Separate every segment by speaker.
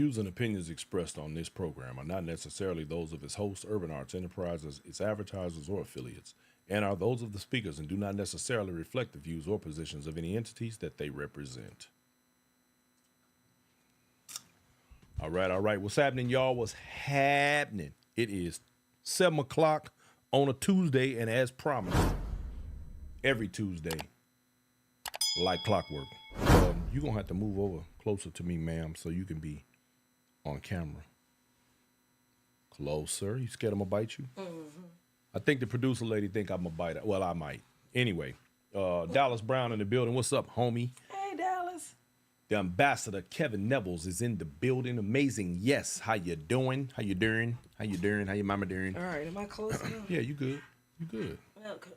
Speaker 1: views and opinions expressed on this program are not necessarily those of its host, Urban Arts Enterprises, its advertisers, or affiliates, and are those of the speakers and do not necessarily reflect the views or positions of any entities that they represent. All right. What's happening, y'all? What's happening? It is 7 o'clock on a Tuesday, and as promised, every Tuesday, like clockwork. You're going to have to move over closer to me, ma'am, so you can be on camera. Closer. You scared I'm going to bite you? Mm-hmm. I think the producer lady think I'm going to bite her. Well, I might. Anyway, Dallas Brown in the building. What's up, homie?
Speaker 2: Hey, Dallas.
Speaker 1: The ambassador, Kevin Nevels, is in the building. Amazing. Yes. How you doing? How you doing? How your mama doing?
Speaker 2: All right. Am I close enough?
Speaker 1: Yeah, you good. You good.
Speaker 2: Okay.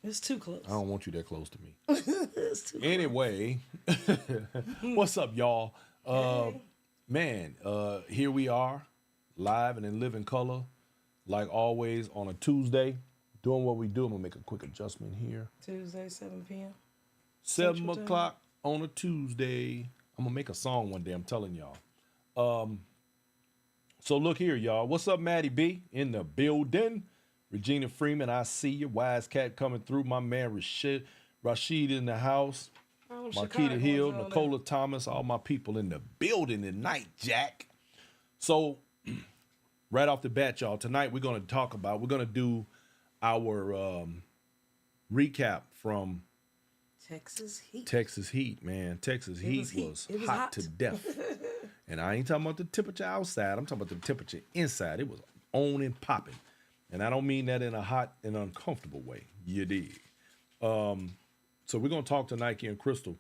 Speaker 2: It's too close.
Speaker 1: I don't want you that close to me.
Speaker 2: It's too
Speaker 1: Anyway, what's up, y'all?
Speaker 2: Hey.
Speaker 1: Man, here we are, live and in living color, like always on a Tuesday, doing what we do. I'm going to make a quick adjustment here.
Speaker 2: Tuesday, 7 p.m.
Speaker 1: 7 o'clock on a Tuesday. I'm going to make a song one day, I'm telling y'all. So look here, y'all. What's up, Maddie B? In the building. Regina Freeman, I see you. Wise Cat coming through. My man Rashid in the house. Marquita Hill, Nicola Thomas, all my people in the building tonight, Jack. So right off the bat, y'all, tonight we're going to do our recap from
Speaker 2: Texas Heat.
Speaker 1: Texas Heat, man. Texas Heat was hot to death. And I ain't talking about the temperature outside. I'm talking about the temperature inside. It was on and popping. And I don't mean that in a hot and uncomfortable way. You dig. So we're going to talk to Nikee and Cristal.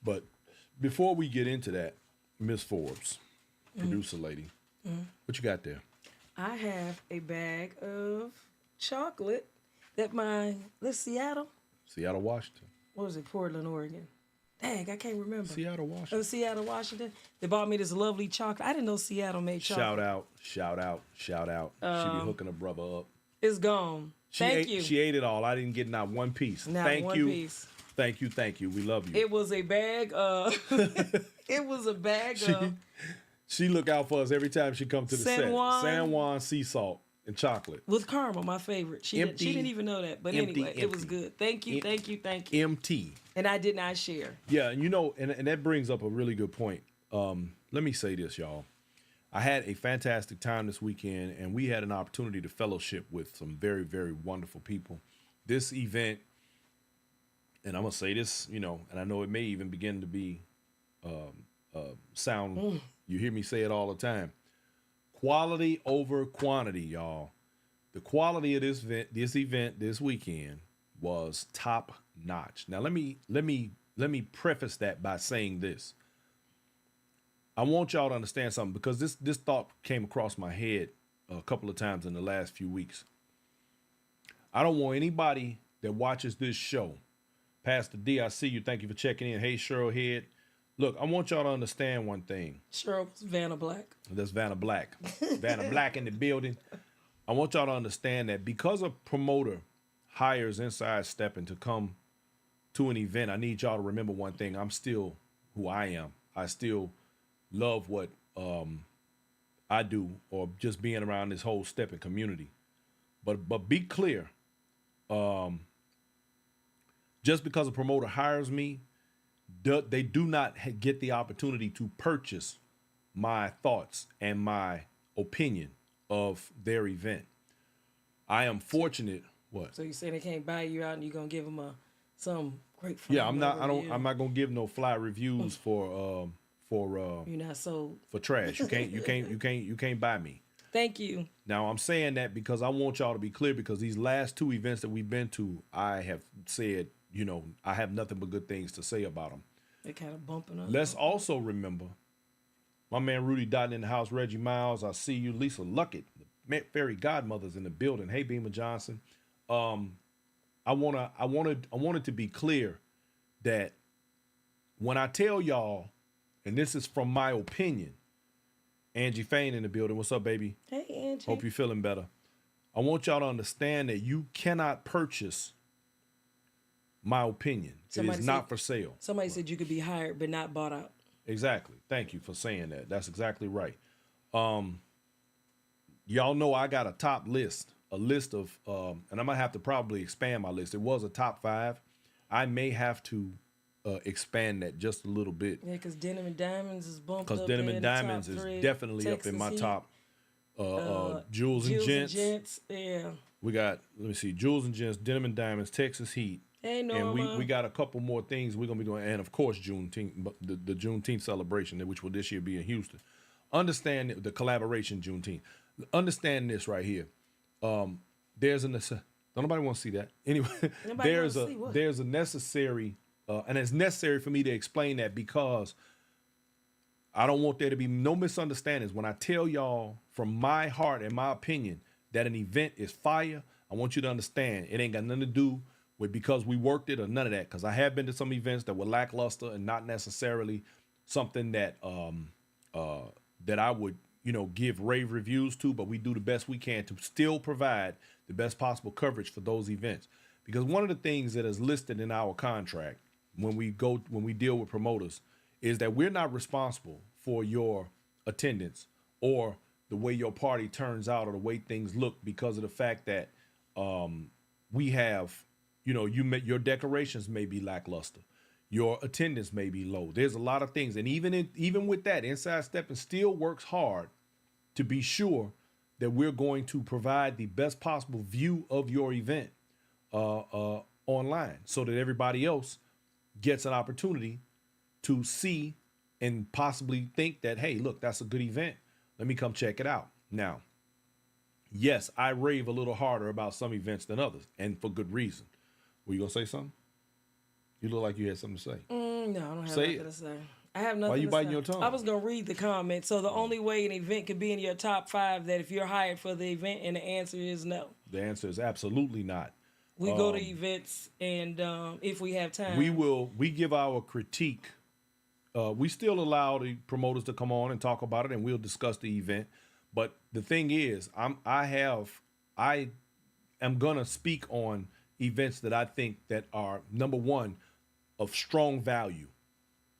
Speaker 1: But before we get into that, Miss Forbes, producer lady, what you got there?
Speaker 2: I have a bag of chocolate that Seattle,
Speaker 1: Washington.
Speaker 2: What was it, Portland, Oregon? Dang, I can't remember.
Speaker 1: Seattle, Washington.
Speaker 2: Oh, Seattle, Washington. They bought me this lovely chocolate. I didn't know Seattle made chocolate.
Speaker 1: Shout out. She be hooking a brother up.
Speaker 2: It's gone. Thank you.
Speaker 1: She ate it all. I didn't get not one piece. Thank you. Piece. Thank you. We love you.
Speaker 2: It was a bag of...
Speaker 1: She look out for us every time she comes to the
Speaker 2: San Juan.
Speaker 1: San Juan sea salt and chocolate.
Speaker 2: With caramel, my favorite. She didn't even know that. But anyway, it was good. Thank you.
Speaker 1: MT.
Speaker 2: And I did not share.
Speaker 1: Yeah, and and that brings up a really good point. Let me say this, y'all. I had a fantastic time this weekend, and we had an opportunity to fellowship with some very, very wonderful people. This event, and I'm going to say this, and I know it may even begin to be sound, you hear me say it all the time. Quality over quantity, y'all. The quality of this event this weekend was top notch. Now let me preface that by saying this. I want y'all to understand something, because this thought came across my head a couple of times in the last few weeks. I don't want anybody that watches this show, Pastor D, I see you. Thank you for checking in. Hey, Cheryl Head. Look, I want y'all to understand one thing.
Speaker 2: Cheryl was Vanna Black.
Speaker 1: That's Vanna Black. Vanna Black in the building. I want y'all to understand that because a promoter hires Inside Stepping to come to an event, I need y'all to remember one thing. I'm still who I am. I still love what I do, or just being around this whole stepping community. But be clear, just because a promoter hires me, they do not get the opportunity to purchase my thoughts and my opinion of their event. I am fortunate. What?
Speaker 2: So you say they can't buy you out, and you're gonna give them some great.
Speaker 1: Yeah, I'm not gonna give no fly reviews for
Speaker 2: you're not sold
Speaker 1: for trash. You can't buy me.
Speaker 2: Thank you.
Speaker 1: Now I'm saying that because I want y'all to be clear, because these last two events that we've been to, I have said, I have nothing but good things to say about them.
Speaker 2: They kind of bumping up.
Speaker 1: Let's also remember my man Rudy Dotton in the house, Reggie Miles, I see you, Lisa Luckett, the fairy godmother's in the building. Hey, Beamer Johnson. I wanted to be clear that when I tell y'all, and this is from my opinion, Angie Fain in the building. What's up, baby?
Speaker 2: Hey, Angie.
Speaker 1: Hope you're feeling better. I want y'all to understand that you cannot purchase my opinion. It is not for sale.
Speaker 2: Somebody said you could be hired but not bought out.
Speaker 1: Exactly. Thank you for saying that. That's exactly right. Y'all know I got a top list, a list of, and I'm gonna have to probably expand my list. It was a top 5. I may have to expand that just a little bit.
Speaker 2: Yeah, because Denim and Diamonds is bumped up.
Speaker 1: Because Denim and Diamonds is definitely
Speaker 2: Texas
Speaker 1: up in my
Speaker 2: Heat.
Speaker 1: top. Jewels and Gents.
Speaker 2: Yeah.
Speaker 1: We got, let me see, Jewels and Gents, Denim and Diamonds, Texas Heat.
Speaker 2: Hey,
Speaker 1: Norma. And we got a couple more things we're gonna be doing, and of course Juneteenth, the Juneteenth celebration, which will this year be in Houston. Understand the collaboration Juneteenth. Understand this right here. There's don't nobody want to see that anyway. there's a necessary, and it's necessary for me to explain that because I don't want there to be no misunderstandings when I tell y'all from my heart and my opinion that an event is fire. I want you to understand it ain't got nothing to do with because we worked it or none of that. Because I have been to some events that were lackluster and not necessarily something that that I would give rave reviews to. But we do the best we can to still provide the best possible coverage for those events. Because one of the things that is listed in our contract when we deal with promoters is that we're not responsible for your attendance or the way your party turns out or the way things look because of the fact that we have, your decorations may be lackluster. Your attendance may be low. There's a lot of things. And even with that, Inside Stepping still works hard to be sure that we're going to provide the best possible view of your event online so that everybody else gets an opportunity to see and possibly think that, hey, look, that's a good event. Let me come check it out. Now, yes, I rave a little harder about some events than others, and for good reason. Were you going to say something? You look like you had something to say.
Speaker 2: No, I don't have nothing to say. I have nothing
Speaker 1: Why you
Speaker 2: to
Speaker 1: biting
Speaker 2: say.
Speaker 1: your tongue?
Speaker 2: I was going to read the comment. So the only way an event could be in your top 5 that if you're hired for the event, and the answer is no.
Speaker 1: The answer is absolutely not.
Speaker 2: We go to events, and if we have time.
Speaker 1: We give our critique. We still allow the promoters to come on and talk about it, and we'll discuss the event. But the thing is, I am gonna speak on events that I think that are, number one, of strong value.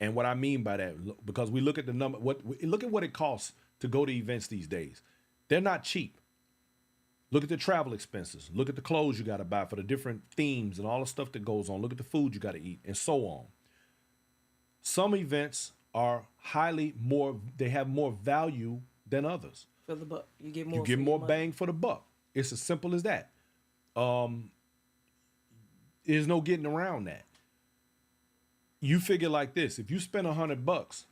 Speaker 1: And what I mean by that, because we look at the number, look at what it costs to go to events these days. They're not cheap. Look at the travel expenses. Look at the clothes you got to buy for the different themes and all the stuff that goes on. Look at the food you got to eat and so on. Some events are they have more value than others.
Speaker 2: For the buck. You get
Speaker 1: more bang for the buck. It's as simple as that. There's no getting around that. You figure like this: if you spend $100,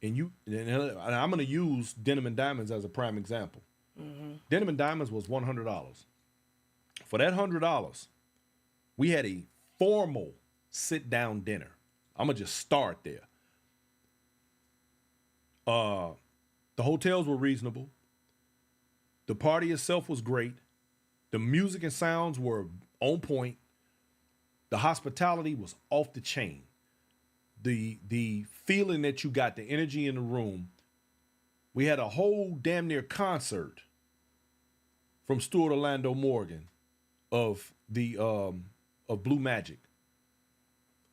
Speaker 1: and I'm going to use Denim and Diamonds as a prime example. Mm-hmm. Denim and Diamonds was $100. For that $100, we had a formal sit-down dinner. I'm gonna just start there. The hotels were reasonable. The party itself was great. The music and sounds were on point. The hospitality was off the chain. The feeling that you got, the energy in the room. We had a whole damn near concert from Stuart Orlando Morgan of Blue Magic.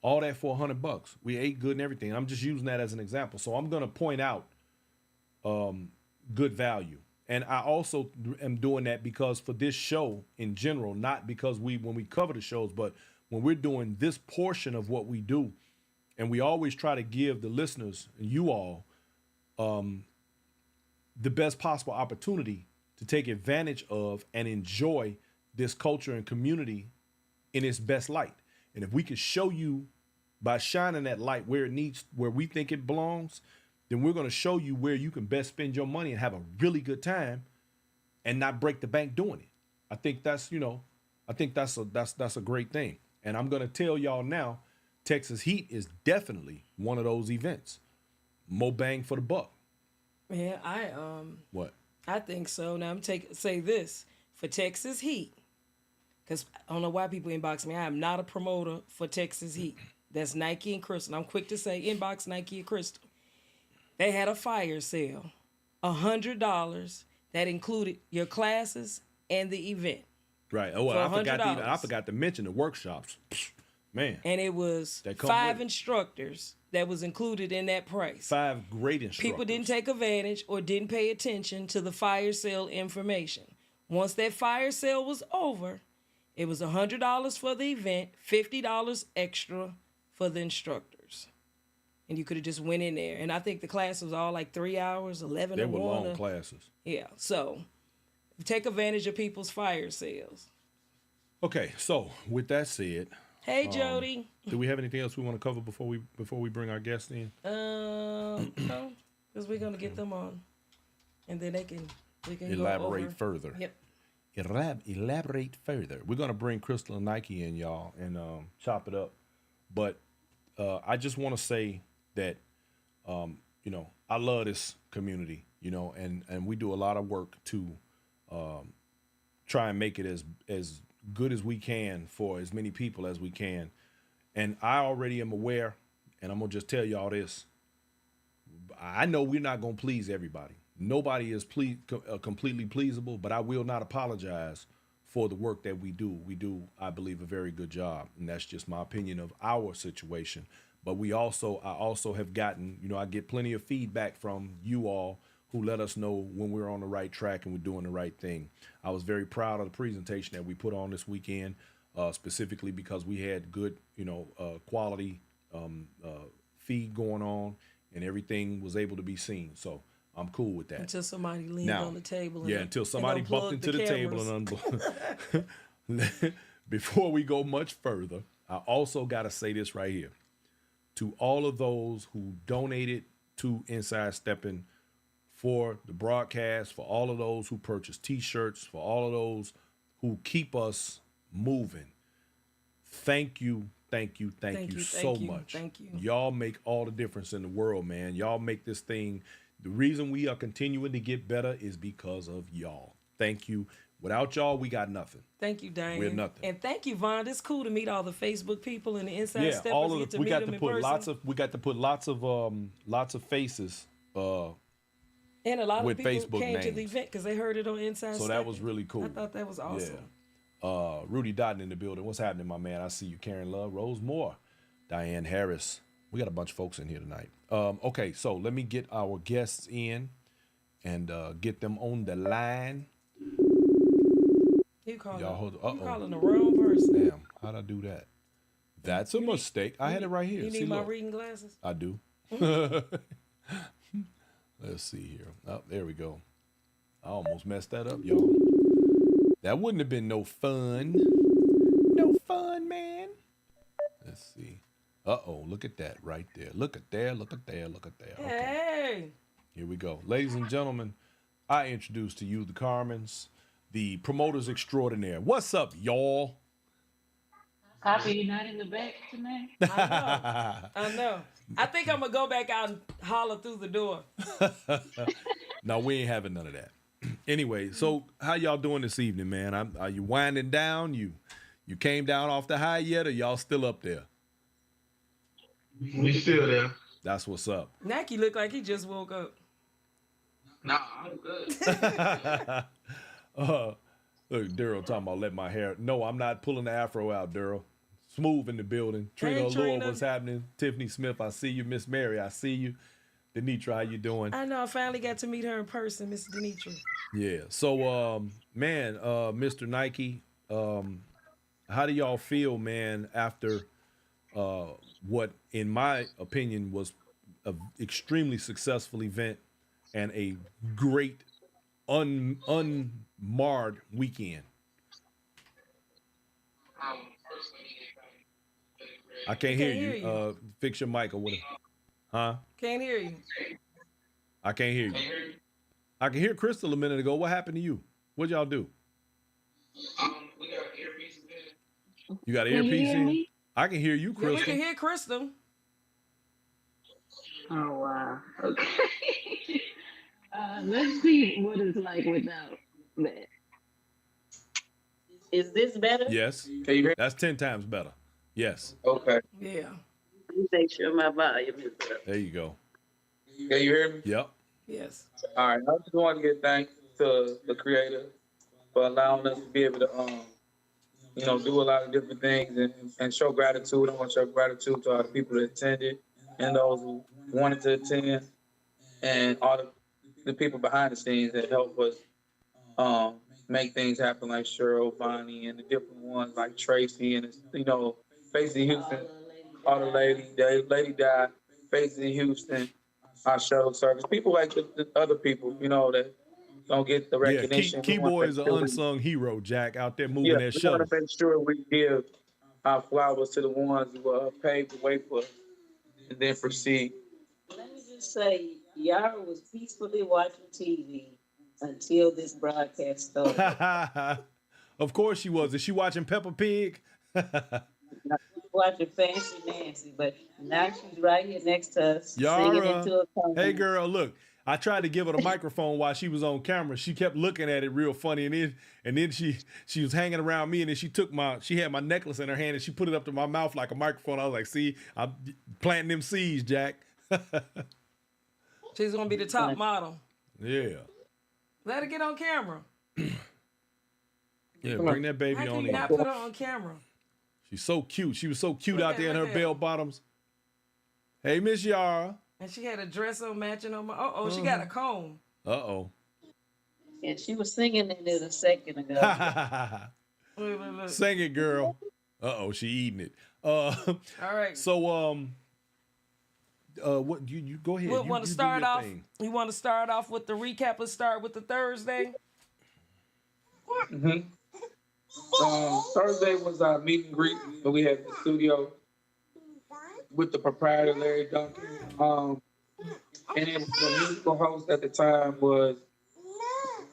Speaker 1: All that for $100. We ate good and everything. I'm just using that as an example. So I'm going to point out good value. And I also am doing that because for this show in general, not because when we cover the shows, but when we're doing this portion of what we do, and we always try to give the listeners and you all the best possible opportunity to take advantage of and enjoy this culture and community in its best light. And if we could show you by shining that light where we think it belongs, then we're going to show you where you can best spend your money and have a really good time and not break the bank doing it. I think that's a great thing. And I'm going to tell y'all now, Texas Heat is definitely one of those events. More bang for the buck.
Speaker 2: Yeah,
Speaker 1: What?
Speaker 2: I think so. Now I'm say this for Texas Heat, because I don't know why people inbox me. I am not a promoter for Texas Heat. That's Nikee and Cristal. I'm quick to say inbox Nikee and Cristal. They had a fire sale, $100 that included your classes and the event.
Speaker 1: Right. Oh, well, I forgot to mention the workshops. Man.
Speaker 2: And it was 5 instructors that was included in that price.
Speaker 1: 5 great instructors.
Speaker 2: People didn't take advantage or didn't pay attention to the fire sale information. Once that fire sale was over, it was $100 for the event, $50 extra for the instructors. And you could have just went in there. And I think the class was all like 3 hours, 11
Speaker 1: They
Speaker 2: or
Speaker 1: were
Speaker 2: 1.
Speaker 1: long classes.
Speaker 2: Yeah, so take advantage of people's fire sales.
Speaker 1: Okay, so with that said,
Speaker 2: hey Jody,
Speaker 1: do we have anything else we want to cover before we bring our guests in?
Speaker 2: No, because we're gonna get them on, and then we can
Speaker 1: elaborate
Speaker 2: go over.
Speaker 1: further.
Speaker 2: Yep.
Speaker 1: Elaborate further. We're gonna bring Cristal and Nikee in, y'all, and chop it up. But I just want to say that I love this community, and we do a lot of work to try and make it as good as we can for as many people as we can. And I already am aware, and I'm gonna just tell y'all this. I know we're not gonna please everybody. Nobody is completely pleasable, but I will not apologize for the work that we do. We do, I believe, a very good job, and that's just my opinion of our situation. But I also have gotten, I get plenty of feedback from you all who let us know when we're on the right track and we're doing the right thing. I was very proud of the presentation that we put on this weekend, specifically because we had good, quality feed going on, and everything was able to be seen. So I'm cool with that.
Speaker 2: Until somebody leaned on the table.
Speaker 1: Until somebody bumped into the table and unplugged. Before we go much further, I also got to say this right here. To all of those who donated to Inside Steppin' for the broadcast, for all of those who purchased T-shirts, for all of those who keep us moving, thank you so much.
Speaker 2: Thank you.
Speaker 1: Y'all make all the difference in the world, man. Y'all make this thing. The reason we are continuing to get better is because of y'all. Thank you. Without y'all, we got nothing.
Speaker 2: Thank you, Diane.
Speaker 1: We're nothing.
Speaker 2: And thank you, Vaughn. It's cool to meet all the Facebook people and the Inside Steppers.
Speaker 1: All of we got to put lots of faces.
Speaker 2: And a lot of people
Speaker 1: Facebook
Speaker 2: came to
Speaker 1: names.
Speaker 2: the event because they heard it on Inside
Speaker 1: So that was really cool.
Speaker 2: I thought that was awesome.
Speaker 1: Yeah. Rudy Dotton in the building. What's happening, my man? I see you. Karen Love, Rose Moore, Diane Harris. We got a bunch of folks in here tonight. Okay, so let me get our guests in and get them on the line.
Speaker 2: You calling the wrong person.
Speaker 1: Damn, how'd I do that? That's a mistake. I had it right here.
Speaker 2: You need my reading glasses?
Speaker 1: I do. Let's see here. Oh, there we go. I almost messed that up, y'all. That wouldn't have been no fun. No fun, man. Let's see. Uh-oh, look at that right there. Look at there. Okay.
Speaker 2: Hey.
Speaker 1: Here we go. Ladies and gentlemen, I introduce to you the Carmens, the promoters extraordinaire. What's up, y'all?
Speaker 3: Poppy, you not in the back tonight?
Speaker 2: I know. I think I'm going to go back out and holler through the door.
Speaker 1: No, we ain't having none of that. Anyway, so how y'all doing this evening, man? Are you winding down? You came down off the high yet, or y'all still up there?
Speaker 4: We still there.
Speaker 1: That's what's up.
Speaker 2: Nikee looked like he just woke up.
Speaker 4: Nah, I'm good.
Speaker 1: Look, Daryl talking about let my hair. No, I'm not pulling the afro out, Daryl. Smooth in the building. Trina Allure, what's happening? Tiffany Smith, I see you. Miss Mary, I see you. Denitra, how you doing?
Speaker 2: I know. I finally got to meet her in person, Miss Denitra.
Speaker 1: Yeah. So, man, Mr. Nikee, how do y'all feel, man, after what, in my opinion, was an extremely successful event and a great unmarred weekend? I can't hear you. Fix your mic or whatever. Huh?
Speaker 2: Can't hear you.
Speaker 1: I can't hear you. I can hear Cristal a minute ago. What happened to you? What'd y'all do?
Speaker 4: We got earpieces in.
Speaker 1: You got an earpiece in? I can hear you, Cristal.
Speaker 2: Yeah, we can hear Cristal.
Speaker 3: Oh, wow. Okay. Let's see what it's like without that. Is this better?
Speaker 1: Yes.
Speaker 4: Can you hear?
Speaker 1: That's 10 times better. Yes.
Speaker 4: Okay.
Speaker 2: Yeah.
Speaker 3: Let me make sure my volume is up.
Speaker 1: There you go.
Speaker 4: Can you hear me?
Speaker 1: Yep.
Speaker 2: Yes.
Speaker 4: All right. I just want to give thanks to the creator for allowing us to be able to, do a lot of different things and show gratitude. I want to show gratitude to all the people that attended and those who wanted to attend, and all the people behind the scenes that help us make things happen, like Cheryl, Bonnie, and the different ones like Tracy and Facey Houston, all the Lady Di, Facey Houston, our shuttle service, people like the other people, that don't get the
Speaker 1: Yeah,
Speaker 4: recognition.
Speaker 1: Keyboy is an unsung hero, Jack, out there moving that
Speaker 4: We
Speaker 1: shuttle.
Speaker 4: want to make sure we give our flowers to the ones who paved the way for us, and then proceed.
Speaker 5: Let me just say, Yara was peacefully watching TV until this broadcast started.
Speaker 1: Of course she was. Is she watching Peppa Pig?
Speaker 5: Watching Fancy Nancy, but now she's right here next to us,
Speaker 1: Yara,
Speaker 5: singing into a phone.
Speaker 1: hey girl, look. I tried to give her the microphone while she was on camera. She kept looking at it real funny, and then she was hanging around me, and then she had my necklace in her hand, and she put it up to my mouth like a microphone. I was like, "See, I'm planting them seeds, Jack."
Speaker 2: She's gonna be the top model.
Speaker 1: Yeah.
Speaker 2: Let her get on camera.
Speaker 1: Yeah, bring that baby
Speaker 2: How can
Speaker 1: on
Speaker 2: you
Speaker 1: in.
Speaker 2: not put her on camera?
Speaker 1: She's so cute. She was so cute out there in her
Speaker 2: there.
Speaker 1: bell bottoms. Hey, Miss Yara.
Speaker 2: And she had a dress on matching on my. She got a comb.
Speaker 1: Uh-oh.
Speaker 5: And she was singing in it a second ago.
Speaker 2: Look.
Speaker 1: Sing it, girl. Uh-oh, she eating it.
Speaker 2: All right.
Speaker 1: So, what you go ahead.
Speaker 2: We want to
Speaker 1: you
Speaker 2: start
Speaker 1: do your
Speaker 2: off.
Speaker 1: thing.
Speaker 2: You want to start off with the recap. Let's start with the Thursday.
Speaker 4: Mm-hmm. Thursday was our meet and greet that we had in the studio with the proprietor, Larry Duncan. And then the musical host at the time was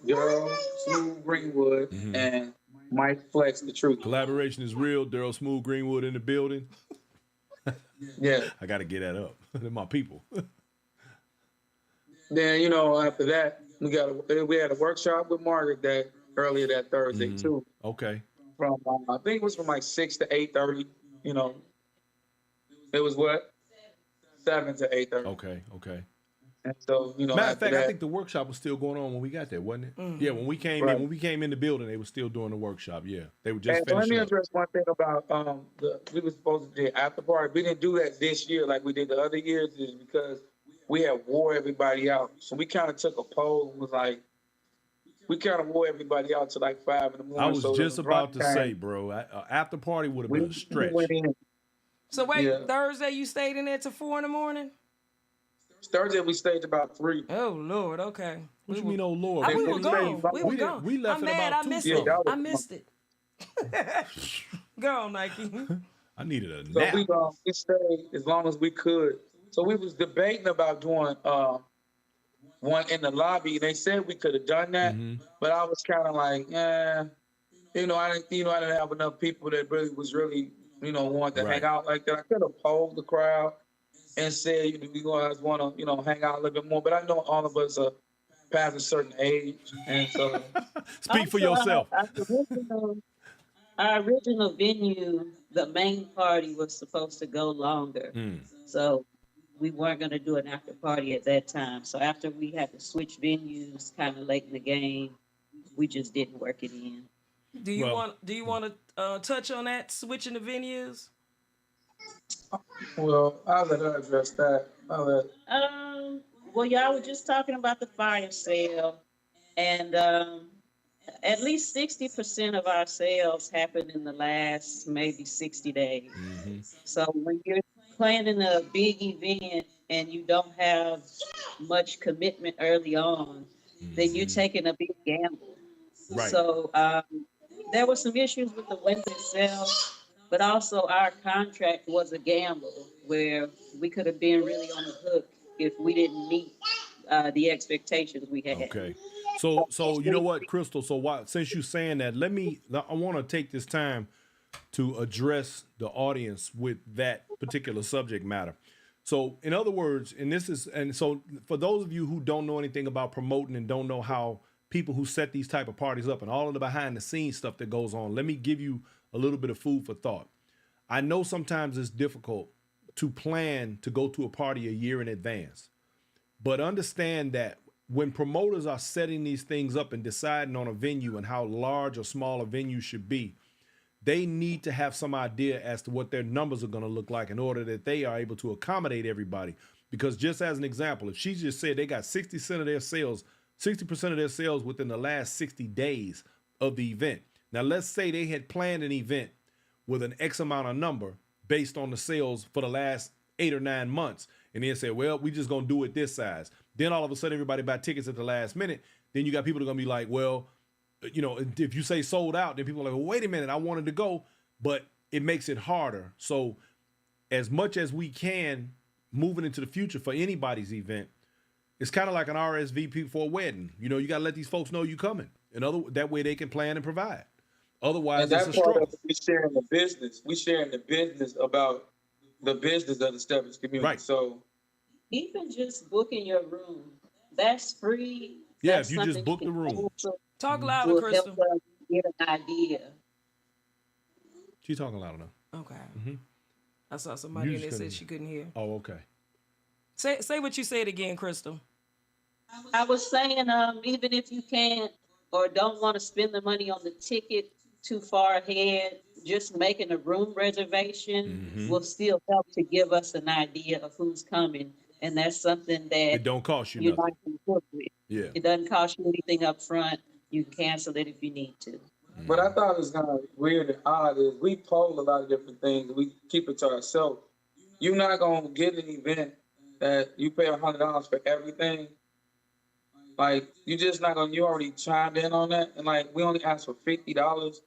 Speaker 4: Daryl Smooth Greenwood and Mike Flex, the Truth.
Speaker 1: Collaboration is real. Daryl Smooth Greenwood in the building.
Speaker 4: Yeah.
Speaker 1: I got to get that up. They're my people.
Speaker 4: Then, after that, we had a workshop with Margaret earlier that Thursday, too.
Speaker 1: Okay.
Speaker 4: From I think it was from like 6 to 8:30. It was what? 7 to 8:30.
Speaker 1: Okay.
Speaker 4: And so,
Speaker 1: Matter of fact, I think the workshop was still going on when we got there, wasn't it? Yeah, when we came in, when we came in the building, they were still doing the workshop. Yeah, they were just
Speaker 4: let me
Speaker 1: finishing up.
Speaker 4: address one thing about we were supposed to do after party. We didn't do that this year like we did the other years, is because we had wore everybody out. So we kind of took a poll and was like, we kind of wore everybody out to like 5 in the morning.
Speaker 1: I was just about to say, bro, after party would have been a stretch.
Speaker 2: So wait, Thursday you stayed in there till 4 in the morning?
Speaker 4: Thursday we stayed about 3.
Speaker 2: Oh Lord, okay.
Speaker 1: What you mean, oh Lord?
Speaker 2: We were gone.
Speaker 1: We left
Speaker 2: I'm
Speaker 1: at
Speaker 2: mad.
Speaker 1: about
Speaker 2: I missed
Speaker 1: 2
Speaker 2: it. I missed it. Go on, Nike.
Speaker 1: I needed a
Speaker 4: So
Speaker 1: nap.
Speaker 4: we stayed as long as we could. So we was debating about doing one in the lobby. They said we could have done that, but I was kind of like, I didn't have enough people that really wanted to hang out like that. I could have polled the crowd and said, you guys want to, hang out a little bit more. But I know all of us are past a certain age, and so
Speaker 1: Speak for yourself.
Speaker 5: Our original venue, the main party was supposed to go longer, so we weren't going to do an after party at that time. So after we had to switch venues, kind of late in the game, we just didn't work it in.
Speaker 2: Do you want to touch on that, switching the venues?
Speaker 4: Well, I'll let her address that.
Speaker 5: Well, y'all were just talking about the fire sale, and at least 60% of our sales happened in the last maybe 60 days. So when you're planning a big event and you don't have much commitment early on, then you're taking a big gamble.
Speaker 1: Right.
Speaker 5: So there were some issues with the winter itself, but also our contract was a gamble where we could have been really on the hook if we didn't meet the expectations we had.
Speaker 1: Okay. So you know what, Crystal? So since you're saying that, I want to take this time to address the audience with that particular subject matter. So in other words, so for those of you who don't know anything about promoting and don't know how people who set these type of parties up and all of the behind the scenes stuff that goes on, let me give you a little bit of food for thought. I know sometimes it's difficult to plan to go to a party a year in advance, but understand that when promoters are setting these things up and deciding on a venue and how large or small a venue should be, they need to have some idea as to what their numbers are going to look like in order that they are able to accommodate everybody. Because just as an example, if she just said they got 60% of their sales, 60% of their sales within the last 60 days of the event. Now, let's say they had planned an event with an X amount of number based on the sales for the last 8 or 9 months. And then say, well, we just going to do it this size. Then all of a sudden, everybody buy tickets at the last minute. Then you got people that are going to be like, well, you know, if you say sold out, then people are like, well, wait a minute, I wanted to go, but it makes it harder. So as much as we can moving into the future for anybody's event, it's kind of like an RSVP for a wedding. You know, you got to let these folks know you coming. That way they can plan and provide. Otherwise,
Speaker 4: And
Speaker 1: it's a
Speaker 4: that part
Speaker 1: struggle.
Speaker 4: of it, we sharing the business. We sharing the business about the business of the Stebbins community.
Speaker 1: Right.
Speaker 4: So
Speaker 5: Even just booking your room, that's free.
Speaker 1: Yeah,
Speaker 5: That's
Speaker 1: if you just
Speaker 5: something
Speaker 1: book
Speaker 5: can
Speaker 1: the room.
Speaker 5: also
Speaker 2: Talk louder,
Speaker 5: will
Speaker 2: Crystal.
Speaker 5: help us get an idea.
Speaker 1: She's talking loud enough.
Speaker 2: Okay.
Speaker 1: Mhm.
Speaker 2: I saw somebody
Speaker 1: You
Speaker 2: in there
Speaker 1: just
Speaker 2: said
Speaker 1: couldn't-
Speaker 2: she couldn't hear.
Speaker 1: Oh, okay.
Speaker 2: Say what you said again, Crystal.
Speaker 5: I was saying, even if you can't or don't want to spend the money on the ticket too far ahead, just making a room reservation
Speaker 1: Mhm.
Speaker 5: will still help to give us an idea of who's coming. And that's something that
Speaker 1: It don't cost you
Speaker 5: you're
Speaker 1: nothing.
Speaker 5: not going to book with.
Speaker 1: Yeah.
Speaker 5: It doesn't cost you anything up front. You can cancel it if you need to.
Speaker 4: But I thought it was kind of weird and odd is we poll a lot of different things. We keep it to ourselves. You're not gonna get an event that you pay $100 for everything. Like you just not gonna. You already chimed in on that, and like we only ask for $50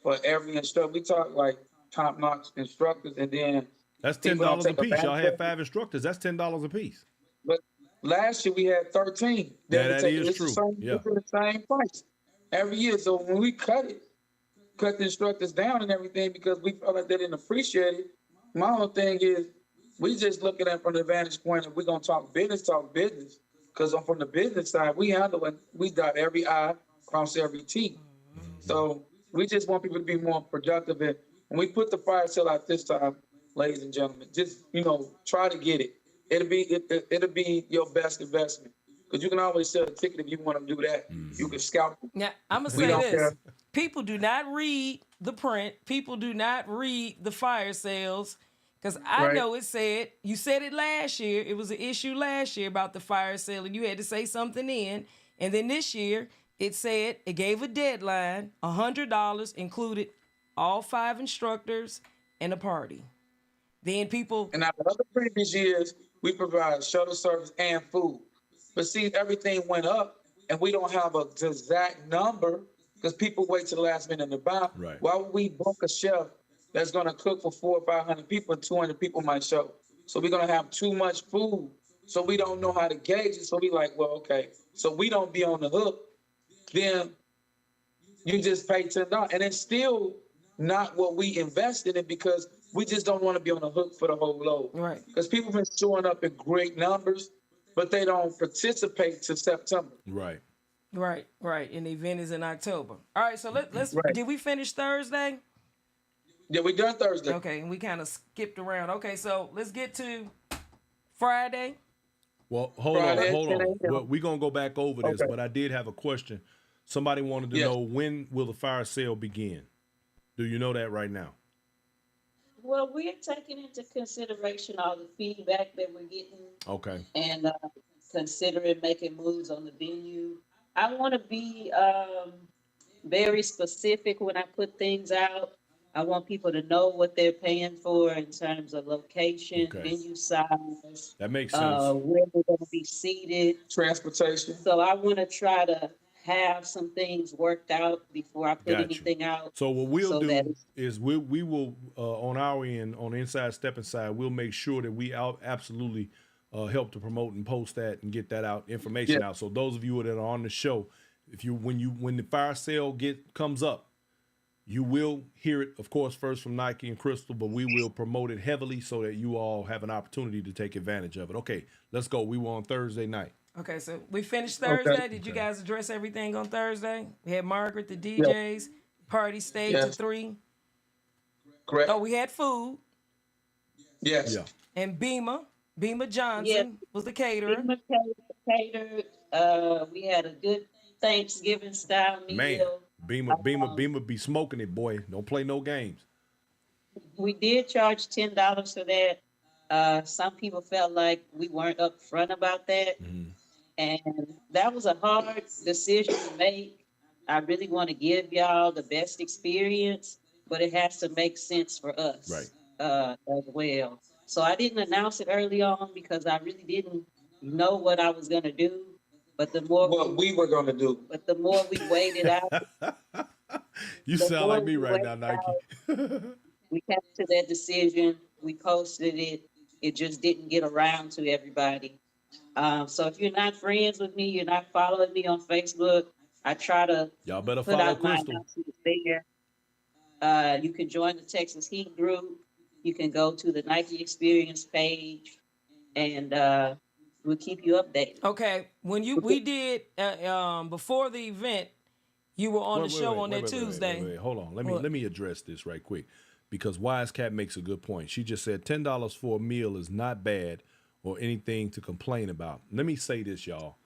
Speaker 4: for every instructor. We talk like top-notch instructors, and then
Speaker 1: That's
Speaker 4: people don't
Speaker 1: $10 a
Speaker 4: take
Speaker 1: piece. Y'all
Speaker 4: advantage
Speaker 1: had
Speaker 4: of it.
Speaker 1: 5 instructors. That's $10 a piece.
Speaker 4: But last year we had 13.
Speaker 1: Yeah, that is
Speaker 4: It's
Speaker 1: true.
Speaker 4: The same,
Speaker 1: Yeah.
Speaker 4: It's the same price every year. So when we cut the instructors down and everything because we felt like they didn't appreciate it. My whole thing is we just looking at it from the vantage point of we're gonna talk business. Because from the business side, we handle it, we dot every I, cross every T. So we just want people to be more productive. And when we put the fire sale out this time, ladies and gentlemen, just try to get it. It'll be your best investment. Because you can always sell a ticket if you want to do that. You can scalp it.
Speaker 2: Now, I'm going to
Speaker 4: We
Speaker 2: say
Speaker 4: don't
Speaker 2: this.
Speaker 4: care.
Speaker 2: People do not read the print. People do not read the fire sales. Because I
Speaker 4: Right.
Speaker 2: know you said it last year. It was an issue last year about the fire sale, and you had to say something in. And then this year, it gave a deadline, $100 included all 5 instructors and a party. Then people,
Speaker 4: And now the other previous years, we provide shuttle service and food. But see, everything went up, and we don't have a exact number because people wait till the last minute to buy.
Speaker 1: Right.
Speaker 4: Why would we book a chef that's going to cook for 400 or 500 people and 200 people might show? So we're going to have too much food. So we don't know how to gauge it. So we like, well, okay. So we don't be on the hook. Then you just pay $10. And it's still not what we invested in because we just don't want to be on the hook for the whole load.
Speaker 2: right.
Speaker 4: Because people been showing up in great numbers, but they don't participate till September.
Speaker 1: Right.
Speaker 2: Right. And the event is in October. All right, so let's
Speaker 4: Right.
Speaker 2: did we finish Thursday?
Speaker 4: Yeah, we done Thursday.
Speaker 2: Okay, and we kind of skipped around. Okay, so let's get to Friday.
Speaker 1: Well, hold
Speaker 4: Friday,
Speaker 1: on.
Speaker 4: 10 a.m.
Speaker 1: We're going to go back over this,
Speaker 4: Okay.
Speaker 1: but I did have a question. Somebody wanted to
Speaker 4: Yes.
Speaker 1: know, when will the fire sale begin? Do you know that right now?
Speaker 5: Well, we're taking into consideration all the feedback that we're getting
Speaker 1: Okay.
Speaker 5: and considering making moves on the venue. I want to be very specific when I put things out. I want people to know what they're paying for in terms of location,
Speaker 1: Okay.
Speaker 5: venue size,
Speaker 1: That makes sense.
Speaker 5: where they're going to be seated.
Speaker 4: Transportation.
Speaker 5: So I want to try to have some things worked out before I put
Speaker 1: Got you.
Speaker 5: anything out.
Speaker 1: So what we'll
Speaker 5: so
Speaker 1: do
Speaker 5: that it's-
Speaker 1: is we will on our end, on the Inside Stepping side, we'll make sure that we absolutely help to promote and post that and get that information
Speaker 4: Yeah.
Speaker 1: out. So those of you that are on the show, when the fire sale comes up, you will hear it, of course, first from Nikee and Cristal, but we will promote it heavily so that you all have an opportunity to take advantage of it. Okay, let's go. We were on Thursday night.
Speaker 2: Okay, so we finished Thursday.
Speaker 4: Okay.
Speaker 2: Did you guys address everything on Thursday? We had Margaret, the DJs, party stayed to
Speaker 4: Yes.
Speaker 2: 3.
Speaker 4: Correct.
Speaker 2: Oh, we had food,
Speaker 4: Yes.
Speaker 1: Yeah.
Speaker 2: and Beamer Johnson was the caterer.
Speaker 5: Catered. We had a good Thanksgiving style meal.
Speaker 1: Man. Beamer be smoking it, boy. Don't play no games.
Speaker 5: We did charge $10 for that. Some people felt like we weren't upfront about that.
Speaker 1: Mhm.
Speaker 5: And that was a hard decision to make. I really want to give y'all the best experience, but it has to make sense for us.
Speaker 1: Right.
Speaker 5: As well. So I didn't announce it early on because I really didn't know what I was gonna do. But the more
Speaker 4: What we were gonna do.
Speaker 5: but the more we waited out,
Speaker 1: You
Speaker 5: the
Speaker 1: sound
Speaker 5: more
Speaker 1: like me
Speaker 5: we
Speaker 1: right now,
Speaker 5: waited
Speaker 1: Nike.
Speaker 5: out, we came to that decision. We posted it. It just didn't get around to everybody. So if you're not friends with me, you're not following me on Facebook, I try to
Speaker 1: Y'all better
Speaker 5: put
Speaker 1: follow
Speaker 5: out my
Speaker 1: Crystal.
Speaker 5: announcements there. You can join the Texas Heat group. You can go to the Nike Experience page, and we'll keep you updated.
Speaker 2: Okay, when we did before the event, you were on the show on that Tuesday.
Speaker 1: Wait. Hold on.
Speaker 2: What?
Speaker 1: Let me address this right quick, because Wise Cat makes a good point. She just said $10 for a meal is not bad or anything to complain about. Let me say this, y'all.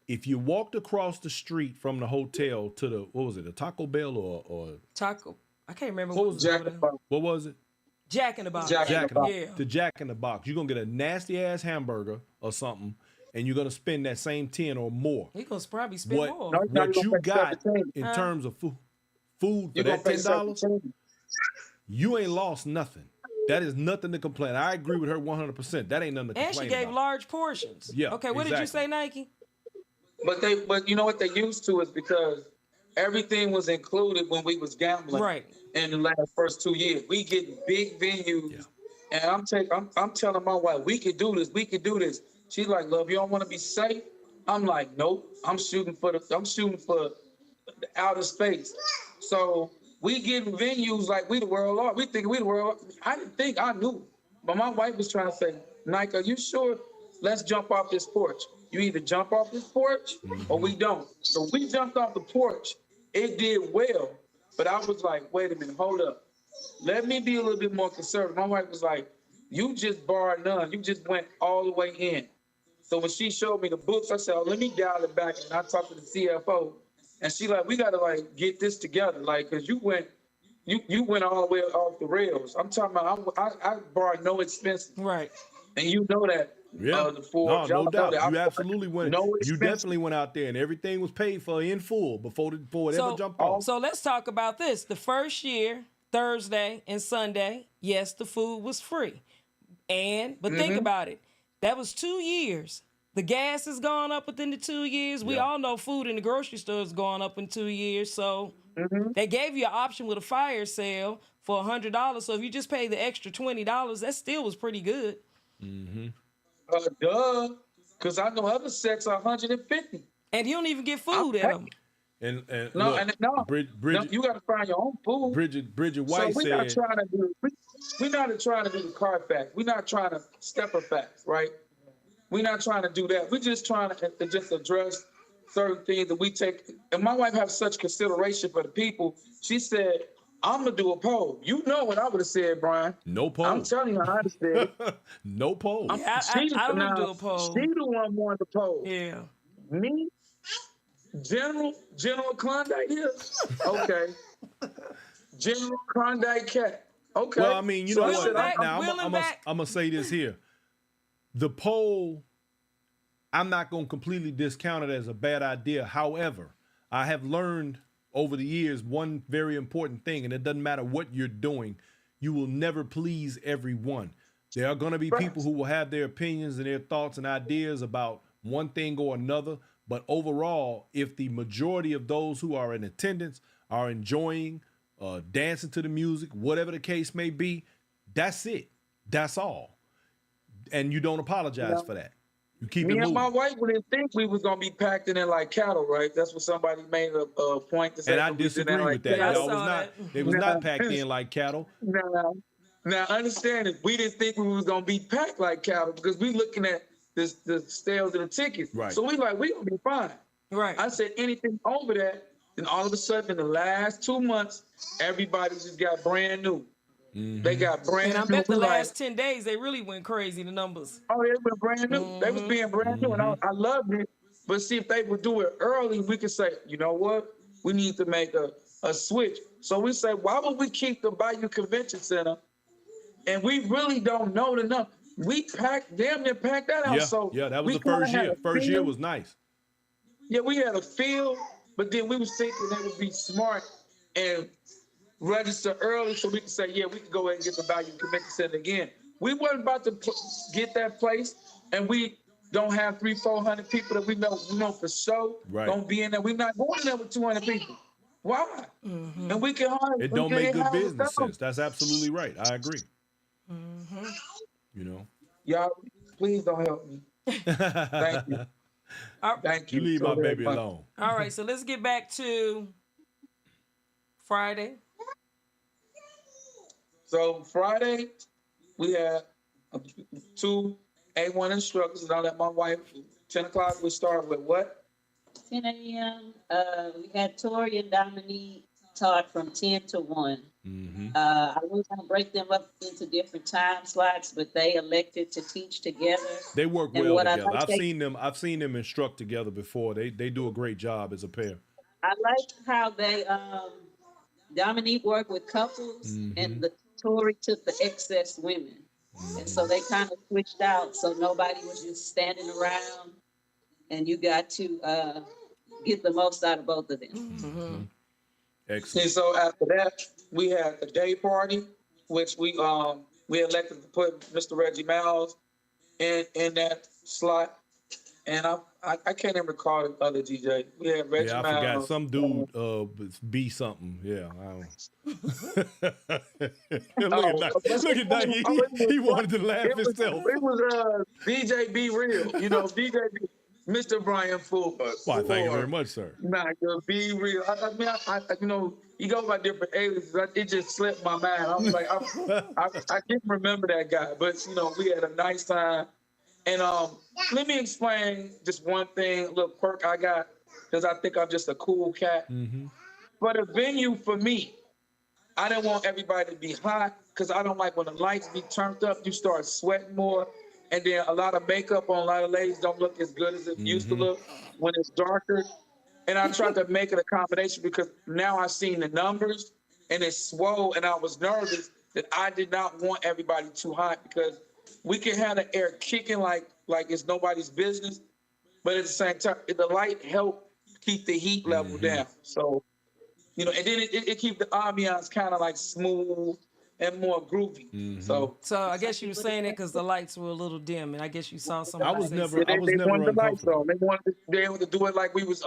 Speaker 1: If you walked across the street from the hotel to the, what was it, a Taco Bell or
Speaker 2: Taco, I can't remember
Speaker 1: What
Speaker 2: what
Speaker 1: was
Speaker 2: was
Speaker 4: Jack
Speaker 2: over
Speaker 4: in the
Speaker 2: there.
Speaker 4: Box.
Speaker 1: what was it?
Speaker 2: Jack in the Box.
Speaker 4: Jack in the
Speaker 1: Jack in
Speaker 4: Box.
Speaker 1: the,
Speaker 2: Yeah.
Speaker 1: to Jack in the Box. You're gonna get a nasty ass hamburger or something, and you're gonna spend that same 10 or more.
Speaker 2: He gonna probably spend
Speaker 1: What
Speaker 2: more.
Speaker 4: No, you're
Speaker 1: what
Speaker 4: gonna
Speaker 1: you
Speaker 4: pay
Speaker 1: got
Speaker 4: 17.
Speaker 1: in
Speaker 2: Huh?
Speaker 1: terms of food for
Speaker 4: You're gonna
Speaker 1: that
Speaker 4: pay
Speaker 1: $10,
Speaker 4: 17.
Speaker 1: you ain't lost nothing. That is nothing to complain. I agree with her 100%. That ain't nothing to
Speaker 2: And
Speaker 1: complain
Speaker 2: she gave
Speaker 1: about.
Speaker 2: large portions.
Speaker 1: Yeah,
Speaker 2: Okay, what did you
Speaker 1: exactly.
Speaker 2: say, Nike?
Speaker 4: But you know what they used to is because everything was included when we was gambling
Speaker 2: Right.
Speaker 4: in the last first 2 years. We get big venues,
Speaker 1: Yeah.
Speaker 4: and I'm telling my wife, we could do this. She's like, love, you don't want to be safe? I'm like, nope. I'm shooting for the outer space. So we getting venues like we the world are. We think we the world. I didn't think I knew. But my wife was trying to say, Nike, are you sure? Let's jump off this porch. You either jump off this porch or we don't. So we jumped off the porch. It did well. But I was like, wait a minute, hold up. Let me be a little bit more conservative. My wife was like, you just barred none. You just went all the way in. So when she showed me the books, I said, oh, let me dial it back. And I talked to the CFO. And she like, we got to like get this together. Like, cause you went all the way off the rails. I'm talking about, I borrowed no expenses.
Speaker 2: Right.
Speaker 4: And you know that.
Speaker 1: Yeah.
Speaker 4: Y'all
Speaker 1: No
Speaker 4: know
Speaker 1: doubt.
Speaker 4: that.
Speaker 1: You absolutely went.
Speaker 4: No
Speaker 1: You
Speaker 4: expenses.
Speaker 1: definitely went out there and everything was paid for in full before it ever jumped off.
Speaker 2: So let's talk about this. The first year, Thursday and Sunday, yes, the food was free. But think about it. That was 2 years. The gas has gone up within the 2 years. We
Speaker 1: Yeah.
Speaker 2: all know food in the grocery store has gone up in 2 years. So they gave you an option with a fire sale for $100. So if you just pay the extra $20, that still was pretty good.
Speaker 4: Duh. Because I know other sets are 150.
Speaker 2: And you don't even get food at them.
Speaker 1: And
Speaker 4: No,
Speaker 1: look,
Speaker 4: no.
Speaker 1: Bridget,
Speaker 4: No, you got to find your own food.
Speaker 1: Bridget
Speaker 4: So
Speaker 1: White
Speaker 4: we're not
Speaker 1: said,
Speaker 4: trying to do. We're not trying to do the car facts. We're not trying to stepper facts, right? We're not trying to do that. We're just trying to just address certain things that we take. And my wife has such consideration for the people. She said, "I'm gonna do a poll." You know what I would have said, Brian?
Speaker 1: no poll.
Speaker 4: I'm telling you how I said it.
Speaker 1: No poll.
Speaker 2: I don't do a poll.
Speaker 4: She the one wanted the poll.
Speaker 2: Yeah.
Speaker 4: Me, General Klondike here. Okay. General Klondike cat. Okay.
Speaker 1: Well, I mean, you
Speaker 4: So
Speaker 1: know
Speaker 4: I
Speaker 1: what?
Speaker 4: said,
Speaker 1: Now,
Speaker 2: Will and back.
Speaker 1: I'm going to say this here. The poll, I'm not going to completely discount it as a bad idea. However, I have learned over the years one very important thing, and it doesn't matter what you're doing, you will never please everyone. There are going to be people who will have their opinions and their thoughts and ideas about one thing or another. But overall, if the majority of those who are in attendance are enjoying dancing to the music, whatever the case may be, that's it. That's all. And you don't apologize for that. You keep
Speaker 4: Me
Speaker 1: it
Speaker 4: and
Speaker 1: moving.
Speaker 4: my wife didn't think we was gonna be packed in like cattle, right? That's what somebody made a point to say.
Speaker 1: And I
Speaker 4: we was in there
Speaker 1: disagree
Speaker 4: like
Speaker 1: with that.
Speaker 2: Yeah, I
Speaker 1: Y'all
Speaker 2: saw
Speaker 1: was not.
Speaker 2: that.
Speaker 1: They was not packed in like cattle.
Speaker 4: Now understand it. We didn't think we was gonna be packed like cattle because we looking at the sales and the tickets.
Speaker 1: Right.
Speaker 4: So we gonna be fine.
Speaker 2: Right.
Speaker 4: I said anything over that, then all of a sudden in the last 2 months, everybody just got brand new. They got brand
Speaker 2: And I
Speaker 4: new.
Speaker 2: bet the
Speaker 4: We like,
Speaker 2: last 10 days they really went crazy, the numbers.
Speaker 4: oh, they were brand new. They was being brand new, and I loved it. But see, if they would do it early, we could say, you know what? we need to make a switch. So we say, why would we keep the Bayou Convention Center? And we really don't know the number. We damn near packed that out.
Speaker 1: Yeah,
Speaker 4: So
Speaker 1: yeah, that was
Speaker 4: we
Speaker 1: the first
Speaker 4: kinda had
Speaker 1: year.
Speaker 4: a
Speaker 1: First year
Speaker 4: feel.
Speaker 1: was nice.
Speaker 4: Yeah, we had a feel, but then we was thinking they would be smart and register early so we can say, yeah, we can go ahead and get the Bayou Convention Center again. We weren't about to get that place, and we don't have 300-400 people that we know for sure
Speaker 1: Right.
Speaker 4: gonna be in there. We're not going there with 200 people. Why? And we can hardly.
Speaker 1: It don't make good business sense. That's absolutely right. I agree. You know.
Speaker 4: Y'all, please don't help me. Thank you. Thank you.
Speaker 1: You leave
Speaker 4: so
Speaker 1: my
Speaker 4: very
Speaker 1: baby
Speaker 4: much.
Speaker 1: alone.
Speaker 2: All right, so let's get back to Friday.
Speaker 4: So Friday, we had 2 A1 instructors, and I let my wife. 10 o'clock, we started with what?
Speaker 5: 10 a.m. We had Tori and Dominique taught from 10 to 1. I was going to break them up into different time slots, but they elected to teach together.
Speaker 1: They work
Speaker 5: And
Speaker 1: well
Speaker 5: what I
Speaker 1: together.
Speaker 5: like
Speaker 1: I've seen them instruct together before. They do a great job as a pair.
Speaker 5: I like how they Dominique worked with couples, and the Tori took the excess women, and so they kind of switched out, so nobody was just standing around, and you got to get the most out of both of them.
Speaker 1: Excellent.
Speaker 4: And so after that, we had a day party, which we elected to put Mr. Reggie Miles in that slot, and I can't even recall the other DJ. We had Reggie
Speaker 1: Yeah, I
Speaker 4: Miles.
Speaker 1: forgot some dude B something. Yeah, I don't. Look at that. He wanted to laugh himself.
Speaker 4: It was DJ B Real, you know, DJ B, Mr. Brian Fuller.
Speaker 1: Why, thank you very much, sir.
Speaker 4: Nah, Be Real. I mean, I you know, you go by different aliases. It just slipped my mind. I was like, I didn't remember that guy, but you know, we had a nice time. And let me explain just one thing, a little quirk I got, because I think I'm just a cool cat. But a venue for me, I didn't want everybody to be hot, because I don't like when the lights be turned up, you start sweating more, and then a lot of makeup on a lot of ladies don't look as good as it used to look when it's darker. And I tried to make it a combination because now I've seen the numbers and it's swole, and I was nervous that I did not want everybody too hot, because we can have the air kicking like it's nobody's business, but at the same time, the light helped keep the heat level down. So, you know, and then it keep the ambiance kind of like smooth and more groovy. So
Speaker 2: I guess you were saying it because the lights were a little dim, and I guess you saw some.
Speaker 1: I was never
Speaker 4: they wanted the lights
Speaker 1: uncomfortable.
Speaker 4: on. They wanted to be able to do it like we was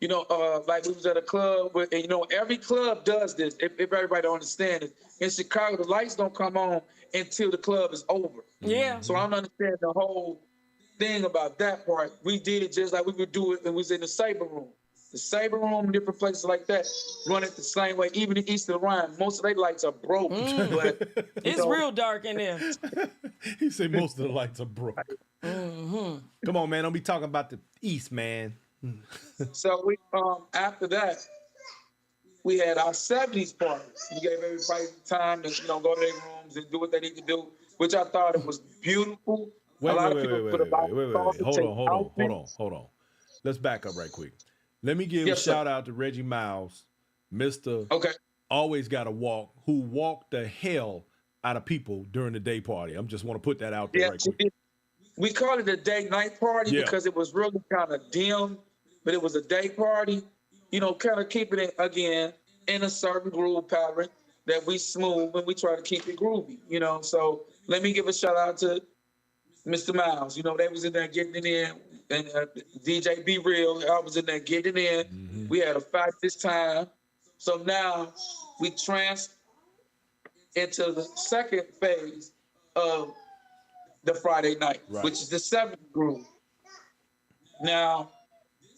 Speaker 4: you know, like we was at a club, and you know, every club does this. If everybody don't understand it, in Chicago, the lights don't come on until the club is over.
Speaker 2: Yeah.
Speaker 4: So I don't understand the whole thing about that part. We did it just like we would do it when we was in the Sabre Room. The Sabre Room and different places like that run it the same way. Even in East of the Rhine, most of their lights are broke. But
Speaker 2: It's real dark in there.
Speaker 1: He said most of the lights are broke. Come on, man. Don't be talking about the East, man.
Speaker 4: so we after that, we had our 70s party. We gave everybody time to, you know, go to their rooms and do what they need to do, which I thought it was beautiful.
Speaker 1: Wait.
Speaker 4: Hold
Speaker 1: Hold on. Let's back up right quick. Let me give a shout out to Reggie Miles, Mr.
Speaker 4: Okay.
Speaker 1: Always Got to Walk, who walked the hell out of people during the day party. I just want to put that out there right quick.
Speaker 4: We called it a day-night party because it was really kind of dim, but it was a day party. You know, kind of keeping it, again, in a certain groove pattern that we smooth and we try to keep it groovy, you know. So let me give a shout out to Mr. Miles. You know, they was in there getting it in, and DJ Be Real, I was in there getting it in. We had a fight this time. So now we trans into the second phase of the Friday night, which is the 7th groove. Now,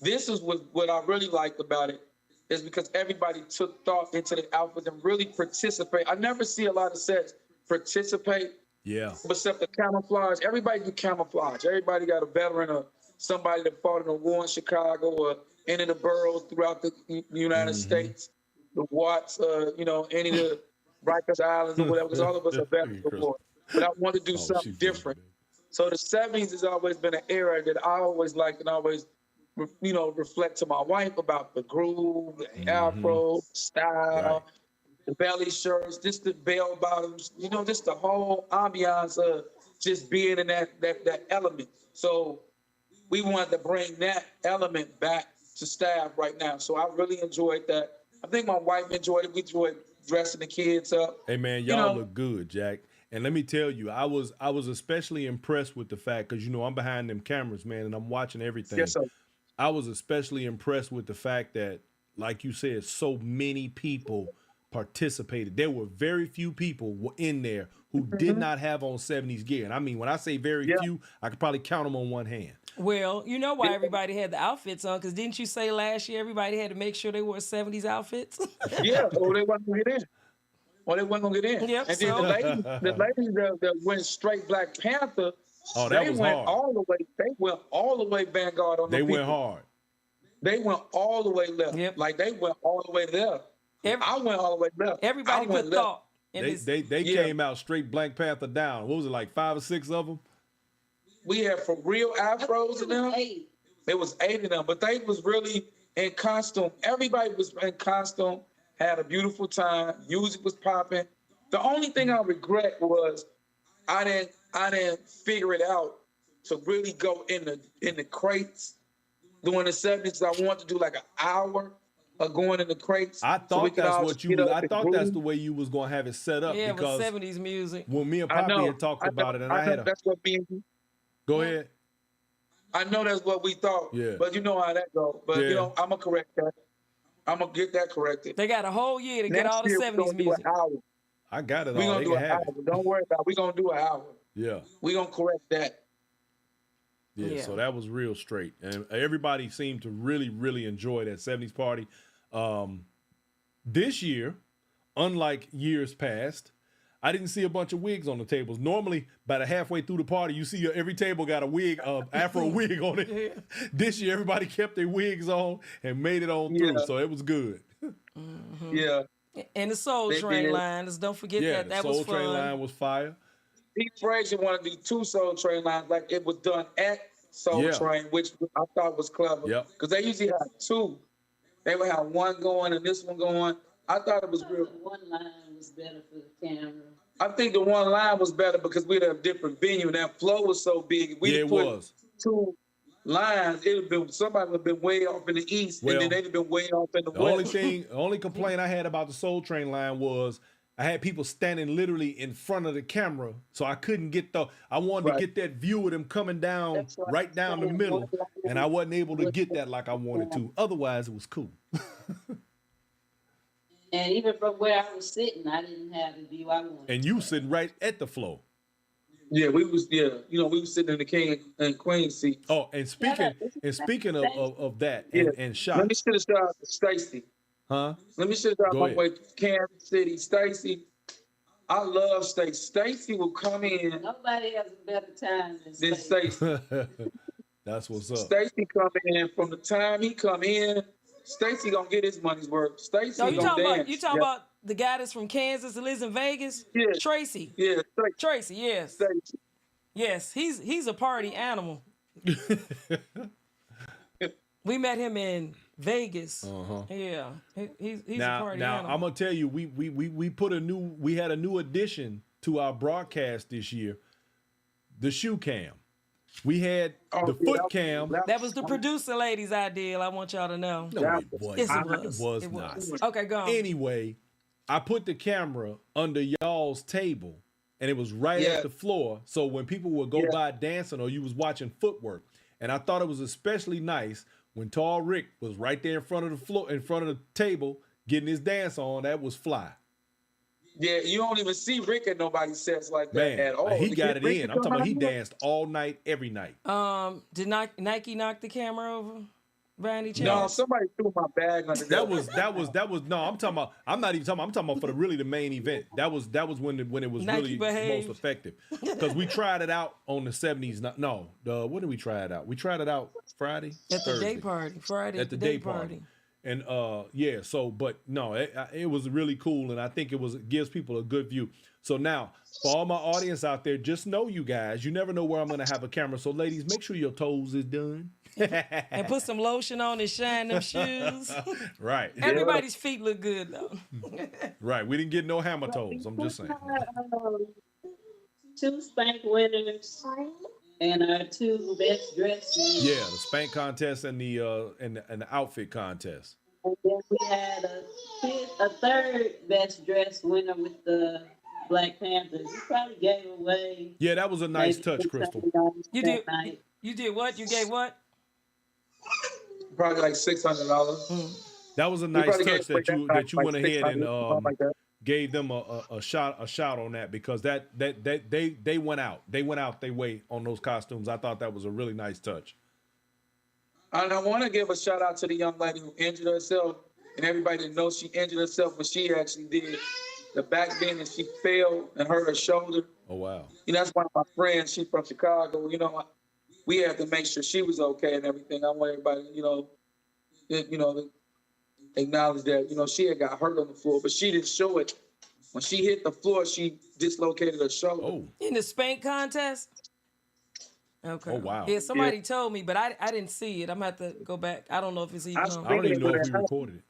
Speaker 4: this is what I really liked about it, is because everybody took thought into the outfit and really participate. I never see a lot of sets participate.
Speaker 1: Yeah.
Speaker 4: Except the camouflage. Everybody do camouflage. Everybody got a veteran or somebody that fought in a war in Chicago or any of the boroughs throughout the United States. The Watts, you know, any of the Rikers Islands or whatever, because all of us are veterans before. But I wanted to do something different. So the 70s has always been an era that I always liked and always reflect to my wife about the groove, the
Speaker 1: Mm-hmm.
Speaker 4: afro, style,
Speaker 1: Right.
Speaker 4: the belly shirts, just the bell bottoms, just the whole ambiance of just being in that element. So we wanted to bring that element back to staff right now. So I really enjoyed that. I think my wife enjoyed it. We enjoyed dressing the kids up.
Speaker 1: Hey man, y'all look good, Jack. And let me tell you, I was especially impressed with the fact, because I'm behind them cameras, man, and I'm watching everything.
Speaker 4: Yes, sir.
Speaker 1: I was especially impressed with the fact that, like you said, so many people participated. There were very few people in there who did not have on 70s gear. And I mean, when I say very
Speaker 4: Yeah.
Speaker 1: few, I could probably count them on one hand.
Speaker 2: Well, you know why everybody had the outfits on? Because didn't you say last year everybody had to make sure they wore 70s outfits?
Speaker 4: Yeah, or they wasn't gonna get in. Or they wasn't gonna get in.
Speaker 2: Yep,
Speaker 4: And then
Speaker 2: so-
Speaker 4: the ladies that went straight Black Panther,
Speaker 1: Oh, that
Speaker 4: they
Speaker 1: was
Speaker 4: went
Speaker 1: hard.
Speaker 4: all the way. They went all the way Vanguard on
Speaker 1: They
Speaker 4: the
Speaker 1: went
Speaker 4: people.
Speaker 1: hard.
Speaker 4: They went all the way left.
Speaker 2: Yep.
Speaker 4: Like they went all the way left. I went all the way left.
Speaker 2: Everybody
Speaker 4: I went
Speaker 2: put
Speaker 4: left.
Speaker 2: thought in this.
Speaker 1: They
Speaker 4: Yeah.
Speaker 1: came out straight Black Panther down. What was it, like 5 or 6 of them?
Speaker 4: We had for real afros in them. There was 8 of them, but they was really in costume. Everybody was in costume, had a beautiful time. Music was popping. The only thing I regret was I didn't figure it out to really go in the crates during the 70s. I wanted to do like an hour of going in the crates.
Speaker 1: I
Speaker 4: so we
Speaker 1: thought
Speaker 4: could
Speaker 1: that's
Speaker 4: all
Speaker 1: what
Speaker 4: get
Speaker 1: you was.
Speaker 4: up
Speaker 1: I
Speaker 4: and
Speaker 1: thought that's
Speaker 4: groove.
Speaker 1: the way you was gonna have it set up,
Speaker 2: Yeah, it was
Speaker 1: because
Speaker 2: 70s music.
Speaker 1: when me and
Speaker 4: I
Speaker 1: Poppy
Speaker 4: know.
Speaker 1: had talked about it, and
Speaker 4: I
Speaker 1: I had
Speaker 4: know
Speaker 1: a
Speaker 4: that's what me and you.
Speaker 1: go ahead.
Speaker 4: I know that's what we thought.
Speaker 1: Yeah.
Speaker 4: But you know how that goes. But
Speaker 1: Yeah.
Speaker 4: I'm gonna correct that. I'm gonna get that corrected.
Speaker 2: They got a whole year to get
Speaker 4: Next
Speaker 2: all the
Speaker 4: year,
Speaker 2: 70s
Speaker 4: we're gonna
Speaker 2: music.
Speaker 4: do an hour.
Speaker 1: I got it
Speaker 4: We're
Speaker 1: all.
Speaker 4: gonna
Speaker 1: They
Speaker 4: do
Speaker 1: can
Speaker 4: an
Speaker 1: have
Speaker 4: hour.
Speaker 1: it.
Speaker 4: Don't worry about it. We're gonna do an hour.
Speaker 1: Yeah.
Speaker 4: We're gonna correct that.
Speaker 1: Yeah, so that was real straight. And everybody seemed to really, really enjoy that 70s party. This year, unlike years past, I didn't see a bunch of wigs on the tables. Normally, by the halfway through the party, you see every table got a wig, afro wig on it. This year, everybody kept their wigs on and made it on through, so it was good.
Speaker 4: Yeah.
Speaker 2: And the Soul
Speaker 4: They
Speaker 2: Train
Speaker 4: did.
Speaker 2: lines, don't forget
Speaker 1: Yeah,
Speaker 2: that.
Speaker 1: the
Speaker 2: That
Speaker 1: Soul
Speaker 2: was
Speaker 1: Train
Speaker 2: fun.
Speaker 1: line was fire.
Speaker 4: Pete Frazier wanted to do 2 Soul Train lines, like it was done at Soul
Speaker 1: Yeah.
Speaker 4: Train, which I thought was clever.
Speaker 1: Yep.
Speaker 4: Because they usually have 2. They would have one going and this one going. I thought it was real.
Speaker 5: One line was better for the camera.
Speaker 4: I think the one line was better because we had a different venue and that flow was so big. If we
Speaker 1: Yeah,
Speaker 4: had
Speaker 1: it
Speaker 4: put
Speaker 1: was.
Speaker 4: 2 lines, it would have been somebody would have been way off in the east,
Speaker 1: Well,
Speaker 4: and then they'd have been way off in the
Speaker 1: The
Speaker 4: west.
Speaker 1: only complaint I had about the Soul Train line was I had people standing literally in front of the camera, so I couldn't get I wanted
Speaker 4: Right.
Speaker 1: to get that view of them coming down
Speaker 4: That's right.
Speaker 1: right down the middle, and I wasn't able to get that like I wanted to. Otherwise, it was cool.
Speaker 5: And even from where I was sitting, I didn't have the view I wanted.
Speaker 1: And you sitting right at the floor.
Speaker 4: Yeah, we was sitting in the king and queen seat.
Speaker 1: Oh, and speaking of that
Speaker 4: Yeah.
Speaker 1: and
Speaker 4: Let me
Speaker 1: shots,
Speaker 4: should have started with Stacy.
Speaker 1: huh?
Speaker 4: Let me should have
Speaker 1: Go
Speaker 4: my
Speaker 1: ahead.
Speaker 4: way to Kansas City. Stacy, I love Stacy. Stacy will come in
Speaker 5: Nobody has a better time than
Speaker 4: than
Speaker 5: Stacey.
Speaker 4: Stacy.
Speaker 1: That's what's up.
Speaker 4: Stacy come in from the time he come in. Stacy gonna get his money's worth. Stacy
Speaker 2: So you
Speaker 4: gonna
Speaker 2: talking
Speaker 4: dance.
Speaker 2: about about the guy that's from Kansas that lives in Vegas?
Speaker 4: Yeah.
Speaker 2: Tracy.
Speaker 4: Yeah, Stacy.
Speaker 2: Tracy, yes.
Speaker 4: Stacy.
Speaker 2: Yes, he's a party animal. We met him in Vegas.
Speaker 1: Uh-huh.
Speaker 2: Yeah, he's a
Speaker 1: Now,
Speaker 2: party animal.
Speaker 1: I'm gonna tell you, we had a new addition to our broadcast this year, the shoe cam. We had the foot cam.
Speaker 2: That was the producer lady's idea. I want y'all to know.
Speaker 1: No, it wasn't.
Speaker 2: Yes, it
Speaker 1: It
Speaker 2: was.
Speaker 1: was
Speaker 2: It
Speaker 1: not.
Speaker 2: was. Okay, go on.
Speaker 1: Anyway, I put the camera under y'all's table, and it was right
Speaker 4: Yeah.
Speaker 1: at the floor. So when people would go
Speaker 4: Yeah.
Speaker 1: by dancing, or you was watching footwork, and I thought it was especially nice when Tall Rick was right there in front of the floor, in front of the table, getting his dance on. That was fly.
Speaker 4: Yeah, you don't even see Rick at nobody's sets like that
Speaker 1: Man,
Speaker 4: at all.
Speaker 1: he
Speaker 4: To
Speaker 1: got
Speaker 4: get
Speaker 1: it
Speaker 4: Rick
Speaker 1: in.
Speaker 4: to
Speaker 1: I'm talking
Speaker 4: come
Speaker 1: about he
Speaker 4: out here,
Speaker 1: danced all night, every night.
Speaker 2: Did Nike knock the camera over by any chance?
Speaker 4: No, somebody threw my bag under
Speaker 1: That was no. I'm talking about. I'm not even talking about. I'm talking about for the main event. That was when it was
Speaker 2: Nike
Speaker 1: really
Speaker 2: behaved.
Speaker 1: most effective, because we tried it out on the 70s. When did we try it out? We tried it out Friday
Speaker 2: At the
Speaker 1: Thursday.
Speaker 2: day party. Friday
Speaker 1: At the day party. And yeah, so but no, it was really cool, and I think it gives people a good view. So now, for all my audience out there, just know you guys, you never know where I'm gonna have a camera. So ladies, make sure your toes is done.
Speaker 2: And put some lotion on and shine them shoes.
Speaker 1: Right.
Speaker 2: Everybody's feet look good though.
Speaker 1: Right. We didn't get no hammer toes. I'm just saying.
Speaker 5: 2 spank winners and our 2 best dressed winners.
Speaker 1: Yeah, the spank contest and the outfit contest.
Speaker 5: And then we had a 3rd best dressed winner with the Black Panthers. We probably gave away.
Speaker 1: Yeah, that was a nice touch, Crystal.
Speaker 2: You did. You did what? You gave what?
Speaker 4: Probably like $600.
Speaker 1: That was a nice touch that you went ahead and
Speaker 4: like that.
Speaker 1: gave them a shout on that, because that they went out their way on those costumes. I thought that was a really nice touch.
Speaker 4: And I want to give a shout out to the young lady who injured herself, and everybody that knows she injured herself when she actually did the back bend and she fell and hurt her shoulder.
Speaker 1: Oh wow!
Speaker 4: You know, that's one of my friends. She's from Chicago. You know, we had to make sure she was okay and everything. I want everybody, to acknowledge that, she had got hurt on the floor, but she didn't show it. When she hit the floor, she dislocated her shoulder.
Speaker 1: Oh,
Speaker 2: In the spank contest? Okay.
Speaker 1: Oh wow!
Speaker 2: Yeah, somebody told me, but I didn't see it. I'm gonna have to go back. I don't know if it's even on.
Speaker 1: I don't even know if we recorded it.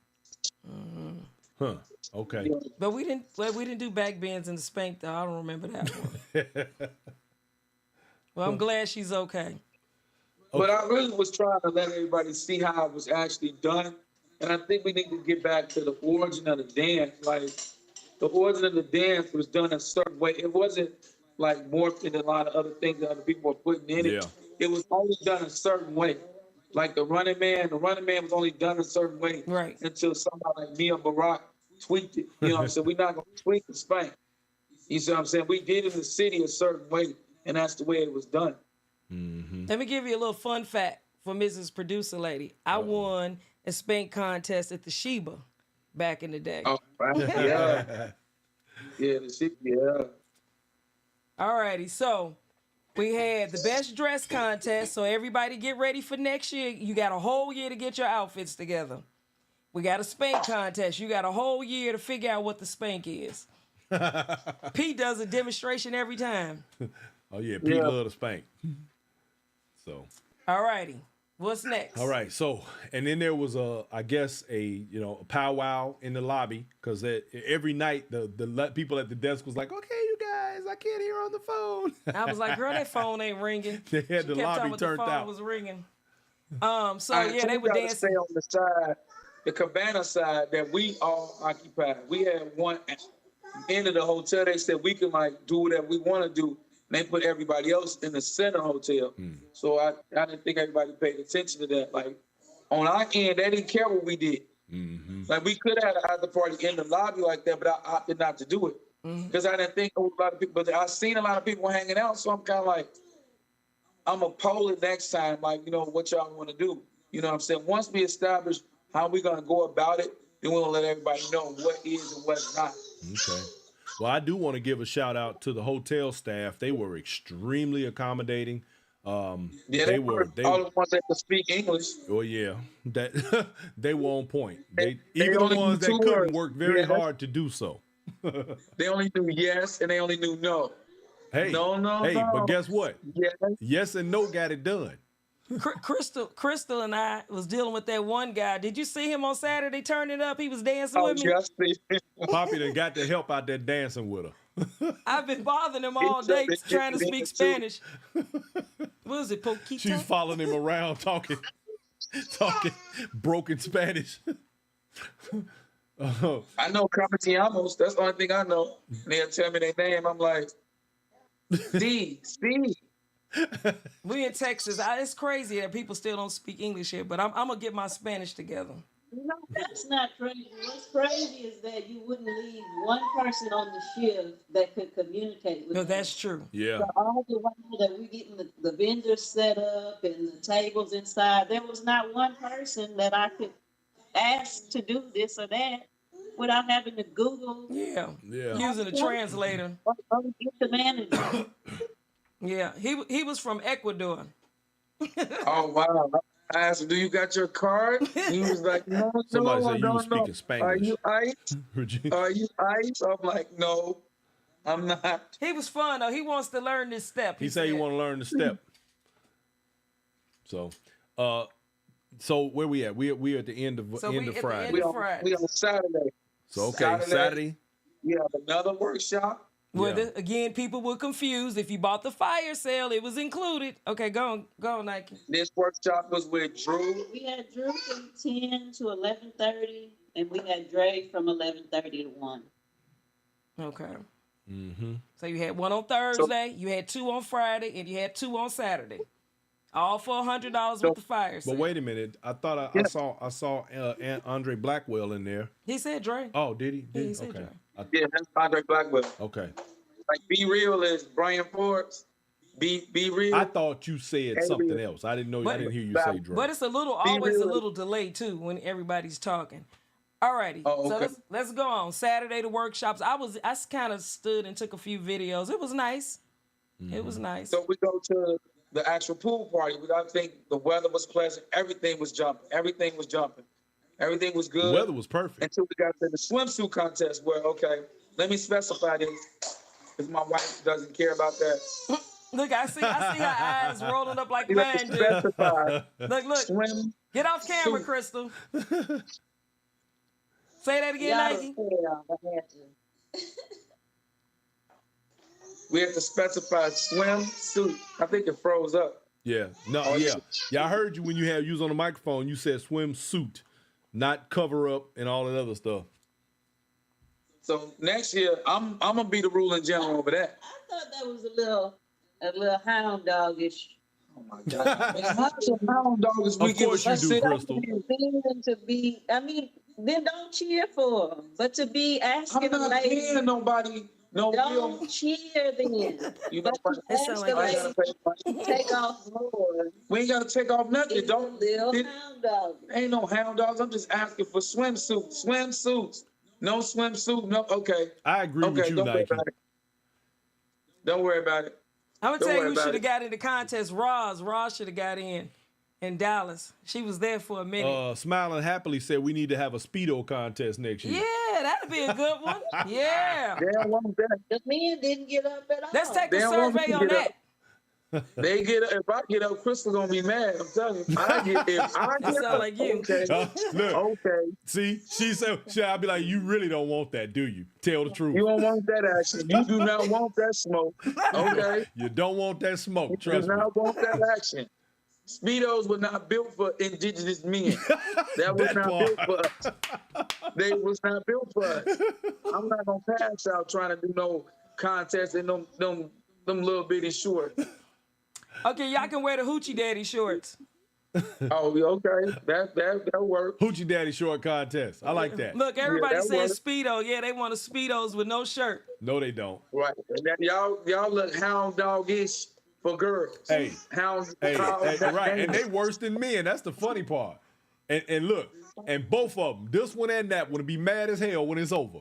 Speaker 1: Huh? Okay.
Speaker 2: But we didn't do back bends in the spank though. I don't remember that one. Well, I'm glad she's okay.
Speaker 4: But I really was trying to let everybody see how it was actually done. And I think we need to get back to the origin of the dance. Like, the origin of the dance was done a certain way. It wasn't like morphed into a lot of other things that other people were putting in it.
Speaker 1: Yeah.
Speaker 4: It was only done a certain way. Like the running man was only done a certain way.
Speaker 2: Right.
Speaker 4: Until somebody like me and Barack tweaked it. You know what I'm saying? We're not going to tweak the spank. You see what I'm saying? We did it in the city a certain way, and that's the way it was done.
Speaker 1: Mm-hmm.
Speaker 2: Let me give you a little fun fact for Mrs. Producer Lady. I won a spank contest at the Sheba back in the day.
Speaker 4: Oh, right. Yeah. Yeah, the city, yeah.
Speaker 2: All righty, so we had the best dress contest, so everybody get ready for next year. You got a whole year to get your outfits together. We got a spank contest. You got a whole year to figure out what the spank is. Pete does a demonstration every time.
Speaker 1: Oh yeah, Pete loved to spank. So.
Speaker 2: All righty, what's next?
Speaker 1: All right, so and then there was a powwow in the lobby, because every night the people at the desk was like, okay, you guys, I can't hear on the phone.
Speaker 2: I was like, girl, that phone ain't ringing.
Speaker 1: They had the lobby turned
Speaker 2: the phone
Speaker 1: out.
Speaker 2: Was ringing. They were dancing.
Speaker 4: Stay on the side, the cabana side that we all occupied. We had one end of the hotel. They said we can do whatever we want to do. And they put everybody else in the center hotel. So I didn't think everybody paid attention to that. Like, on our end, they didn't care what we did.
Speaker 1: Mm-hmm.
Speaker 4: Like, we could have had an after party in the lobby like that, but I opted not to do it. Because I didn't think a lot of people, but I seen a lot of people hanging out, so I'm kind of like, I'm going to poll it next time, what y'all want to do. You know what I'm saying? Once we establish how we're going to go about it, then we'll let everybody know what is and what's not.
Speaker 1: Okay. Well, I do want to give a shout out to the hotel staff. They were extremely accommodating.
Speaker 4: They were all the ones that could speak English.
Speaker 1: Oh yeah, that they were on point.
Speaker 4: They
Speaker 1: Even the
Speaker 4: only
Speaker 1: ones
Speaker 4: knew
Speaker 1: that
Speaker 4: 2
Speaker 1: couldn't
Speaker 4: words.
Speaker 1: work very hard to do so.
Speaker 4: They only knew yes and they only knew no.
Speaker 1: Hey,
Speaker 4: No.
Speaker 1: But guess what?
Speaker 4: Yes.
Speaker 1: Yes and no got it done.
Speaker 2: Crystal and I was dealing with that one guy. Did you see him on Saturday turning up? He was dancing with me.
Speaker 4: Yes.
Speaker 1: Poppy done got to help out there dancing with her.
Speaker 2: I've been bothering him all day trying to speak Spanish. What is it, Poquito?
Speaker 1: She's following him around talking broken Spanish.
Speaker 4: I know Capitiamos. That's the only thing I know. They'll tell me their name. I'm like, Steve.
Speaker 2: We in Texas. It's crazy that people still don't speak English here, but I'm gonna get my Spanish together.
Speaker 5: No, that's not crazy. What's crazy is that you wouldn't leave one person on the shift that could communicate with
Speaker 2: No,
Speaker 5: them.
Speaker 2: that's true.
Speaker 1: Yeah.
Speaker 5: So all the while that we getting the vendors set up and the tables inside, there was not one person that I could ask to do this or that without having to Google.
Speaker 2: Yeah.
Speaker 1: Yeah.
Speaker 2: Using a translator.
Speaker 5: Or get the manager.
Speaker 2: Yeah. He was from Ecuador.
Speaker 4: Oh, wow. I asked him, "Do you got your card?" He was like, "No,
Speaker 1: Somebody
Speaker 4: no, I
Speaker 1: said you was
Speaker 4: don't know.
Speaker 1: speaking
Speaker 4: Are
Speaker 1: Spanglish.
Speaker 4: you ice?
Speaker 1: Virginia.
Speaker 4: Are you ice?" I'm like, "No, I'm not."
Speaker 2: He was fun though. He wants to learn this step.
Speaker 1: He said he want to learn the step. So, so where we at? We at the end of
Speaker 2: So we
Speaker 1: end of
Speaker 2: at the
Speaker 1: Friday.
Speaker 2: end
Speaker 4: We
Speaker 2: of
Speaker 4: on, we on Saturday.
Speaker 1: So okay, Saturday.
Speaker 4: We have another workshop.
Speaker 2: Well,
Speaker 1: Yeah.
Speaker 2: again, people were confused. If you bought the fire sale, it was included. Okay, go on, Nike.
Speaker 4: This workshop was with Drew.
Speaker 5: We had Drew from 10 to 11:30, and we had Dre from 11:30 to 1.
Speaker 2: Okay.
Speaker 1: Mm-hmm.
Speaker 2: So you had one on Thursday, you had two on Friday, and you had two on Saturday. All for $100 with the fire sale.
Speaker 1: But wait a minute. I thought I saw Andre Blackwell in there.
Speaker 2: He said Dre.
Speaker 1: Oh, did he?
Speaker 2: Yeah, he said
Speaker 1: Okay.
Speaker 2: Dre.
Speaker 4: Yeah, that's Andre Blackwell.
Speaker 1: Okay.
Speaker 4: Like Be Real is Brian Forbes. Be Real.
Speaker 1: I thought you said something else. I didn't know. I didn't hear you say Dre.
Speaker 2: But it's always a little delay too when everybody's talking. Alrighty,
Speaker 4: Oh, okay.
Speaker 2: so let's go on. Saturday, the workshops. I kind of stood and took a few videos. It was nice. It was nice.
Speaker 4: So we go to the actual pool party. I think the weather was pleasant. Everything was jumping. Everything was good.
Speaker 1: The weather was perfect.
Speaker 4: Until we got to the swimsuit contest where, okay, let me specify this because my wife doesn't care about that.
Speaker 2: Look, I see her eyes rolling up like
Speaker 4: You have
Speaker 2: mine
Speaker 4: to
Speaker 2: do.
Speaker 4: specify
Speaker 2: Look,
Speaker 4: swim.
Speaker 2: get off camera,
Speaker 4: suit.
Speaker 2: Crystal. Say that again, Nike.
Speaker 4: We have to specify swimsuit. I think it froze up.
Speaker 1: Yeah. No. Yeah. Yeah. I heard you when you was on the microphone. You said swimsuit, not cover up and all that other stuff.
Speaker 4: So next year, I'm gonna be the ruling general over that.
Speaker 5: I thought that was a little hound dogish.
Speaker 4: Oh my God! Man, how some hound dogs we
Speaker 1: Of course you do, Crystal.
Speaker 5: To be, I mean, then don't cheer for them, but to be
Speaker 4: I'm
Speaker 5: asking the
Speaker 4: not
Speaker 5: lady,
Speaker 4: paying nobody no bill.
Speaker 5: don't cheer then.
Speaker 4: You know,
Speaker 2: It sound
Speaker 5: Ask
Speaker 2: like
Speaker 5: the
Speaker 2: this.
Speaker 5: lady to take off more.
Speaker 4: we ain't gotta take off nothing.
Speaker 5: It's
Speaker 4: Don't.
Speaker 5: little
Speaker 4: It,
Speaker 5: hound dog.
Speaker 4: ain't no hound dogs. I'm just asking for swimsuits. No swimsuit. No. Okay.
Speaker 1: I agree with you,
Speaker 4: Don't worry
Speaker 1: Nike.
Speaker 4: about it. Don't worry about it.
Speaker 2: I'm gonna
Speaker 4: Don't
Speaker 2: tell you
Speaker 4: worry
Speaker 2: who
Speaker 4: about
Speaker 2: should have
Speaker 4: it.
Speaker 2: got in the contest. Roz should have got in Dallas. She was there for a minute.
Speaker 1: Smiling Happily said we need to have a Speedo contest next year.
Speaker 2: Yeah, that'd be a good one. Yeah.
Speaker 4: They don't want that.
Speaker 5: The men didn't get up at all.
Speaker 2: Let's take a
Speaker 4: They don't want me
Speaker 2: survey
Speaker 4: to
Speaker 2: on
Speaker 4: get
Speaker 2: that.
Speaker 4: up. They get up. If I get up, Crystal gonna be mad. I'm telling you. If I
Speaker 2: That
Speaker 4: get
Speaker 2: sound
Speaker 4: up,
Speaker 2: like you.
Speaker 4: okay.
Speaker 1: Look,
Speaker 4: Okay.
Speaker 1: see, she said, I'll be like, you really don't want that, do you? Tell the truth.
Speaker 4: You don't want that action. You do not want that smoke. Okay.
Speaker 1: You don't want that smoke,
Speaker 4: You
Speaker 1: trust
Speaker 4: do
Speaker 1: me.
Speaker 4: not want that action. Speedos were not built for indigenous men. That was
Speaker 1: That
Speaker 4: not
Speaker 1: part.
Speaker 4: built for us. They was not built for us. I'm not gonna pass out trying to do no contest in them little bitty shorts.
Speaker 2: Okay, y'all can wear the Hoochie Daddy shorts.
Speaker 4: Oh, okay. That worked.
Speaker 1: Hoochie Daddy short contest. I like that.
Speaker 2: Look, everybody
Speaker 4: that
Speaker 2: says
Speaker 4: works.
Speaker 2: Speedo. Yeah, they want a Speedos with no shirt.
Speaker 1: No, they don't.
Speaker 4: Right. And then y'all look hound dog-ish for girls.
Speaker 1: Hey.
Speaker 4: Hound.
Speaker 1: Hey,
Speaker 4: hound-
Speaker 1: right. And they worse than men. That's the funny part. And look, and both of them, this one and that one, will be mad as hell when it's over.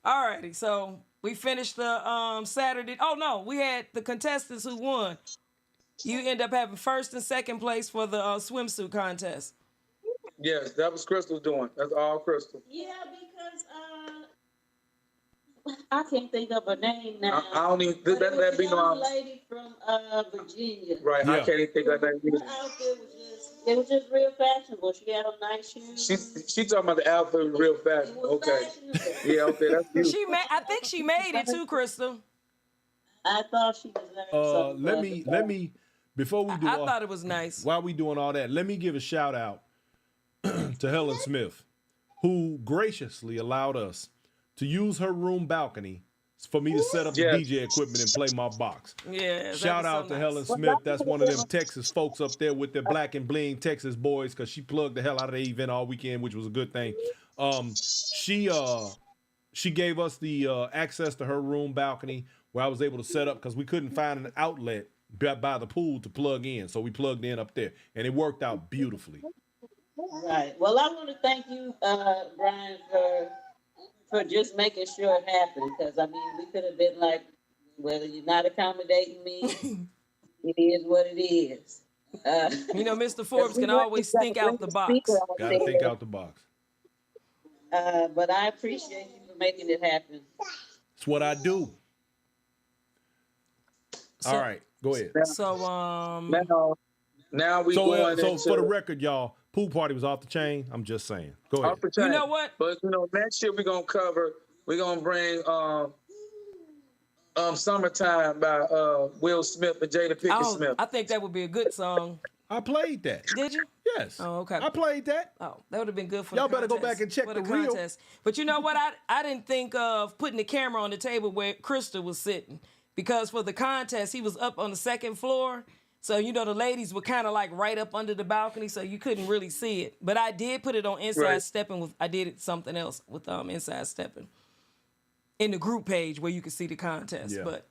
Speaker 2: Alrighty, so we finished the Saturday. Oh no, we had the contestants who won. You end up having first and second place for the swimsuit contest.
Speaker 4: Yes, that was Crystal doing. That's all Crystal.
Speaker 5: Yeah, because I can't think of her name now.
Speaker 4: I don't even.
Speaker 5: But it
Speaker 4: That
Speaker 5: was a
Speaker 4: be
Speaker 5: young
Speaker 4: no.
Speaker 5: lady from Virginia.
Speaker 4: Right.
Speaker 1: Yeah.
Speaker 4: I can't even think of that name.
Speaker 5: Her outfit was just real fashionable. She had on nice shoes.
Speaker 4: She talking about the outfit real fast.
Speaker 5: It was
Speaker 4: Okay.
Speaker 5: fashionable.
Speaker 4: Yeah. Okay. That's beautiful.
Speaker 2: I think she made it too, Crystal.
Speaker 5: I thought she was something.
Speaker 1: Let me before we do
Speaker 2: I
Speaker 1: all,
Speaker 2: thought it was nice.
Speaker 1: while we doing all that, let me give a shout out to Helen Smith, who graciously allowed us to use her room balcony for me to set up
Speaker 4: Yes.
Speaker 1: the DJ equipment and play my box.
Speaker 2: Yeah. that
Speaker 1: Shout
Speaker 2: was so
Speaker 1: out to
Speaker 2: nice.
Speaker 1: Helen Smith. That's one of them Texas folks up there with the black and bling Texas boys, because she plugged the hell out of the event all weekend, which was a good thing. She gave us the access to her room balcony where I was able to set up because we couldn't find an outlet by the pool to plug in. So we plugged in up there and it worked out beautifully.
Speaker 5: Right. Well, I want to thank you, Brian, for just making sure it happened. Because I mean, we could have been like, well, you're not accommodating me. It is what it is.
Speaker 2: You know, Mr.
Speaker 5: if
Speaker 2: Forbes
Speaker 5: we
Speaker 2: can
Speaker 5: want,
Speaker 2: always
Speaker 5: you gotta
Speaker 2: think
Speaker 5: bring
Speaker 2: out the
Speaker 5: the speaker
Speaker 2: box.
Speaker 5: out
Speaker 1: Got to think
Speaker 5: there.
Speaker 1: out the box.
Speaker 5: But I appreciate you for making it happen.
Speaker 1: It's what I do.
Speaker 2: So,
Speaker 1: All right, go ahead.
Speaker 2: So
Speaker 4: Now we
Speaker 1: So,
Speaker 4: going
Speaker 1: so for the
Speaker 4: into
Speaker 1: record, y'all, pool party was off the chain. I'm just saying. Go ahead.
Speaker 4: off the
Speaker 2: you
Speaker 4: chain.
Speaker 2: know what?
Speaker 4: But next year we're gonna bring Summertime by Will Smith and Jada Pinkett
Speaker 2: Oh,
Speaker 4: Smith.
Speaker 2: I think that would be a good song.
Speaker 1: I played that.
Speaker 2: Did you?
Speaker 1: Yes.
Speaker 2: Oh, okay.
Speaker 1: I played that.
Speaker 2: Oh, that would have been good for
Speaker 1: Y'all
Speaker 2: the
Speaker 1: better go
Speaker 2: contest,
Speaker 1: back and check
Speaker 2: for
Speaker 1: the reel.
Speaker 2: contest. But you know what? I didn't think of putting the camera on the table where Cristal was sitting, because for the contest he was up on the second floor. So, you know, the ladies were kind of like right up under the balcony, so you couldn't really see it. But I did put it on Inside
Speaker 4: Right.
Speaker 2: Stepping. I did it something else with Inside Stepping in the group page where you could see the contest.
Speaker 1: Yeah.
Speaker 2: But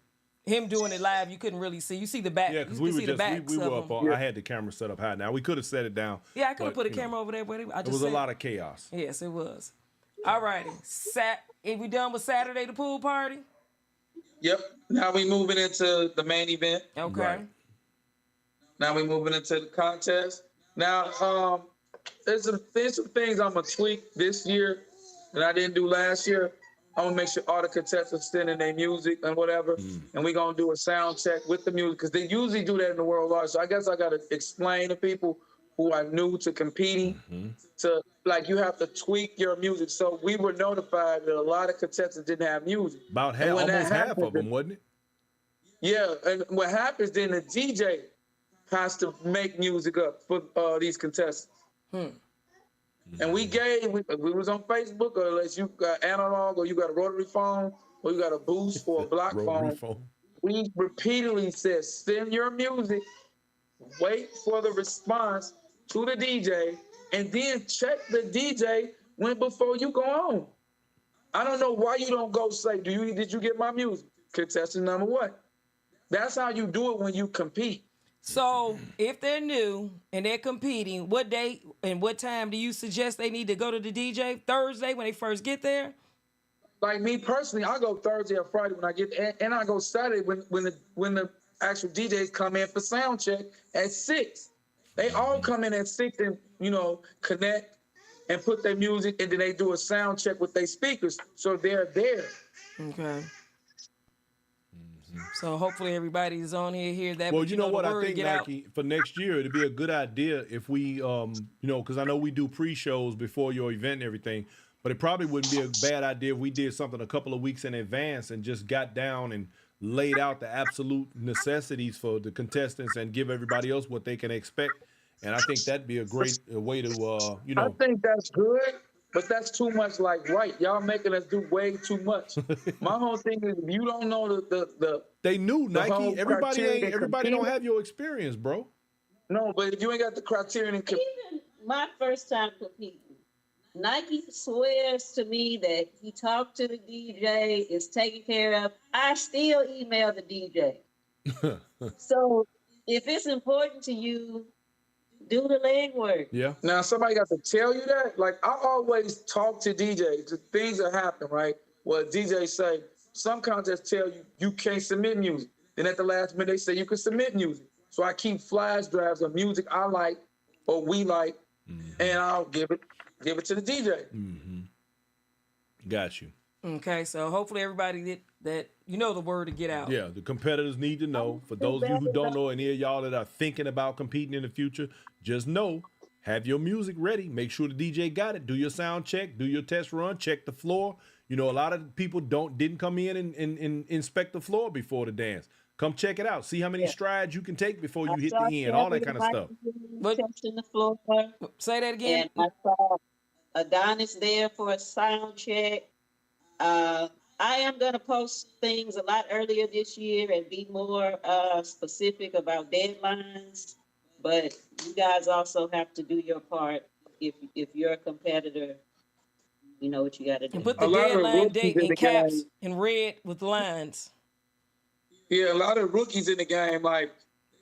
Speaker 2: him doing it live, you couldn't really see. You see the back.
Speaker 1: Yeah, because
Speaker 2: you
Speaker 1: we
Speaker 2: could
Speaker 1: were
Speaker 2: see the
Speaker 1: just
Speaker 2: backs
Speaker 1: we
Speaker 2: of
Speaker 1: were up
Speaker 2: them.
Speaker 1: on. I had the camera set up high. Now we could have set it down.
Speaker 2: Yeah, I could have
Speaker 1: but,
Speaker 2: put a
Speaker 1: you know,
Speaker 2: camera over there. But
Speaker 1: It was a lot of chaos.
Speaker 2: Yes, it was. All righty. Are we done with Saturday, the pool party?
Speaker 4: Yep. Now we moving into the main event.
Speaker 2: Okay.
Speaker 1: Right.
Speaker 4: Now we moving into the contest. Now, there's some things I'm gonna tweak this year that I didn't do last year. I'm gonna make sure all the contestants send in their music and whatever, and we're gonna do a sound check with the music, because they usually do that in the world large. So I guess I gotta explain to people who are new to competing to, like, you have to tweak your music. So we were notified that a lot of contestants didn't have music.
Speaker 1: About
Speaker 4: And when that
Speaker 1: almost half
Speaker 4: happens,
Speaker 1: of them, wasn't it?
Speaker 4: Yeah, and what happens then, the DJ has to make music up for these contestants. And we was on Facebook, or unless you got analog, or you got a rotary phone, or you got a boost or a block
Speaker 1: Rotary
Speaker 4: phone.
Speaker 1: phone.
Speaker 4: We repeatedly said, send your music, wait for the response to the DJ, and then check the DJ before you go on. I don't know why you don't go say, did you get my music? Contestant number one. That's how you do it when you compete.
Speaker 2: So if they're new and they're competing, what day and what time do you suggest they need to go to the DJ? Thursday when they first get there?
Speaker 4: Like me personally, I go Thursday or Friday when I get, and I go Saturday when the actual DJs come in for sound check at 6. They all come in at 6 and, connect and put their music, and then they do a sound check with their speakers, so they're there.
Speaker 2: Okay. So hopefully everybody is on here that.
Speaker 1: Well,
Speaker 2: but
Speaker 1: you know what?
Speaker 2: the
Speaker 1: I
Speaker 2: word
Speaker 1: think,
Speaker 2: get out.
Speaker 1: Nike, for next year, it'd be a good idea if we, because I know we do pre-shows before your event and everything, but it probably wouldn't be a bad idea if we did something a couple of weeks in advance and just got down and laid out the absolute necessities for the contestants and give everybody else what they can expect. And I think that'd be a great way to,
Speaker 4: I think that's good, but that's too much right. Y'all making us do way too much. My whole thing is, if you don't know the
Speaker 1: They knew,
Speaker 4: the whole
Speaker 1: Nike. Everybody
Speaker 4: criteria
Speaker 1: don't
Speaker 4: competing.
Speaker 1: have your experience, bro.
Speaker 4: No, but if you ain't got the criterion and
Speaker 5: Even my first time competing, Nike swears to me that he talked to the DJ, is taken care of. I still email the DJ. So if it's important to you, do the legwork.
Speaker 1: Yeah.
Speaker 4: now somebody got to tell you that. Like, I always talk to DJs. The things that happen, right? Well, DJs say, some contests tell you can't submit music. Then at the last minute, they say you can submit music. So I keep flash drives of music I like or we like, and I'll give it to the DJ.
Speaker 1: Got you.
Speaker 2: Okay, so hopefully everybody that the word to get out.
Speaker 1: Yeah, the competitors need to know. For those of you who don't know, any of y'all that are thinking about competing in the future, just know, have your music ready. Make sure the DJ got it. Do your sound check. Do your test run. Check the floor. A lot of people didn't come in and inspect the floor before the dance. Come check it out. See how many strides you can take before you hit the end. All that kind of stuff.
Speaker 5: Testing the floor.
Speaker 2: Say that again.
Speaker 5: And I saw Adonis there for a sound check. I am going to post things a lot earlier this year and be more specific about deadlines. But you guys also have to do your part. If you're a competitor, you know what you got to do.
Speaker 2: And put the
Speaker 4: A lot of
Speaker 2: deadline
Speaker 4: rookies
Speaker 2: date
Speaker 4: in
Speaker 2: in
Speaker 4: the
Speaker 2: caps
Speaker 4: game.
Speaker 2: in red with lines.
Speaker 4: Yeah, a lot of rookies in the game, like,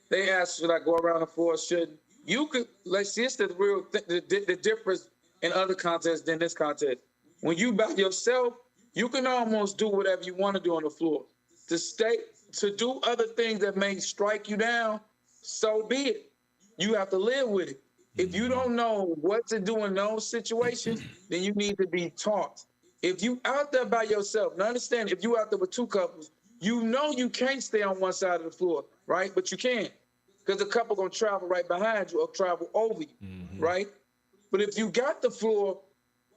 Speaker 4: they ask, should I go around the floor? Shouldn't. You could, this is the real the difference in other contests than this contest. When you by yourself, you can almost do whatever you want to do on the floor. To stay to do other things that may strike you down, so be it. You have to live with it. If you don't know what to do in those situations, then you need to be taught. If you out there by yourself, now understand, if you out there with two couples, you know you can't stay on one side of the floor, right? But you can, because the couple gonna travel right behind you or travel over you, right? But if you got the floor,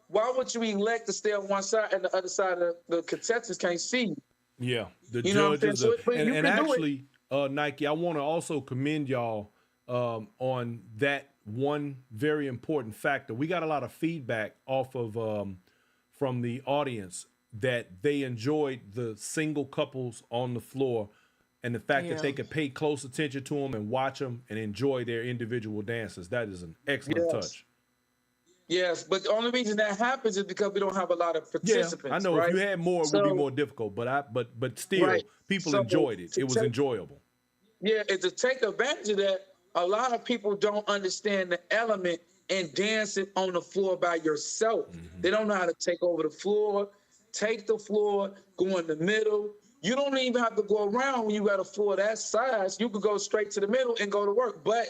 Speaker 4: why would you elect to stay on one side and the other side of the contestants can't see you?
Speaker 1: Yeah, the
Speaker 4: You know what I'm
Speaker 1: judges.
Speaker 4: saying? So, but you
Speaker 1: And
Speaker 4: can do it.
Speaker 1: actually, Nikee, I want to also commend y'all on that one very important factor. We got a lot of feedback off of from the audience that they enjoyed the single couples on the floor and the fact that they could pay close attention to them and watch them and enjoy their individual dances. That is an excellent touch.
Speaker 4: Yes, but the only reason that happens is because we don't have a lot of participants.
Speaker 1: I know.
Speaker 4: Right?
Speaker 1: If you had more, it would be more difficult. But still, people enjoyed it. It was enjoyable.
Speaker 4: Yeah, and to take advantage of that, a lot of people don't understand the element in dancing on the floor by yourself. They don't know how to take over the floor, take the floor, go in the middle. You don't even have to go around when you got a floor that size. You could go straight to the middle and go to work. But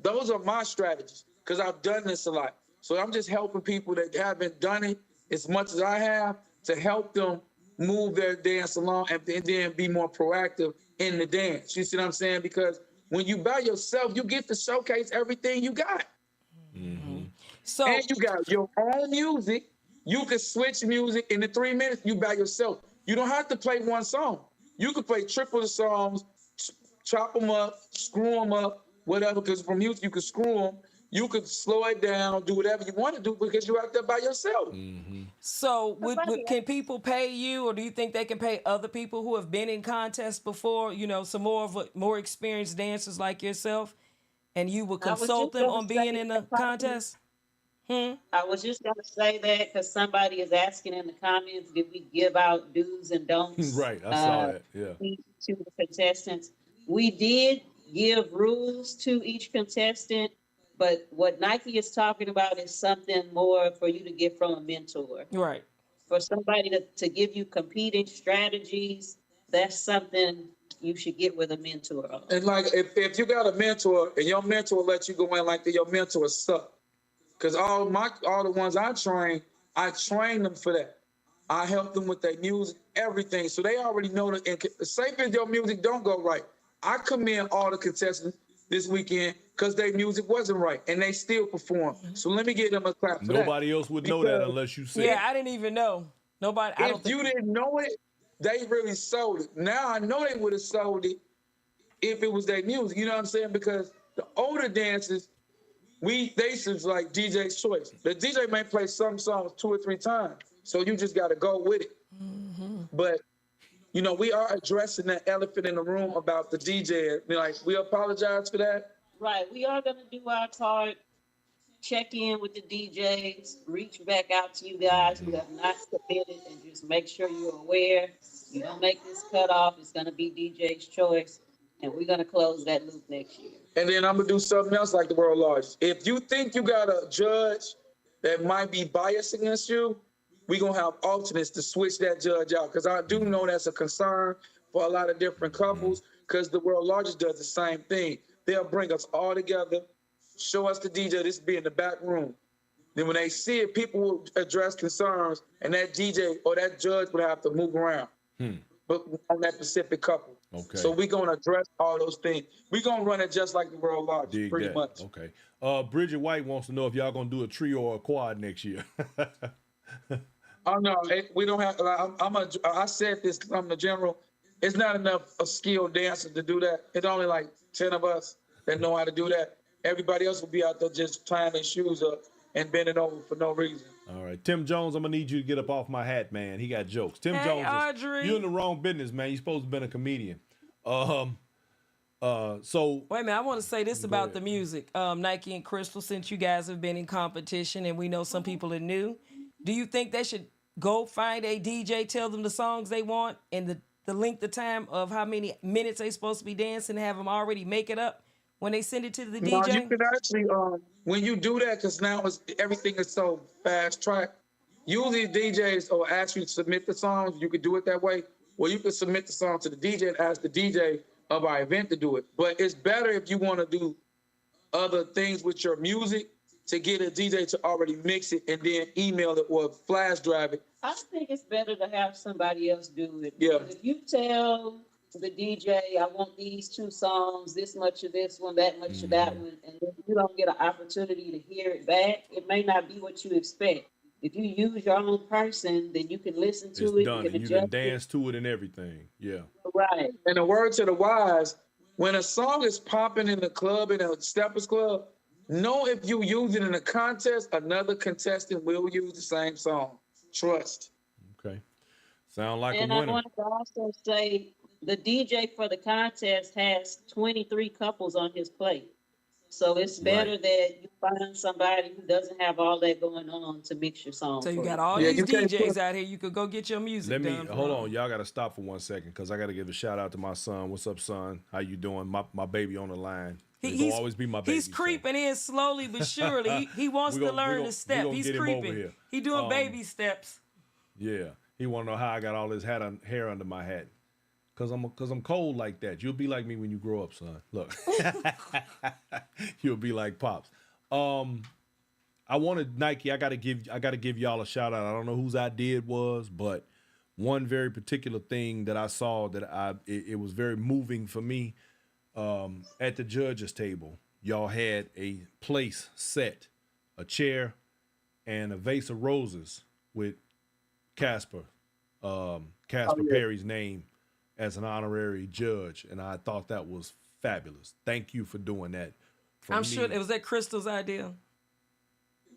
Speaker 4: those are my strategies because I've done this a lot. So I'm just helping people that haven't done it as much as I have to help them move their dance along and then be more proactive in the dance. You see what I'm saying? Because when you by yourself, you get to showcase everything you got.
Speaker 2: So,
Speaker 4: and you got your own music. You can switch music in the 3 minutes. You by yourself. You don't have to play one song. You could play triple the songs, chop them up, screw them up, whatever. Because from music, you can screw them. You could slow it down, do whatever you want to do because you're out there by yourself.
Speaker 2: So can people pay you, or do you think they can pay other people who have been in contests before? You know, some more experienced dancers like yourself, and you would consult them on being in the contest?
Speaker 5: I was just going to say that because somebody is asking in the comments, did we give out do's and don'ts?
Speaker 1: Right, I saw that. Yeah.
Speaker 5: To the contestants. We did give rules to each contestant. But what Nikee is talking about is something more for you to get from a mentor.
Speaker 2: Right.
Speaker 5: For somebody to give you competing strategies, that's something you should get with a mentor on.
Speaker 4: And like, if you got a mentor and your mentor lets you go in like your mentor suck, because all the ones I train them for that. I help them with their music, everything. So they already know that. And say if your music don't go right, I commend all the contestants this weekend because their music wasn't right and they still perform. So let me give them a clap for that.
Speaker 1: Nobody else would know that unless you said.
Speaker 2: Yeah, I didn't even know. Nobody.
Speaker 4: If you didn't know it, they really sold it. Now I know they would have sold it if it was their music. You know what I'm saying? Because the older dancers, they was like DJ's choice. The DJ may play some songs 2 or 3 times, so you just got to go with it. But you know, we are addressing that elephant in the room about the DJ. Like, we apologize for that.
Speaker 5: Right. We are going to do our part, check in with the DJs, reach back out to you guys who have not submitted, and just make sure you're aware. You don't make this cutoff, it's going to be DJ's choice, and we're going to close that loop next year.
Speaker 4: And then I'm going to do something else like the world largest. If you think you got a judge that might be biased against you, we're going to have alternates to switch that judge out. Because I do know that's a concern for a lot of different couples because the world largest does the same thing. They'll bring us all together, show us the DJ, this be in the back room. Then when they see it, people will address concerns and that DJ or that judge would have to move around. But on that specific couple.
Speaker 1: Okay.
Speaker 4: So we're going to address all those things. We're going to run it just like the world largest, pretty much.
Speaker 1: Okay. Bridget White wants to know if y'all going to do a trio or a quad next year.
Speaker 4: Oh, no, we don't have, I said this from the general, it's not enough of skilled dancers to do that. It's only like 10 of us that know how to do that. Everybody else will be out there just tying their shoes up and bending over for no reason.
Speaker 1: All right. Tim Jones, I'm going to need you to get up off my hat, man. He got jokes. Tim Jones, you're in the wrong business, man. You're supposed to be a comedian. So
Speaker 2: wait a minute, I want to say this about the music. Nikee and Cristal, since you guys have been in competition and we know some people are new, do you think they should go find a DJ, tell them the songs they want and the length of time of how many minutes they supposed to be dancing, have them already make it up when they send it to the DJ?
Speaker 4: No, you can actually, when you do that, because now everything is so fast track, usually DJs will ask you to submit the songs. You could do it that way. well, you can submit the song to the DJ and ask the DJ of our event to do it. But it's better if you want to do other things with your music to get a DJ to already mix it and then email it or flash drive it.
Speaker 5: I think it's better to have somebody else do it.
Speaker 4: Yeah.
Speaker 5: Because if you tell the DJ, I want these 2 songs, this much of this one, that much of that one, and then you don't get an opportunity to hear it back, it may not be what you expect. If you use your own person, then you can listen to
Speaker 1: It's
Speaker 5: it.
Speaker 1: done.
Speaker 5: You can
Speaker 1: And you can
Speaker 5: adjust
Speaker 1: dance to it and everything. Yeah.
Speaker 5: it. Right.
Speaker 4: And the word to the wise, when a song is popping in the club, in a Steppers Club, know if you use it in a contest, another contestant will use the same song. Trust.
Speaker 1: Okay. Sound like
Speaker 5: And
Speaker 1: a
Speaker 5: I
Speaker 1: winner.
Speaker 5: wanted to also say the DJ for the contest has 23 couples on his plate. So it's better
Speaker 1: Right.
Speaker 5: that you find somebody who doesn't have all that going on to mix your song.
Speaker 2: So you
Speaker 5: for
Speaker 2: got all
Speaker 4: Yeah,
Speaker 2: these
Speaker 4: you can't
Speaker 2: DJs
Speaker 4: put-
Speaker 2: out here. You could go get your music
Speaker 1: Let me
Speaker 2: done.
Speaker 1: hold
Speaker 2: from.
Speaker 1: on. Y'all got to stop for 1 second because I got to give a shout out to my son. What's up, son? How you doing? My baby on the line. He's gonna always be my baby.
Speaker 2: He's
Speaker 1: so.
Speaker 2: creeping in slowly but surely. He wants
Speaker 1: We
Speaker 2: to
Speaker 1: gon- we
Speaker 2: learn
Speaker 1: gon-
Speaker 2: the
Speaker 1: we
Speaker 2: step.
Speaker 1: gonna
Speaker 2: He's
Speaker 1: get him over
Speaker 2: creeping.
Speaker 1: here.
Speaker 2: He doing baby steps.
Speaker 1: Yeah, he want to know how I got all this hair under my hat. Cause I'm cold like that. You'll be like me when you grow up, son. Look, you'll be like Pops. I wanted Nike. I gotta give y'all a shout out. I don't know whose idea it was, but one very particular thing that I saw that it was very moving for me. At the judges table, y'all had a place set, a chair, and a vase of roses with Casper Perry's name as an honorary judge, and I thought that was fabulous. Thank you for doing that. For
Speaker 2: I'm
Speaker 1: me.
Speaker 2: sure it was that Crystal's idea.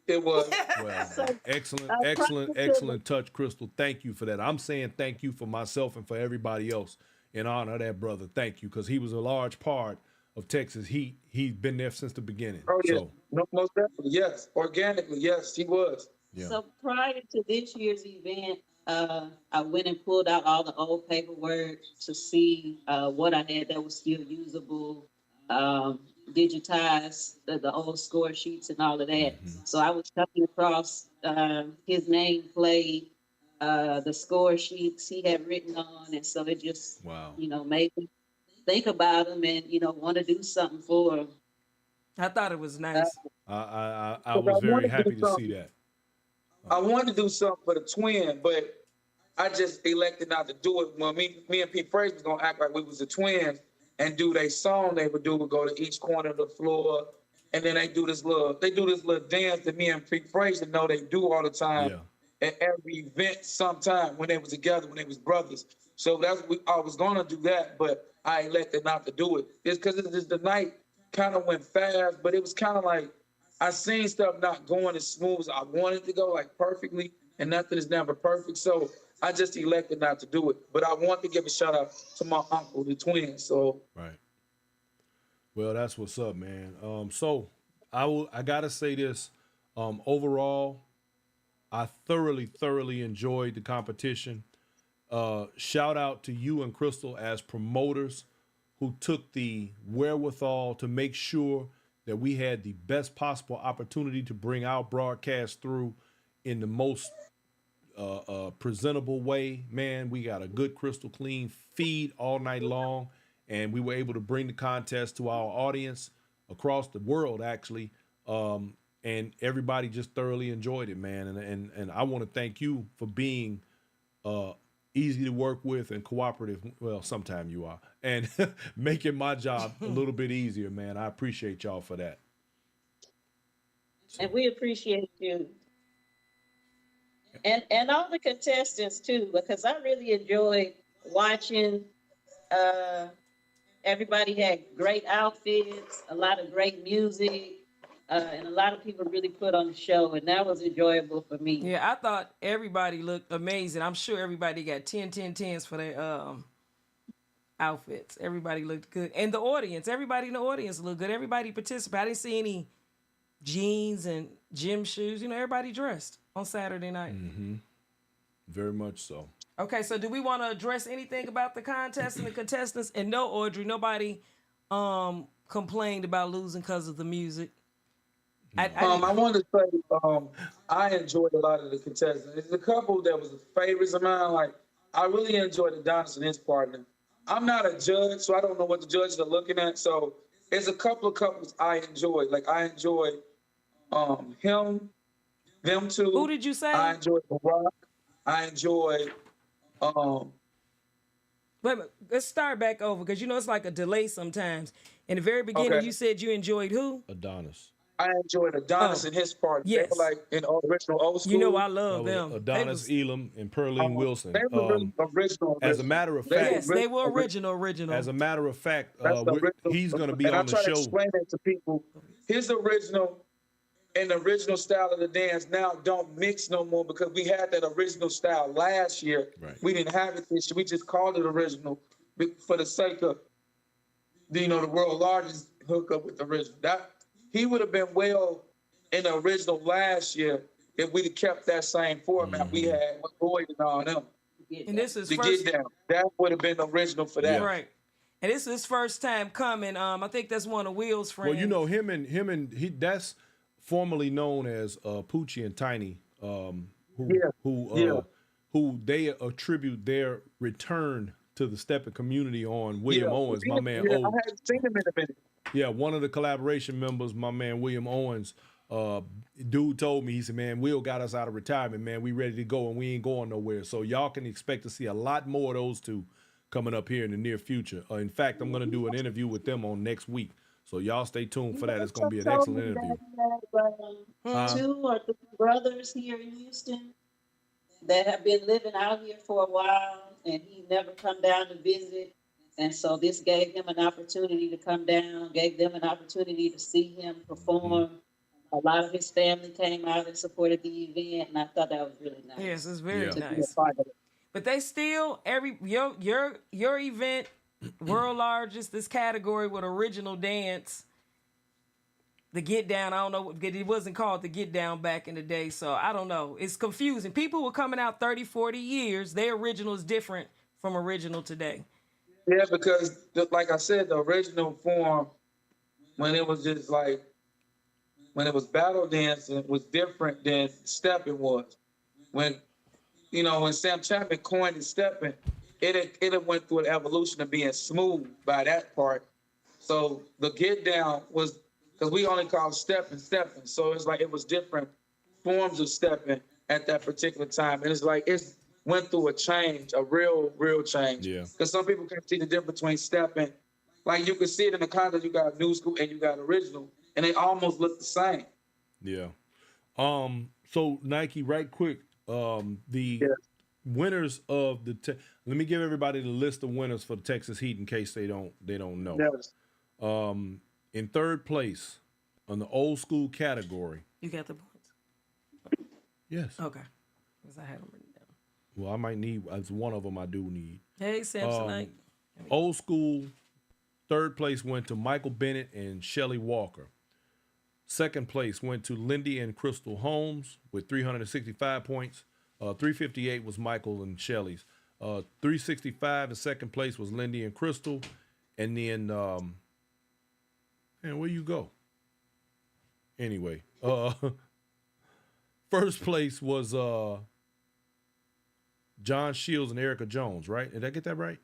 Speaker 4: It was.
Speaker 1: Well, excellent touch, Crystal. Thank you for that. I'm saying thank you for myself and for everybody else in honor of that brother. Thank you, because he was a large part of Texas Heat. He's been there since the beginning.
Speaker 4: Oh, yeah.
Speaker 1: So,
Speaker 4: No, most definitely. Yes. Organically. Yes, he was.
Speaker 1: yeah.
Speaker 5: So prior to this year's event, I went and pulled out all the old paperwork to see what I had that was still usable, digitized the old score sheets and all of that. So I was coming across his nameplate, the score sheets he had written on, and so it just,
Speaker 1: Wow.
Speaker 5: made me think about him and want to do something for him.
Speaker 2: I thought it was nice.
Speaker 1: I was very happy to see that.
Speaker 4: I wanted to do something for the twin, but I just elected not to do it. When me and Pete Fraser was gonna act like we was the twins and do their song, they would go to each corner of the floor, and then they do this little dance that me and Pete Fraser know they do all the time
Speaker 1: Yeah.
Speaker 4: at every event sometime when they was together, when they was brothers. So I was gonna do that, but I elected not to do it. It's because the night kind of went fast, but it was kind of like I seen stuff not going as smooth as I wanted to go, like perfectly, and nothing is never perfect. So I just elected not to do it. But I want to give a shout out to my uncle, the twins. So
Speaker 1: Right. Well, that's what's up, man. So I gotta say this. Overall, I thoroughly enjoyed the competition. Shout out to you and Crystal as promoters who took the wherewithal to make sure that we had the best possible opportunity to bring our broadcast through in the most presentable way. Man, we got a good crystal clean feed all night long, and we were able to bring the contest to our audience across the world, actually. And everybody just thoroughly enjoyed it, man. And I want to thank you for being easy to work with and cooperative. Well, sometimes you are, and making my job a little bit easier, man. I appreciate y'all for that.
Speaker 5: And we appreciate you. And all the contestants too, because I really enjoyed watching. Everybody had great outfits, a lot of great music, and a lot of people really put on the show, and that was enjoyable for me.
Speaker 2: Yeah, I thought everybody looked amazing. I'm sure everybody got 10, 10, 10s for their outfits. Everybody looked good. And the audience, everybody in the audience looked good. Everybody participated. I didn't see any jeans and gym shoes. Everybody dressed on Saturday night.
Speaker 1: Very much so.
Speaker 2: Okay, so do we want to address anything about the contest and the contestants? And no, Audrey, nobody complained about losing because of the music.
Speaker 4: I wanted to say I enjoyed a lot of the contestants. There's a couple that was favorites of mine. Like I really enjoyed Adonis and his partner. I'm not a judge, so I don't know what the judges are looking at. So there's a couple of couples I enjoyed. Like I enjoyed him, them two.
Speaker 2: Who did you say?
Speaker 4: I enjoyed Barack. I enjoyed
Speaker 2: Wait a minute, let's start back over because you know it's like a delay sometimes. In the very beginning, you said you enjoyed who?
Speaker 1: Adonis.
Speaker 4: I enjoyed Adonis and his partner.
Speaker 2: Yes.
Speaker 4: They were like in original old school.
Speaker 2: You know I love them.
Speaker 1: Adonis Elam and Pearline Wilson.
Speaker 4: They were really original.
Speaker 1: As a matter of fact,
Speaker 2: Yes, they were original.
Speaker 1: As a matter of fact,
Speaker 4: That's the original.
Speaker 1: he's going to be
Speaker 4: and
Speaker 1: on
Speaker 4: I
Speaker 1: the
Speaker 4: try
Speaker 1: show.
Speaker 4: to explain that to people. His original and the original style of the dance now don't mix no more because we had that original style last year.
Speaker 1: Right.
Speaker 4: We didn't have it this year. We just called it original for the sake of the world largest hookup with the original. That he would have been well in the original last year if we'd have kept that same format we had with Boyd and all them.
Speaker 2: And this is
Speaker 4: To
Speaker 2: first.
Speaker 4: get down, that would have been original for that.
Speaker 2: Right. And this is his first time coming. I think that's one of Will's friends.
Speaker 1: Well, you know him and he. That's formerly known as Poochie and Tiny, who they attribute their return to the stepping community on William Owens, my man.
Speaker 4: I hadn't seen him in a minute.
Speaker 1: Yeah, one of the collaboration members, my man William Owens. Dude told me, he said, man, Will got us out of retirement, man. We ready to go and we ain't going nowhere. So y'all can expect to see a lot more of those two coming up here in the near future. In fact, I'm going to do an interview with them on next week. So y'all stay tuned for that. It's going to be an excellent interview.
Speaker 5: Two or three brothers here in Houston that have been living out here for a while, and he never come down to visit. And so this gave him an opportunity to come down, gave them an opportunity to see him perform. A lot of his family came out and supported the event, and I thought that was really nice.
Speaker 2: Yes, it's very
Speaker 4: To be a
Speaker 2: nice.
Speaker 4: part of it.
Speaker 2: But they still your event, world largest, this category with original dance, the Get Down. I don't know, because it wasn't called the Get Down back in the day, so I don't know. It's confusing. People were coming out 30, 40 years. Their original is different from original today.
Speaker 4: Yeah, because like I said, the original form, when it was just like, when it was battle dancing, was different than stepping was. When Sam Chapman coined stepping, it went through an evolution of being smooth by that part. So the Get Down was, because we only called stepping. So it's like it was different forms of stepping at that particular time. And it's like it's went through a change, a real change.
Speaker 1: Yeah.
Speaker 4: Because some people can't see the difference between stepping. Like you can see it in the context, you got new school and you got original, and they almost look the same.
Speaker 1: Yeah. So Nikee, right quick, the winners of the let me give everybody the list of winners for the Texas Heat in case they don't know.
Speaker 4: Yes.
Speaker 1: In third place on the old school category.
Speaker 2: You got the points?
Speaker 1: Yes.
Speaker 2: Okay. Because I had them written down.
Speaker 1: Well, I might need as one of them. I do need.
Speaker 2: Hey, Samsonite.
Speaker 1: Old school. Third place went to Michael Bennett and Shelly Walker. Second place went to Lindy and Cristal Holmes with 365 points. 358 was Michael and Shelly's. 365 in second place was Lindy and Cristal. And then, where you go? Anyway, first place was John Shields and Erica Jones, right? Did I get that right?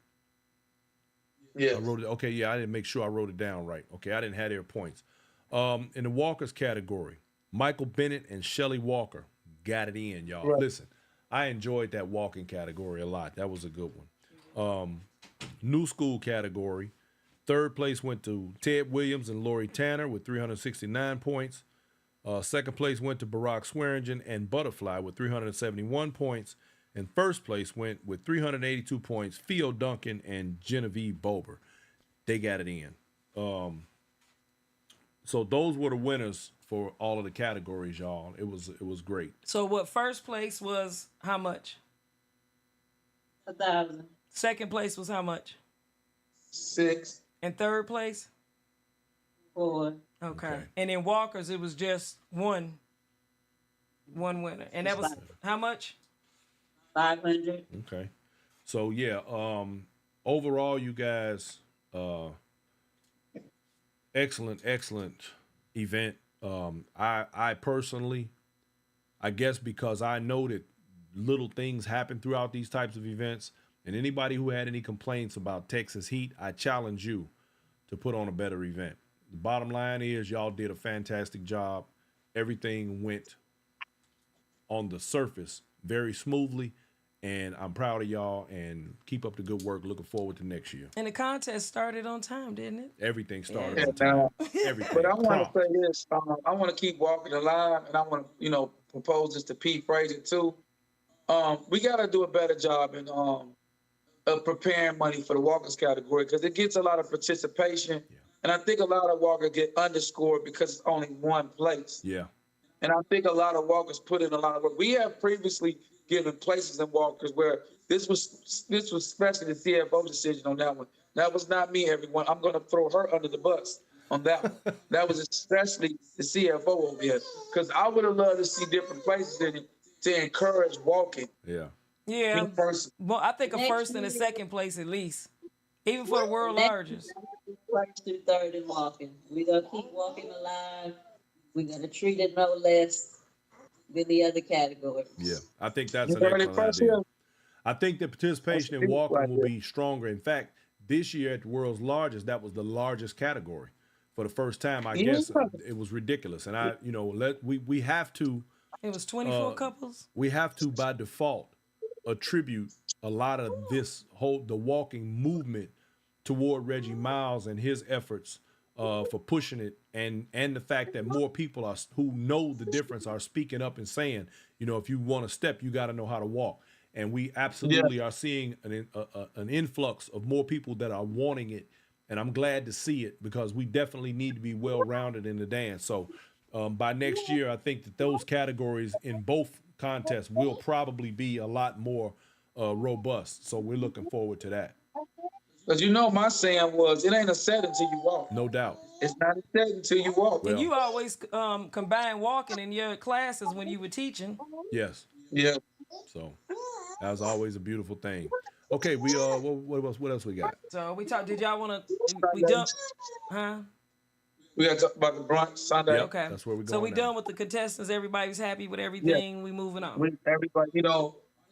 Speaker 4: Yeah.
Speaker 1: I wrote it. Okay, yeah, I didn't make sure I wrote it down right. Okay, I didn't have their points. In the Walkers category, Michael Bennett and Shelly Walker got it in, y'all.
Speaker 4: Right.
Speaker 1: Listen, I enjoyed that walking category a lot. That was a good one. New school category, third place went to Ted Williams and Lori Tanner with 369 points. Second place went to Barack Swearingen and Butterfly with 371 points. And first place went with 382 points, Theo Duncan and Genevieve Bober. They got it in. So those were the winners for all of the categories, y'all. It was great.
Speaker 2: So what first place was how much?
Speaker 5: 1,000.
Speaker 2: Second place was how much?
Speaker 4: 6.
Speaker 2: And third place?
Speaker 5: 4.
Speaker 2: Okay. And in Walkers, it was just one winner. And that was how much?
Speaker 5: 500.
Speaker 1: Okay. So yeah, overall you guys excellent event. I personally, I guess because I know that little things happen throughout these types of events, And anybody who had any complaints about Texas Heat, I challenge you to put on a better event. The bottom line is y'all did a fantastic job. Everything went on the surface very smoothly, and I'm proud of y'all, and keep up the good work. Looking forward to next year.
Speaker 2: And the contest started on time, didn't it?
Speaker 1: Everything started
Speaker 2: Yeah.
Speaker 1: on time. Everything.
Speaker 4: But I want
Speaker 1: Prompt.
Speaker 4: to say this. I want to keep walking the line, and I want to, propose this to Pete Frazier too. We got to do a better job in of preparing money for the walkers category, because it gets a lot of participation, and I think a lot of walkers get underscored because it's only one place.
Speaker 1: Yeah.
Speaker 4: And I think a lot of walkers put in a lot of work. We have previously given places in walkers where this was especially the CFO decision on that one. That was not me, everyone. I'm going to throw her under the bus on that one. That was especially the CFO over here, because I would have loved to see different places in it to encourage walking.
Speaker 1: Yeah.
Speaker 2: Yeah.
Speaker 4: First,
Speaker 2: Well, I think a
Speaker 5: Next
Speaker 2: first and a
Speaker 5: year.
Speaker 2: second place at least, even for the world
Speaker 5: Next
Speaker 2: largest.
Speaker 5: First through third in walking. We're going to keep walking alive. We're going to treat it no less than the other categories.
Speaker 1: Yeah. I think that's
Speaker 4: You
Speaker 1: an
Speaker 4: heard it
Speaker 1: excellent
Speaker 4: first
Speaker 1: idea.
Speaker 4: here.
Speaker 1: I think the participation in
Speaker 4: That's
Speaker 1: walking
Speaker 4: right
Speaker 1: will
Speaker 4: there.
Speaker 1: be stronger. In fact, this year at the world's largest, that was the largest category for the first time. I
Speaker 4: Yeah.
Speaker 1: guess it was ridiculous. And we have to
Speaker 2: It was 24 couples.
Speaker 1: we have to by default attribute a lot of the walking movement toward Reggie Miles and his efforts for pushing it, and the fact that more people who know the difference are speaking up and saying, if you want to step, you got to know how to walk. And we absolutely are seeing an influx of more people that are wanting it, and I'm glad to see it, because we definitely need to be well-rounded in the dance. So by next year, I think that those categories in both contests will probably be a lot more robust. So we're looking forward to that.
Speaker 4: Because my saying was, it ain't a set until you walk.
Speaker 1: No doubt.
Speaker 4: It's not a set until you walk.
Speaker 2: And you always combine walking in your classes when you were teaching.
Speaker 1: Yes.
Speaker 4: Yeah.
Speaker 1: So that was always a beautiful thing. Okay, we what else we got?
Speaker 2: So we talked. Did y'all want to? We done? Huh?
Speaker 4: We got to talk about the brunch Sunday.
Speaker 1: Yep,
Speaker 2: Okay.
Speaker 1: that's where we're
Speaker 2: So
Speaker 1: going
Speaker 2: we
Speaker 1: now.
Speaker 2: done with the contestants. Everybody's happy with everything. We moving on.
Speaker 4: Everybody,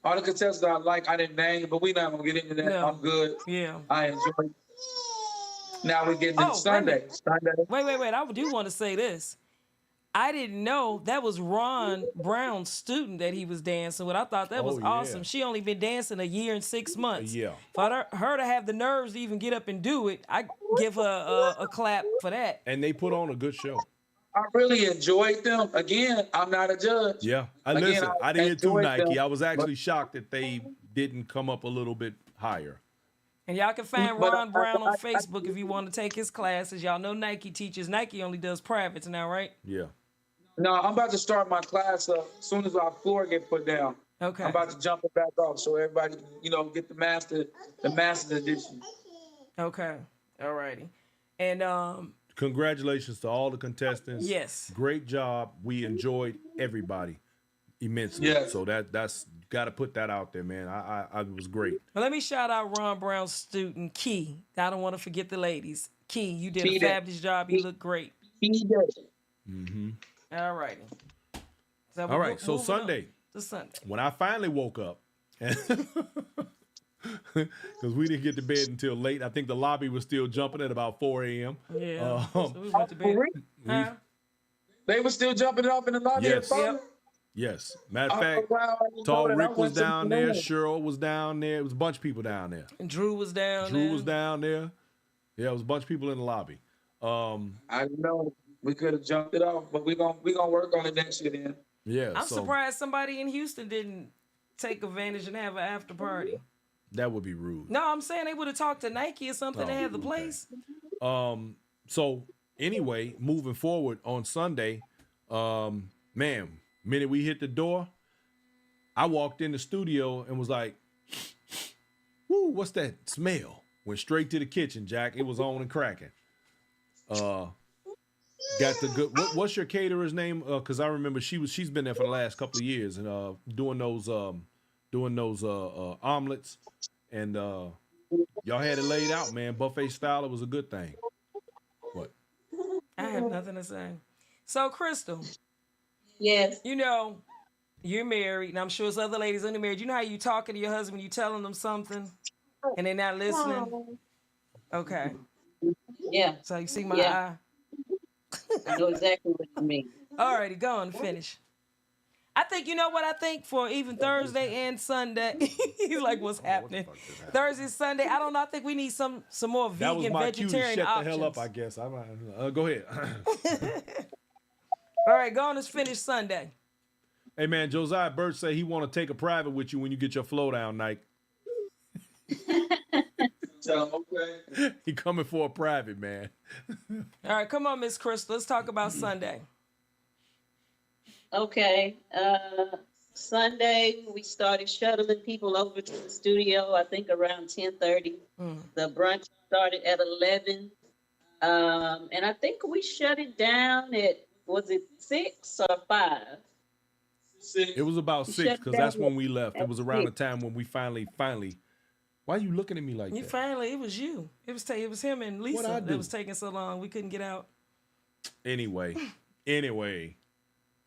Speaker 4: all the contestants I didn't name, but we not gonna get into that.
Speaker 2: No.
Speaker 4: I'm good.
Speaker 2: Yeah.
Speaker 4: I enjoy it. Now we getting into
Speaker 2: Oh,
Speaker 4: Sunday.
Speaker 2: Wait. I do want to say this. I didn't know that was Ron Brown's student that he was dancing with. I thought that was
Speaker 1: Oh, yeah.
Speaker 2: awesome. She only been dancing a year and 6 months.
Speaker 1: Yeah.
Speaker 2: For her to have the nerves to even get up and do it, I give her a clap for that.
Speaker 1: And they put on a good show.
Speaker 4: I really enjoyed them. Again, I'm not a judge.
Speaker 1: Yeah. I did too, Nikee. I was actually shocked that they didn't come up a little bit higher.
Speaker 2: And y'all can find
Speaker 4: But
Speaker 2: Ron Brown on Facebook if you want to take his classes. Y'all know Nikee teaches. Nikee only does privates now, right?
Speaker 1: Yeah.
Speaker 4: No, I'm about to start my class up as soon as our floor get put down.
Speaker 2: Okay.
Speaker 4: I'm about to jump it back off so everybody can, get the master's edition.
Speaker 2: Okay. All righty. And
Speaker 1: Congratulations to all the contestants.
Speaker 2: yes.
Speaker 1: Great job. We enjoyed everybody immensely.
Speaker 4: Yes.
Speaker 1: So that's got to put that out there, man. I it was great.
Speaker 2: Well, let me shout out Ron Brown's student, Key. I don't want to forget the ladies. Key, you did a
Speaker 4: Key did.
Speaker 2: fabulous job. You look great.
Speaker 4: He does.
Speaker 1: Mm-hmm.
Speaker 2: All righty. So
Speaker 1: All right. So Sunday,
Speaker 2: to Sunday.
Speaker 1: when I finally woke up, because we didn't get to bed until late. I think the lobby was still jumping at about 4 a.m.
Speaker 2: Yeah. So we went to bed. Huh?
Speaker 4: They were still jumping it off in the lobby.
Speaker 1: Yes.
Speaker 4: at five?
Speaker 2: Yep.
Speaker 1: Yes. Matter of
Speaker 4: Oh,
Speaker 1: fact,
Speaker 4: wow, I didn't
Speaker 1: Tall
Speaker 4: know that. I
Speaker 1: Rick was
Speaker 4: went to
Speaker 1: down
Speaker 4: the
Speaker 1: there.
Speaker 4: room.
Speaker 1: Cheryl was down there. It was a bunch of people down there.
Speaker 2: And Drew was down
Speaker 1: Drew
Speaker 2: there.
Speaker 1: was down there. Yeah, it was a bunch of people in the lobby.
Speaker 4: I know we could have jumped it off, but we gonna work on it next year then.
Speaker 1: Yeah.
Speaker 2: I'm
Speaker 1: so
Speaker 2: surprised somebody in Houston didn't take advantage and have an after party.
Speaker 1: that would be rude.
Speaker 2: No, I'm saying they would have talked to Nikee or something to have the
Speaker 1: okay.
Speaker 2: place.
Speaker 1: So anyway, moving forward on Sunday, minute we hit the door, I walked in the studio and was like, "Woo, what's that smell?" Went straight to the kitchen, Jack. It was on and cracking. Got the good. What's your caterer's name? Because I remember she's been there for the last couple of years and doing those omelets, and y'all had it laid out, man. Buffet style. It was a good thing. What?
Speaker 2: I have nothing to say. So, Crystal,
Speaker 5: Yes.
Speaker 2: You're married, and I'm sure it's other ladies in the marriage. You know how you talking to your husband, you telling them something, and they're not listening? Okay.
Speaker 5: Yeah,
Speaker 2: So you see my
Speaker 5: yeah,
Speaker 2: eye?
Speaker 5: I know exactly what you mean.
Speaker 2: Alrighty, go on, finish. I think, you know what I think for even Thursday and Sunday? He's like, what's happening? Thursday, Sunday, I don't know. I think we need some more
Speaker 1: That was
Speaker 2: vegan,
Speaker 1: my cue to
Speaker 2: vegetarian
Speaker 1: shut
Speaker 2: options.
Speaker 1: the hell up, I guess. Go ahead.
Speaker 2: All right, go on, let's finish Sunday.
Speaker 1: Hey, man, Josiah Birch say he want to take a private with you when you get your flow down, Nike.
Speaker 4: Okay.
Speaker 1: He coming for a private, man.
Speaker 2: All right, come on, Miss Cristal. Let's talk about Sunday.
Speaker 5: Okay, Sunday, we started shuttling people over to the studio, I think around 10:30. The brunch started at 11. And I think we shut it down at, was it 6 or 5?
Speaker 1: It was about 6 because that's when we left. It
Speaker 5: at
Speaker 1: was around the
Speaker 5: 6.
Speaker 1: time when we finally. Why are you looking at me like
Speaker 2: You
Speaker 1: that?
Speaker 2: finally, it was you. It was him and Lisa
Speaker 1: What'd I do?
Speaker 2: that was taking so long. We couldn't get out.
Speaker 1: Anyway.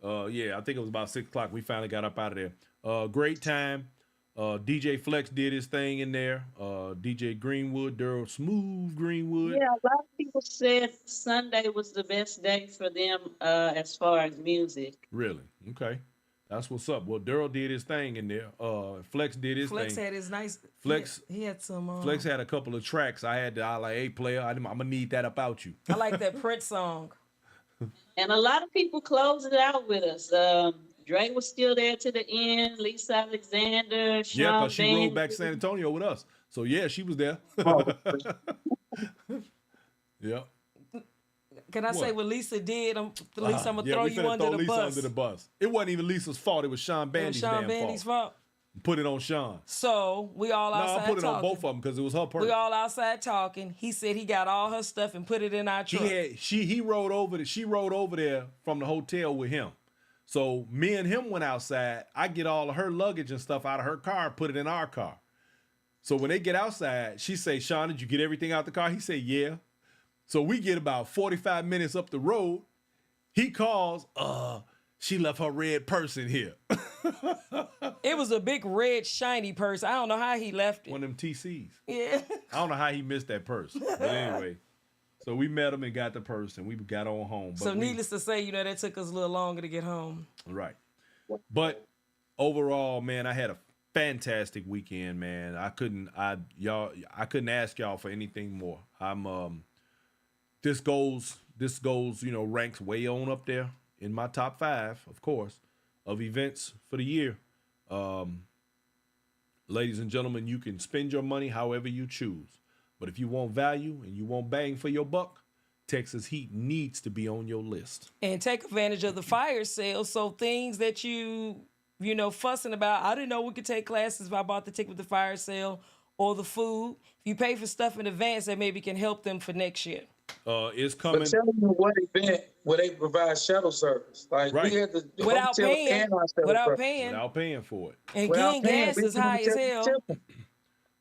Speaker 1: Yeah, I think it was about 6 o'clock. We finally got up out of there. Great time. DJ Flex did his thing in there. DJ Greenwood, Daryl Smooth Greenwood.
Speaker 5: Yeah, a lot of people said Sunday was the best day for them as far as music.
Speaker 1: Really? Okay. That's what's up. Well, Daryl did his thing in there. Flex did his
Speaker 2: Flex
Speaker 1: thing.
Speaker 2: had his nice.
Speaker 1: Flex-
Speaker 2: He had some.
Speaker 1: Flex had a couple of tracks. I like, hey, player, I'm going to need that about you.
Speaker 2: I like that Prince song.
Speaker 5: And a lot of people closed it out with us. Dre was still there to the end. Lisa Alexander,
Speaker 1: Yeah,
Speaker 5: Sean
Speaker 1: because she
Speaker 5: Van.
Speaker 1: rode back to San Antonio with us. So, yeah, she was there. Yeah.
Speaker 2: Can I say what Lisa did? Lisa, I'm going to throw you under the
Speaker 1: Lisa
Speaker 2: bus.
Speaker 1: under the bus. It wasn't even Lisa's fault. It was Sean
Speaker 2: It
Speaker 1: Bandy's
Speaker 2: was Sean
Speaker 1: damn
Speaker 2: Bandy's
Speaker 1: fault.
Speaker 2: fault.
Speaker 1: Put it on Sean.
Speaker 2: So we all
Speaker 1: No,
Speaker 2: outside
Speaker 1: I put it
Speaker 2: talking.
Speaker 1: on both of them because it was her purse.
Speaker 2: We all outside talking. He said he got all her stuff and put it in our truck.
Speaker 1: She rode over there from the hotel with him. So me and him went outside. I get all of her luggage and stuff out of her car and put it in our car. So when they get outside, she say, Sean, did you get everything out the car? He said, yeah. So we get about 45 minutes up the road. He calls, she left her red purse in here.
Speaker 2: It was a big red shiny purse. I don't know how he left it.
Speaker 1: One of them TCs.
Speaker 2: Yeah.
Speaker 1: I don't know how he missed that purse. But anyway, so we met him and got the purse and we got on home. But
Speaker 2: So needless to say, that took us a little longer to get home.
Speaker 1: Right. But overall, man, I had a fantastic weekend, man. I couldn't ask y'all for anything more. This goes, ranks way on up there in my top 5, of course, of events for the year. Ladies and gentlemen, you can spend your money however you choose. But if you want value and you want bang for your buck, Texas Heat needs to be on your list.
Speaker 2: And take advantage of the fire sale. So things that you fussing about. I didn't know we could take classes if I bought the ticket with the fire sale or the food. If you pay for stuff in advance, that maybe can help them for next year.
Speaker 1: It's coming.
Speaker 4: But tell me what event where they provide shuttle service. Like
Speaker 1: Right.
Speaker 4: we had the
Speaker 2: Without
Speaker 4: hotel
Speaker 2: paying.
Speaker 4: and our shuttle
Speaker 2: Without
Speaker 4: service.
Speaker 2: paying.
Speaker 1: Without paying for it.
Speaker 2: And
Speaker 4: Without
Speaker 2: getting
Speaker 4: paying,
Speaker 2: gas
Speaker 4: we
Speaker 2: is high as hell.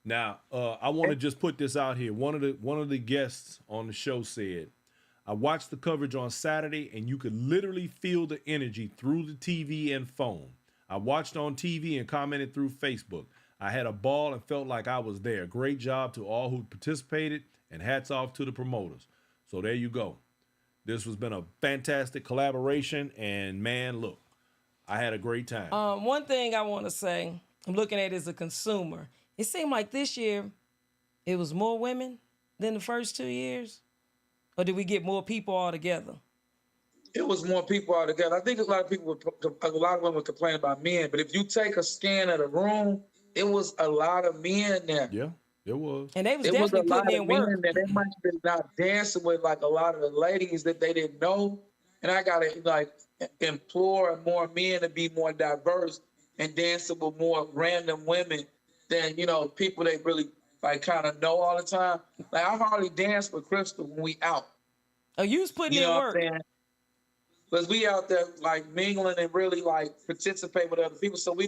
Speaker 1: Now, I want to just put this out here. One of the guests on the show said, I watched the coverage on Saturday and you could literally feel the energy through the TV and phone. I watched on TV and commented through Facebook. I had a ball and felt like I was there. Great job to all who participated and hats off to the promoters. So there you go. This has been a fantastic collaboration and man, look, I had a great time.
Speaker 2: One thing I want to say, I'm looking at it as a consumer. It seemed like this year it was more women than the first 2 years. Or did we get more people all together?
Speaker 4: It was more people all together. I think a lot of women would complain about men, but if you take a scan of the room, it was a lot of men there.
Speaker 1: Yeah, it was.
Speaker 2: And they was
Speaker 4: It was a
Speaker 2: definitely
Speaker 4: lot
Speaker 2: putting
Speaker 4: of
Speaker 2: in
Speaker 4: men
Speaker 2: work.
Speaker 4: that they might have been not dancing with like a lot of the ladies that they didn't know. And I gotta implore more men to be more diverse and dancing with more random women than people they really kind of know all the time. Like I hardly dance with Cristal when we out.
Speaker 2: Oh, you was putting
Speaker 4: You
Speaker 2: in
Speaker 4: know
Speaker 2: work.
Speaker 4: what I'm saying? Because we out there mingling and really participate with other people. So we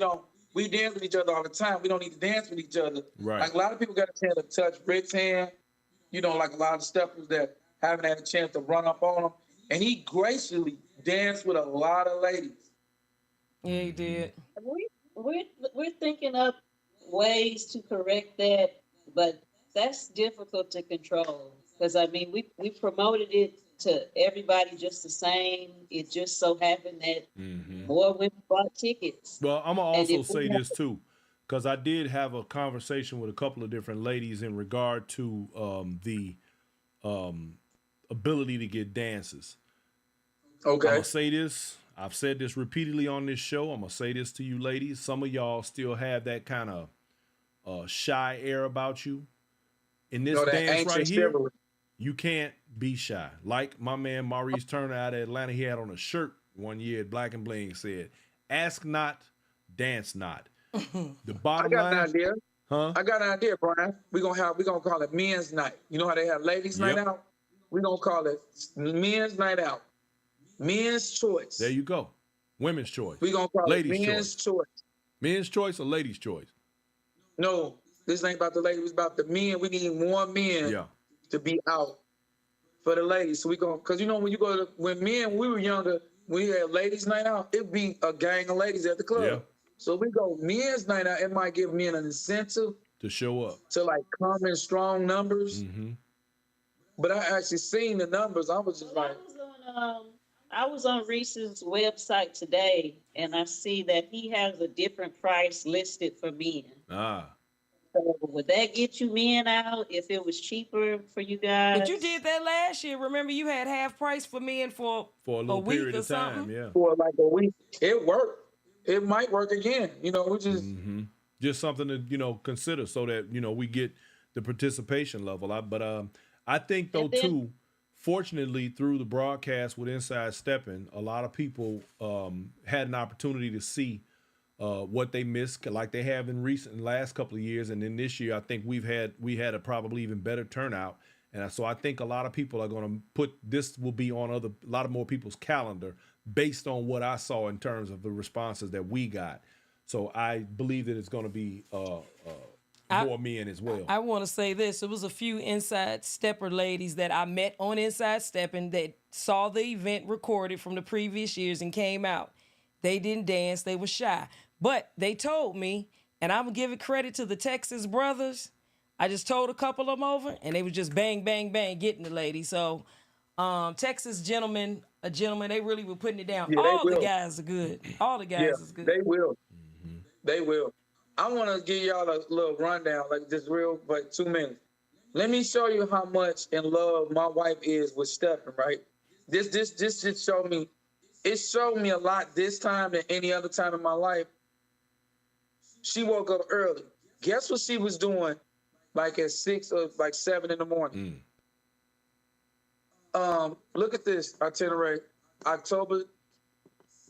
Speaker 4: dance with each other all the time. We don't need to dance with each other.
Speaker 1: Right.
Speaker 4: Like a lot of people got a chance to touch Rick's hand. Like a lot of steppers that haven't had a chance to run up on him. And he graciously danced with a lot of ladies.
Speaker 2: Yeah, he did.
Speaker 5: We're thinking up ways to correct that, but that's difficult to control. Because I mean, we promoted it to everybody just the same. It just so happened that more women bought tickets.
Speaker 1: Well, I'm gonna
Speaker 5: And
Speaker 1: also
Speaker 5: if we
Speaker 1: say
Speaker 5: have,
Speaker 1: this too, because I did have a conversation with a couple of different ladies in regard to the ability to get dances. I'm
Speaker 4: Okay.
Speaker 1: gonna say this. I've said this repeatedly on this show. I'm gonna say this to you, ladies. Some of y'all still have that kind of shy air about you. In this
Speaker 4: No, that
Speaker 1: dance
Speaker 4: ancient
Speaker 1: right here,
Speaker 4: chivalry.
Speaker 1: you can't be shy. Like my man Maurice Turner out of Atlanta, he had on a shirt one year at Black and Bling said, "Ask not, dance not." The
Speaker 4: I
Speaker 1: bottom
Speaker 4: got an
Speaker 1: line,
Speaker 4: idea.
Speaker 1: huh?
Speaker 4: I got an idea, Brian. We gonna call it men's night. You know how they have ladies' night
Speaker 1: Yep.
Speaker 4: out? We gonna call it men's night out. Men's choice.
Speaker 1: There you go. Women's choice.
Speaker 4: We gonna call
Speaker 1: Ladies'
Speaker 4: it men's
Speaker 1: choice.
Speaker 4: choice.
Speaker 1: Men's choice or ladies' choice?
Speaker 4: No, this ain't about the ladies. It's about the men. We need more men
Speaker 1: Yeah.
Speaker 4: to be out for the ladies. So we gonna, cause you know when you go to when we were younger, we had ladies' night out. It'd be a gang of ladies at the club.
Speaker 1: Yeah.
Speaker 4: So we go men's night out. It might give men an incentive
Speaker 1: To show up.
Speaker 4: to like come in strong numbers.
Speaker 1: Mm-hmm.
Speaker 4: But I actually seen the numbers. I was just like,
Speaker 5: I was on Reese's website today, and I see that he has a different price listed for men.
Speaker 1: Ah.
Speaker 5: So would that get you men out if it was cheaper for you guys?
Speaker 2: But you did that last year. Remember, you had half price for men for
Speaker 1: For a little
Speaker 2: week
Speaker 1: period
Speaker 2: or
Speaker 1: of time,
Speaker 2: something?
Speaker 1: yeah.
Speaker 4: for like a week. It worked. It might work again. You know, we just
Speaker 1: Just something to consider so that we get the participation level. I think though
Speaker 5: And then-
Speaker 1: too, fortunately through the broadcast with Inside Stepping, a lot of people had an opportunity to see what they missed, like they have in last couple of years, and then this year I think we had a probably even better turnout, and so I think a lot of people are going to put this will be on a lot of more people's calendar based on what I saw in terms of the responses that we got. So I believe that it's going to be more men as well.
Speaker 2: I want to say this. It was a few Inside Stepper ladies that I met on Inside Stepping that saw the event recorded from the previous years and came out. They didn't dance. They were shy. But they told me, and I'm going to give it credit to the Texas brothers. I just told a couple of them over, and they was just bang, bang, bang, getting the lady. So Texas gentlemen, they really were putting it down.
Speaker 4: Yeah,
Speaker 2: All the
Speaker 4: will.
Speaker 2: guys are good. All the guys is good.
Speaker 4: they will. They will. I want to give y'all a little rundown, like just real, like 2 minutes. Let me show you how much in love my wife is with Stephen, right? This just showed me. It showed me a lot this time than any other time in my life. She woke up early. Guess what she was doing? Like at 6 or like 7 in the morning. Look at this itinerary. October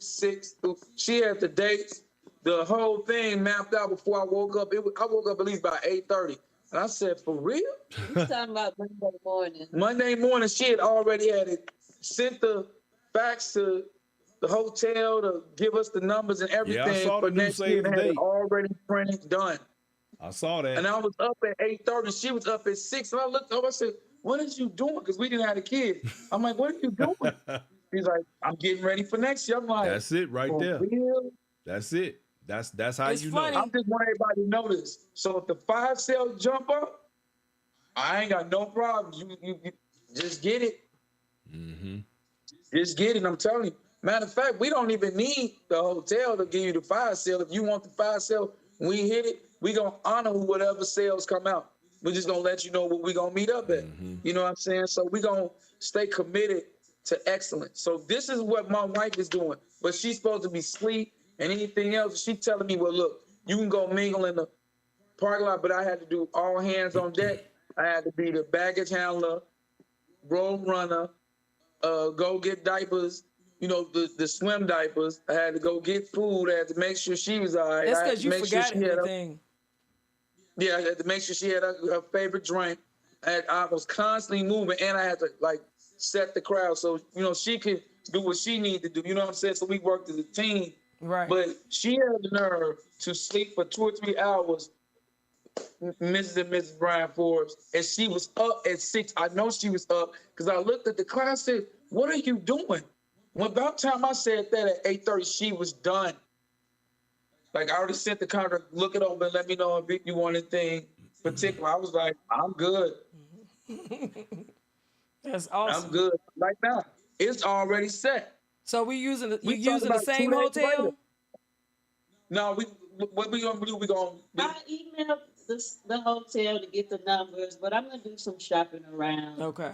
Speaker 4: 6th. She had the dates, the whole thing mapped out before I woke up. I woke up at least by 8:30. And I said, for real?
Speaker 5: You're talking about Monday morning.
Speaker 4: Monday morning, she had already had it, sent the fax to the hotel to give us the numbers and everything
Speaker 1: saw the
Speaker 4: for
Speaker 1: new
Speaker 4: next year.
Speaker 1: save
Speaker 4: And had it
Speaker 1: date.
Speaker 4: already printed, done.
Speaker 1: I saw that.
Speaker 4: And I was up at 8:30. She was up at 6. And I looked over, I said, what is you doing? Because we didn't have a kid. I'm like, what are you doing? He's like, I'm getting ready for next year. I'm like,
Speaker 1: That's it right
Speaker 4: for
Speaker 1: there.
Speaker 4: real?
Speaker 1: That's it. That's how
Speaker 2: It's
Speaker 1: you
Speaker 2: funny.
Speaker 1: know.
Speaker 4: I just want everybody to know this. So if the 5 sales jump up, I ain't got no problem. You just get it. Just get it. I'm telling you. Matter of fact, we don't even need the hotel to give you the 5 sale. If you want the 5 sale, we hit it. We gonna honor whatever sales come out. We're just gonna let you know what we gonna meet up at. You know what I'm saying? So we gonna stay committed to excellence. So this is what my wife is doing. But she's supposed to be asleep and anything else. She telling me, well, look, you can go mingle in the parking lot, but I had to do all hands on deck. I had to be the baggage handler, road runner, go get diapers, the swim diapers. I had to go get food. I had to make sure she was all right.
Speaker 2: That's
Speaker 4: I had
Speaker 2: because
Speaker 4: to
Speaker 2: you
Speaker 4: make sure
Speaker 2: forgot
Speaker 4: she had
Speaker 2: everything.
Speaker 4: I had to make sure she had her favorite drink. I was constantly moving, and I had to set the crowd so she could do what she needed to do. You know what I'm saying? So we worked as a team.
Speaker 2: Right.
Speaker 4: But she had the nerve to sleep for 2 or 3 hours, Mrs. and Mrs. Brian Forbes, and she was up at 6. I know she was up because I looked at the clock and said, what are you doing? Well, about time I said that at 8:30, she was done. Like I already sent the contract, look it over and let me know if you want anything particular. I was like, I'm good.
Speaker 2: That's
Speaker 4: I'm
Speaker 2: awesome.
Speaker 4: good. Like now, it's already set.
Speaker 2: So you
Speaker 4: We talked
Speaker 2: using the
Speaker 4: about it 2
Speaker 2: same
Speaker 4: days later.
Speaker 2: hotel?
Speaker 4: No, what we gonna do? We gonna
Speaker 5: I emailed the hotel to get the numbers, but I'm gonna do some shopping around.
Speaker 2: Okay.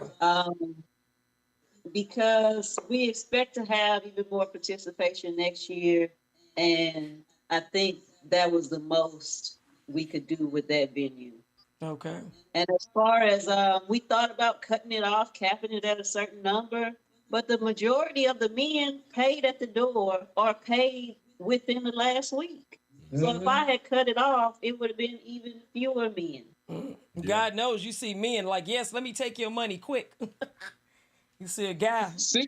Speaker 5: Because we expect to have even more participation next year, and I think that was the most we could do with that venue.
Speaker 2: Okay.
Speaker 5: And as far as we thought about cutting it off, capping it at a certain number, but the majority of the men paid at the door or paid within the last week. So if I had cut it off, it would have been even fewer men.
Speaker 2: God knows you see men like, yes, let me take your money quick. You see a guy.
Speaker 4: 60%,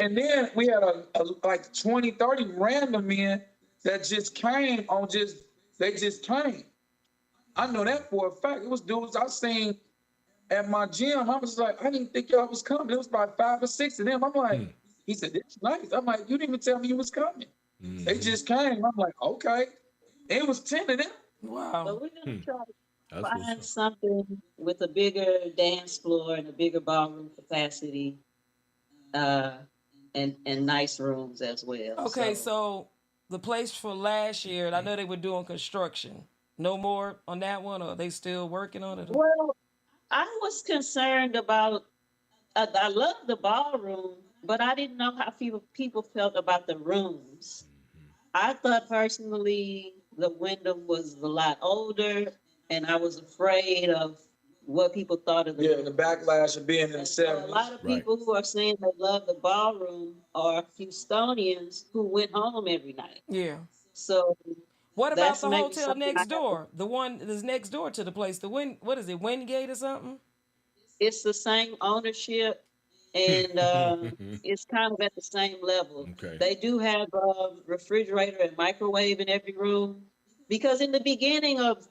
Speaker 4: and then we had a like 20, 30 random men that just came on they just came. I know that for a fact. It was dudes I seen at my gym. I was like, I didn't think y'all was coming. It was about 5 or 6 of them. I'm like, he said, "It's nice." I'm like, you didn't even tell me you was coming. They just came. I'm like, okay. It was 10 of them.
Speaker 2: Wow.
Speaker 5: So we're gonna try to
Speaker 1: That's
Speaker 5: find
Speaker 1: what's up.
Speaker 5: something with a bigger dance floor and a bigger ballroom capacity, and nice rooms as well.
Speaker 2: Okay, so the place for last year, I know they were doing construction. No more on that one, or are they still working on it?
Speaker 5: Well, I was concerned about. I love the ballroom, but I didn't know how people felt about the rooms. I thought personally the Wyndham was a lot older, and I was afraid of what people thought of the
Speaker 4: Yeah, the backlash of being in the
Speaker 5: And so a
Speaker 4: 70s.
Speaker 5: lot of
Speaker 1: Right.
Speaker 5: people who are saying they love the ballroom are Houstonians who went home every night.
Speaker 2: Yeah.
Speaker 5: So
Speaker 2: What about
Speaker 5: that's
Speaker 2: the
Speaker 5: maybe
Speaker 2: hotel
Speaker 5: something I
Speaker 2: next
Speaker 5: have to-
Speaker 2: door? The one that's next door to the place. The what is it? Wingate or something?
Speaker 5: It's the same ownership, and it's kind of at the same level.
Speaker 1: Okay.
Speaker 5: They do have a refrigerator and microwave in every room. Because in the beginning of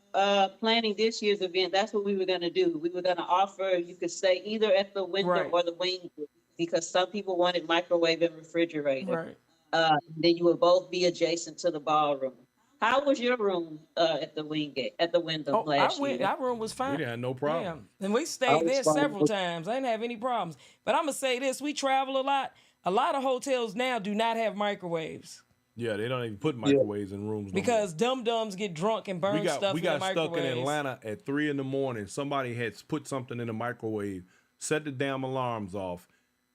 Speaker 5: planning this year's event, that's what we were going to do. We were going to offer, you could stay either at the window
Speaker 2: Right.
Speaker 5: or the wing, because some people wanted microwave and refrigerator.
Speaker 2: Right.
Speaker 5: Then you would both be adjacent to the ballroom. How was your room at the Wyndham
Speaker 2: Oh,
Speaker 5: last year?
Speaker 2: our room was fine.
Speaker 1: We didn't have no problem.
Speaker 2: Yeah. And we
Speaker 4: I
Speaker 2: stayed
Speaker 4: was
Speaker 2: there
Speaker 4: fine.
Speaker 2: several times. I didn't have any problems. But I'm gonna say this: we travel a lot. A lot of hotels now do not have microwaves
Speaker 1: Yeah, they don't even put microwaves in rooms no
Speaker 2: because dum-dums get drunk and burn
Speaker 1: more.
Speaker 2: stuff
Speaker 1: We
Speaker 2: in
Speaker 1: got
Speaker 2: the
Speaker 1: stuck
Speaker 2: microwaves.
Speaker 1: in Atlanta at 3 a.m. Somebody had put something in the microwave, set the damn alarms off.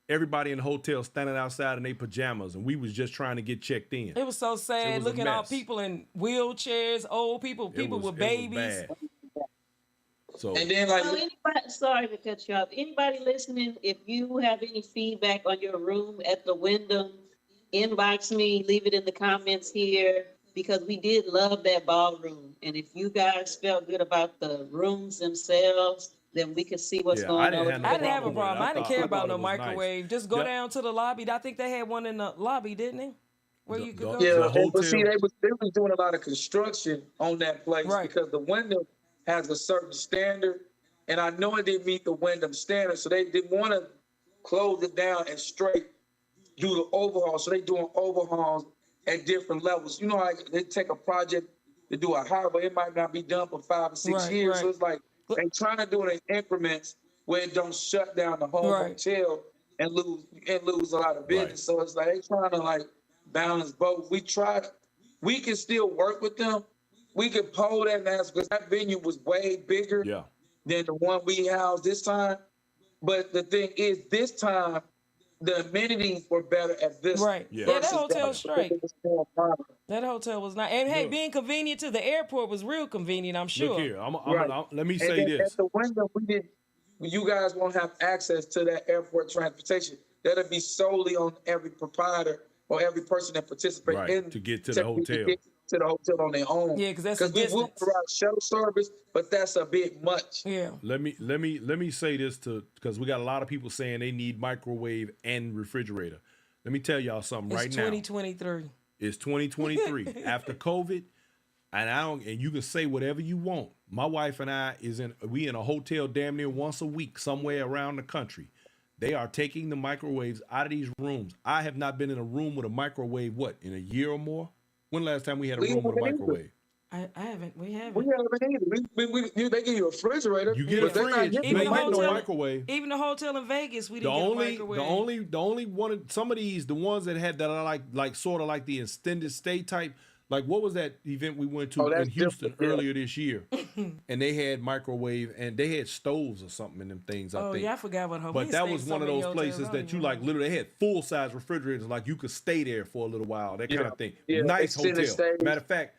Speaker 1: Everybody in the hotel standing outside in their pajamas, and we was just trying to get checked in.
Speaker 2: It was so
Speaker 1: It
Speaker 2: sad
Speaker 1: was a
Speaker 2: looking at all
Speaker 1: mess.
Speaker 2: people in wheelchairs, old people, people with babies.
Speaker 1: It was bad. So
Speaker 4: And then like
Speaker 5: So anybody, sorry to cut you off. Anybody listening, if you have any feedback on your room at the Wyndham, inbox me, leave it in the comments here, because we did love that ballroom. And if you guys felt good about the rooms themselves, then we could see what's
Speaker 1: Yeah,
Speaker 5: going
Speaker 1: I didn't
Speaker 5: on.
Speaker 1: have
Speaker 5: with
Speaker 1: no
Speaker 2: I didn't have a
Speaker 1: problem with it.
Speaker 2: problem. I didn't
Speaker 1: I
Speaker 2: care about
Speaker 1: thought
Speaker 2: no
Speaker 1: it was nice.
Speaker 2: microwave. Just go
Speaker 1: Yep.
Speaker 2: down to the lobby. I think they had one in the lobby, didn't they? Where
Speaker 1: The-
Speaker 2: you could
Speaker 1: the-
Speaker 2: go.
Speaker 4: yeah,
Speaker 1: the
Speaker 4: but see,
Speaker 1: hotel-
Speaker 4: they was doing a lot of construction on that place
Speaker 2: Right.
Speaker 4: because the Wyndham has a certain standard, and I know it didn't meet the Wyndham standard, so they didn't want to close it down and straight do the overhaul. So they doing overhauls at different levels. You know, like they take a project to do a high, but it might not be done for 5 or 6
Speaker 2: Right,
Speaker 4: years.
Speaker 2: right.
Speaker 4: So it's like they trying to do it in increments where it don't shut down the whole
Speaker 2: Right.
Speaker 4: hotel and lose a lot of business.
Speaker 1: Right.
Speaker 4: So it's like they trying to like balance both. We can still work with them. We could poll that and ask, because that venue was way bigger
Speaker 1: yeah.
Speaker 4: than the one we housed this time. But the thing is, this time the amenities were better at this.
Speaker 2: Right.
Speaker 1: Yeah.
Speaker 2: Yeah, that
Speaker 4: versus
Speaker 2: hotel's straight.
Speaker 4: It was more modern.
Speaker 2: That hotel was nice. And hey,
Speaker 1: Look.
Speaker 2: being convenient to the airport was real convenient, I'm sure.
Speaker 1: Look here,
Speaker 4: Right.
Speaker 1: let me
Speaker 4: And
Speaker 1: say
Speaker 4: then
Speaker 1: this.
Speaker 4: at the window, you guys won't have access to that airport transportation. That'll be solely on every proprietor or every person that participates
Speaker 1: Right,
Speaker 4: in
Speaker 1: to get to the hotel.
Speaker 4: get to the hotel on their own.
Speaker 2: Yeah, 'cause that's a
Speaker 4: we will
Speaker 2: distance.
Speaker 4: provide shuttle service, but that's a bit much.
Speaker 2: Yeah.
Speaker 1: Let me say this because we got a lot of people saying they need microwave and refrigerator. Let me tell y'all something
Speaker 2: It's
Speaker 1: right now.
Speaker 2: 2023.
Speaker 1: It's 2023 after COVID, and you can say whatever you want. My wife and I we in a hotel damn near once a week somewhere around the country. They are taking the microwaves out of these rooms. I have not been in a room with a microwave in a year or more. When last time we had a
Speaker 4: We
Speaker 1: room with a
Speaker 4: haven't either.
Speaker 1: microwave?
Speaker 2: I haven't. We
Speaker 4: We
Speaker 2: haven't.
Speaker 4: haven't either. They give you a refrigerator.
Speaker 1: You get
Speaker 2: Yeah.
Speaker 1: a
Speaker 4: but they're not
Speaker 1: fridge,
Speaker 4: giving
Speaker 1: you
Speaker 2: Even
Speaker 1: ain't
Speaker 2: the
Speaker 1: getting no
Speaker 2: hotel-
Speaker 1: microwave.
Speaker 2: Even the hotel in Vegas, we
Speaker 1: The
Speaker 2: didn't get a
Speaker 1: only,
Speaker 2: microwave.
Speaker 1: the only one of some of these, the ones that had that are like sort of like the extended stay type. Like what was that event we went to
Speaker 4: Oh, that's
Speaker 1: in Houston
Speaker 4: different, yeah.
Speaker 1: earlier this year? And they had microwave and they had stoves or something in them things. I
Speaker 2: Oh
Speaker 1: think.
Speaker 2: yeah, I forgot what.
Speaker 1: But that was one of those places that you like literally they had full size refrigerators, like you could stay there for a little while, that kind of thing.
Speaker 4: Yeah,
Speaker 1: Nice
Speaker 4: extended
Speaker 1: hotel.
Speaker 4: stays.
Speaker 1: Matter of fact,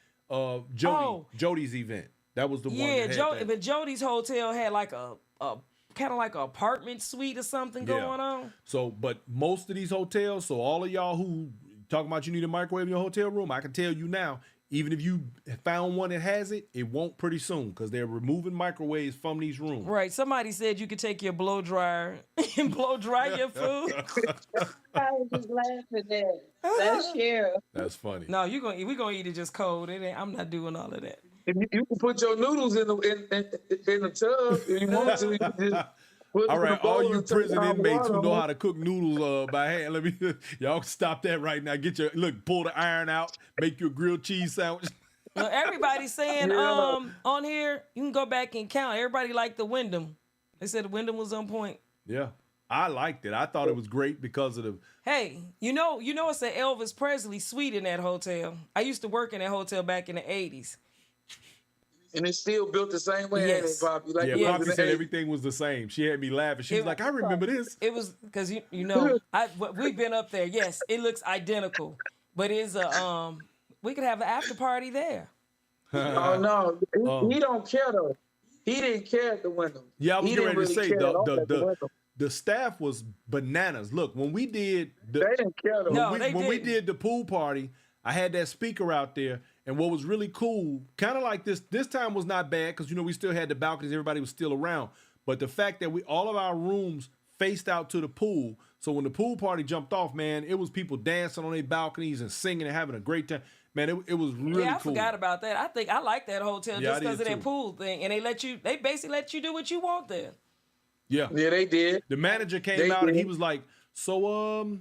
Speaker 1: Jody's event. That was the one.
Speaker 2: Yeah,
Speaker 1: That had that.
Speaker 2: but Jody's hotel had like a kind of like an apartment suite or something
Speaker 1: Yeah.
Speaker 2: going on.
Speaker 1: So, but most of these hotels, so all of y'all who talking about you need a microwave in your hotel room, I can tell you now, even if you found one that has it, it won't pretty soon because they're removing microwaves from these rooms.
Speaker 2: Right. Somebody said you could take your blow dryer and blow dry your food.
Speaker 5: I was just laughing at that sheriff.
Speaker 1: That's funny.
Speaker 2: No, we gonna eat it just cold. I'm not doing all of that.
Speaker 4: You can put your noodles in the tub if you want to. You can just put it
Speaker 1: All
Speaker 4: in
Speaker 1: right,
Speaker 4: the bowl
Speaker 1: all you
Speaker 4: and turn
Speaker 1: prison
Speaker 4: hot
Speaker 1: inmates
Speaker 4: water
Speaker 1: who know
Speaker 4: on.
Speaker 1: how to cook noodles by hand, let me y'all stop that right now. Get your pull the iron out, make you a grilled cheese sandwich.
Speaker 2: Well, everybody's saying
Speaker 4: Yeah.
Speaker 2: on here you can go back and count. Everybody liked the Wyndham. They said the Wyndham was on point.
Speaker 1: Yeah, I liked it. I thought it was great because of the.
Speaker 2: Hey, you know it's an Elvis Presley suite in that hotel. I used to work in that hotel back in the 80s.
Speaker 4: And it's still built the same way, ain't it,
Speaker 2: Yes.
Speaker 4: Poppy? Like
Speaker 1: Yeah,
Speaker 4: it was
Speaker 1: Poppy
Speaker 4: in the
Speaker 1: said
Speaker 4: 80s.
Speaker 1: everything was the same. She had me laughing. She was like, I remember this.
Speaker 2: It was because we've been up there. Yes, it looks identical, but it's a we could have an after party there.
Speaker 4: Oh no, he don't care though. He didn't care at the window.
Speaker 1: Yeah, I was
Speaker 4: He
Speaker 1: getting
Speaker 4: didn't
Speaker 1: ready to
Speaker 4: really
Speaker 1: say
Speaker 4: care at all at the window.
Speaker 1: the staff was bananas. Look, when we did
Speaker 4: They didn't care though.
Speaker 2: No,
Speaker 1: when we
Speaker 2: didn't.
Speaker 1: did the pool party, I had that speaker out there, and what was really cool, kind of like this time was not bad because we still had the balconies, everybody was still around. But the fact that all of our rooms faced out to the pool, so when the pool party jumped off, man, it was people dancing on their balconies and singing and having a great time. Man, it was really
Speaker 2: Yeah, I
Speaker 1: cool.
Speaker 2: forgot about that. I think I like that hotel
Speaker 1: Yeah,
Speaker 2: just
Speaker 1: I
Speaker 2: because
Speaker 1: did
Speaker 2: of that
Speaker 1: too.
Speaker 2: pool thing, and they basically let you do what you want there.
Speaker 1: Yeah.
Speaker 4: Yeah, they did.
Speaker 1: The manager came
Speaker 4: They
Speaker 1: out and he
Speaker 4: did.
Speaker 1: was like, "So,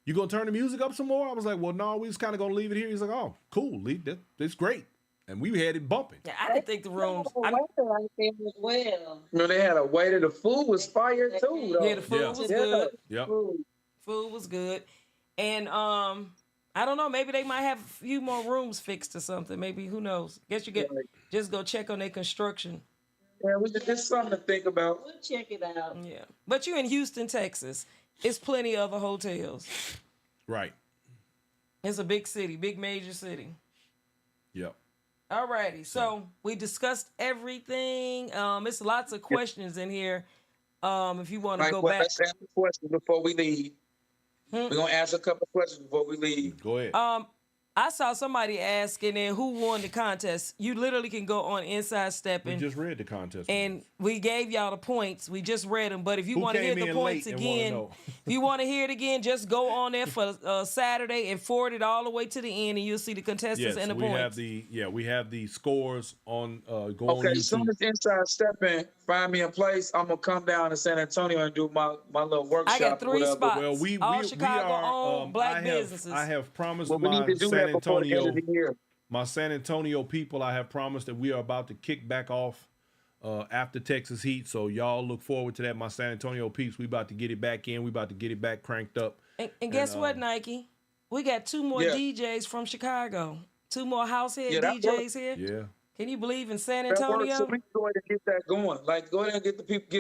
Speaker 1: you gonna turn the music up some more?" I was like, "Well, no, we just kind of gonna leave it here." He's like, "Oh, cool, Lee, that's great," and we had it bumping.
Speaker 2: Yeah, I didn't think the rooms.
Speaker 5: I like them as well.
Speaker 4: You know, they had a waiter. The food was fire too, though.
Speaker 2: Yeah, the food
Speaker 1: Yeah.
Speaker 2: was
Speaker 4: Yeah.
Speaker 2: good.
Speaker 1: Yep.
Speaker 2: Food was good, and I don't know. Maybe they might have a few more rooms fixed or something. Maybe who knows? Guess you just go check on their construction.
Speaker 4: Yeah, it's something to think about.
Speaker 5: We'll check it out.
Speaker 2: Yeah, but you in Houston, Texas. It's plenty of other hotels.
Speaker 1: Right.
Speaker 2: It's a big city, big major city.
Speaker 1: Yep.
Speaker 2: Alrighty, so we discussed everything. It's lots of questions in here. If you want to
Speaker 4: Mike,
Speaker 2: go
Speaker 4: well,
Speaker 2: back.
Speaker 4: let's ask a question before we leave. We're gonna ask a couple of questions before we leave.
Speaker 1: Go ahead.
Speaker 2: I saw somebody asking there who won the contest. You literally can go on Inside
Speaker 1: We
Speaker 2: Stepping,
Speaker 1: just read the contest.
Speaker 2: and we gave y'all the points. We just read them, but if you
Speaker 1: Who
Speaker 2: want to hear
Speaker 1: came
Speaker 2: the
Speaker 1: in
Speaker 2: points
Speaker 1: late and wanna
Speaker 2: again,
Speaker 1: know?
Speaker 2: if you want to hear it again, just go on there for Saturday and forward it all the way to the end, and you'll see the contestants
Speaker 1: yes,
Speaker 2: and the
Speaker 1: we
Speaker 2: points.
Speaker 1: have the scores on go on
Speaker 4: Okay, as soon
Speaker 1: YouTube.
Speaker 4: as Inside Stepping find me a place, I'm gonna come down to San Antonio and do my little workshop.
Speaker 2: I got 3
Speaker 4: whatever.
Speaker 2: spots.
Speaker 1: Well, we
Speaker 2: all Chicago
Speaker 1: are
Speaker 2: owned black
Speaker 1: I have,
Speaker 2: businesses.
Speaker 1: I have promised
Speaker 4: Well, we
Speaker 1: my
Speaker 4: need to do
Speaker 1: San
Speaker 4: that before the end
Speaker 1: Antonio
Speaker 4: of the year.
Speaker 1: my San Antonio people, I have promised that we are about to kick back off after Texas Heat. So y'all look forward to that. My San Antonio peeps, we about to get it back in. We about to get it back cranked up.
Speaker 2: And guess what, Nike? We got 2 more
Speaker 4: Yeah.
Speaker 2: DJs from Chicago. 2 more house head
Speaker 4: Yeah, that
Speaker 2: DJs here.
Speaker 1: Yeah.
Speaker 2: Can you believe in San
Speaker 4: That works,
Speaker 2: Antonio?
Speaker 4: so we can go ahead and get that going. Like, go ahead and give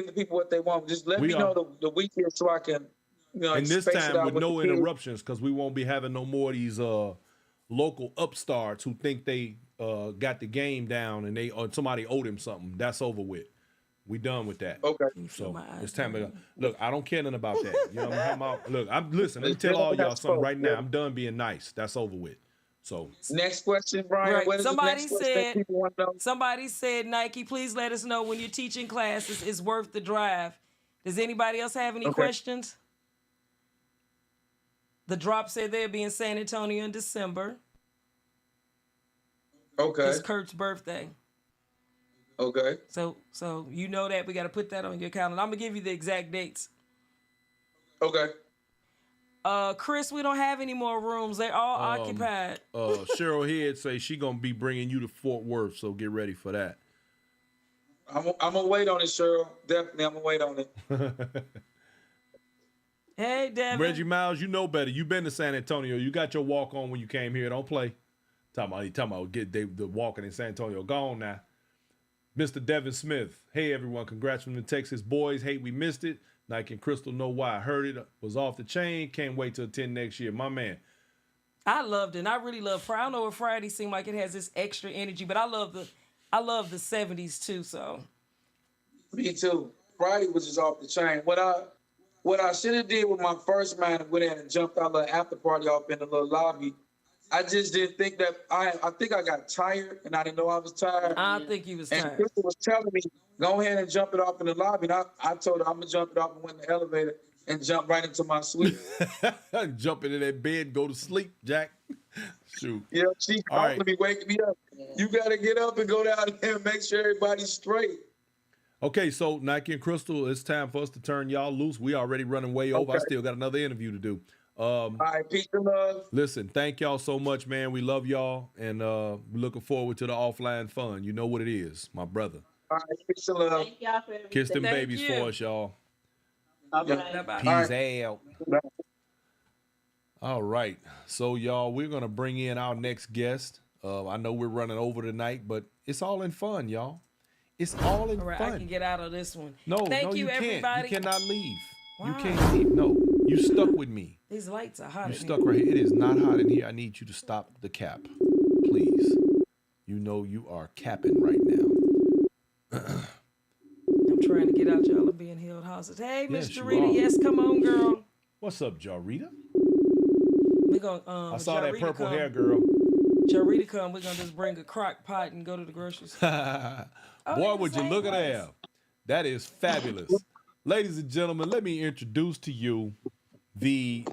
Speaker 4: the people what they want. Just let
Speaker 1: We
Speaker 4: me
Speaker 1: are.
Speaker 4: know the weekend so I can,
Speaker 1: And this
Speaker 4: space it
Speaker 1: time
Speaker 4: out
Speaker 1: with
Speaker 4: with
Speaker 1: no
Speaker 4: the kids.
Speaker 1: interruptions because we won't be having no more of these local upstarts who think they got the game down and they or somebody owed him something. That's over with. We done with that.
Speaker 4: Okay.
Speaker 1: So
Speaker 2: my eyes
Speaker 1: it's time to look. I don't care nothing about that. You know what I'm talking about? Look, listen. Let me tell all y'all something right now. I'm done being nice. That's over with. So
Speaker 4: Next question, Brian.
Speaker 2: Right.
Speaker 4: What is
Speaker 2: Somebody
Speaker 4: the next question
Speaker 2: said-
Speaker 4: people want to know?
Speaker 2: Somebody said, Nike, please let us know when you're teaching classes. It's worth the drive. Does anybody else have any
Speaker 4: Okay.
Speaker 2: questions? The drop said they'll be in San Antonio in December.
Speaker 4: Okay.
Speaker 2: It's Kurt's birthday.
Speaker 4: Okay.
Speaker 2: So you know that. We got to put that on your calendar. I'm going to give you the exact dates.
Speaker 4: Okay.
Speaker 2: Chris, we don't have any more rooms. They're all occupied.
Speaker 1: Cheryl Head say she gonna be bringing you to Fort Worth, so get ready for that.
Speaker 4: I'm gonna wait on it, Cheryl. Definitely, I'm gonna wait on it.
Speaker 2: Hey, Devin.
Speaker 1: Reggie Miles, you know better. You been to San Antonio. You got your walk on when you came here. Don't play. Talking about get the walking in San Antonio. Gone now. Mr. Devin Smith. Hey everyone, congrats from the Texas boys. Hate we missed it. Nikee Cristal know why. I heard it was off the chain. Can't wait to attend next year. My man.
Speaker 2: I loved it. And I really love Friday. I know what Friday seemed like it has this extra energy, but I love the 70s too. So
Speaker 4: Me too. Friday was just off the chain. What I should have did with my first man, went in and jumped our little after party off in the little lobby. I just didn't think that I think I got tired and I didn't know I was tired.
Speaker 2: I think you was
Speaker 4: And
Speaker 2: tired.
Speaker 4: Crystal was telling me, go ahead and jump it off in the lobby. And I told her I'm gonna jump it off and went in the elevator and jump right into my suite.
Speaker 1: Jump into that bed, go to sleep, Jack. Shoot.
Speaker 4: Yeah, she calling me, waking me up. You gotta get up and go down there and make sure everybody's straight.
Speaker 1: Okay, so Nikee and Cristal, it's time for us to turn y'all loose. We already running way over. I still got another interview to do.
Speaker 4: All right, peace and love.
Speaker 1: Listen, thank y'all so much, man. We love y'all, and we're looking forward to the offline fun. You know what it is, my brother.
Speaker 4: All right, peace and love.
Speaker 5: Thank y'all for everything.
Speaker 1: Kiss them
Speaker 2: Thank
Speaker 1: babies
Speaker 2: you.
Speaker 1: for us, y'all.
Speaker 5: All right.
Speaker 2: Bye-bye.
Speaker 1: Peace out. All right, so y'all, we're gonna bring in our next guest. I know we're running over tonight, but it's all in fun, y'all. It's all in
Speaker 2: All right,
Speaker 1: fun.
Speaker 2: I can get out of this one.
Speaker 1: No,
Speaker 2: Thank you,
Speaker 1: can't.
Speaker 2: everybody.
Speaker 1: You cannot leave. You
Speaker 2: Why?
Speaker 1: can't leave. No, you stuck with me.
Speaker 2: These lights are hot.
Speaker 1: You
Speaker 2: in
Speaker 1: stuck
Speaker 2: here.
Speaker 1: right here. It is not hot in here. I need you to stop the cap, please. You know you are capping right now.
Speaker 2: I'm trying to get out. Y'all are being held hostage. Hey, Miss
Speaker 1: Yes, you
Speaker 2: Jarita.
Speaker 1: are.
Speaker 2: Yes, come on, girl.
Speaker 1: What's up, Jarita?
Speaker 2: We gonna
Speaker 1: I saw that
Speaker 2: Jarita
Speaker 1: purple
Speaker 2: come.
Speaker 1: hair, girl.
Speaker 2: Jarita come. We're gonna just bring a crock pot and go to the grocery store.
Speaker 1: Boy, would you look at that? That is fabulous. Ladies and gentlemen, let me introduce to you the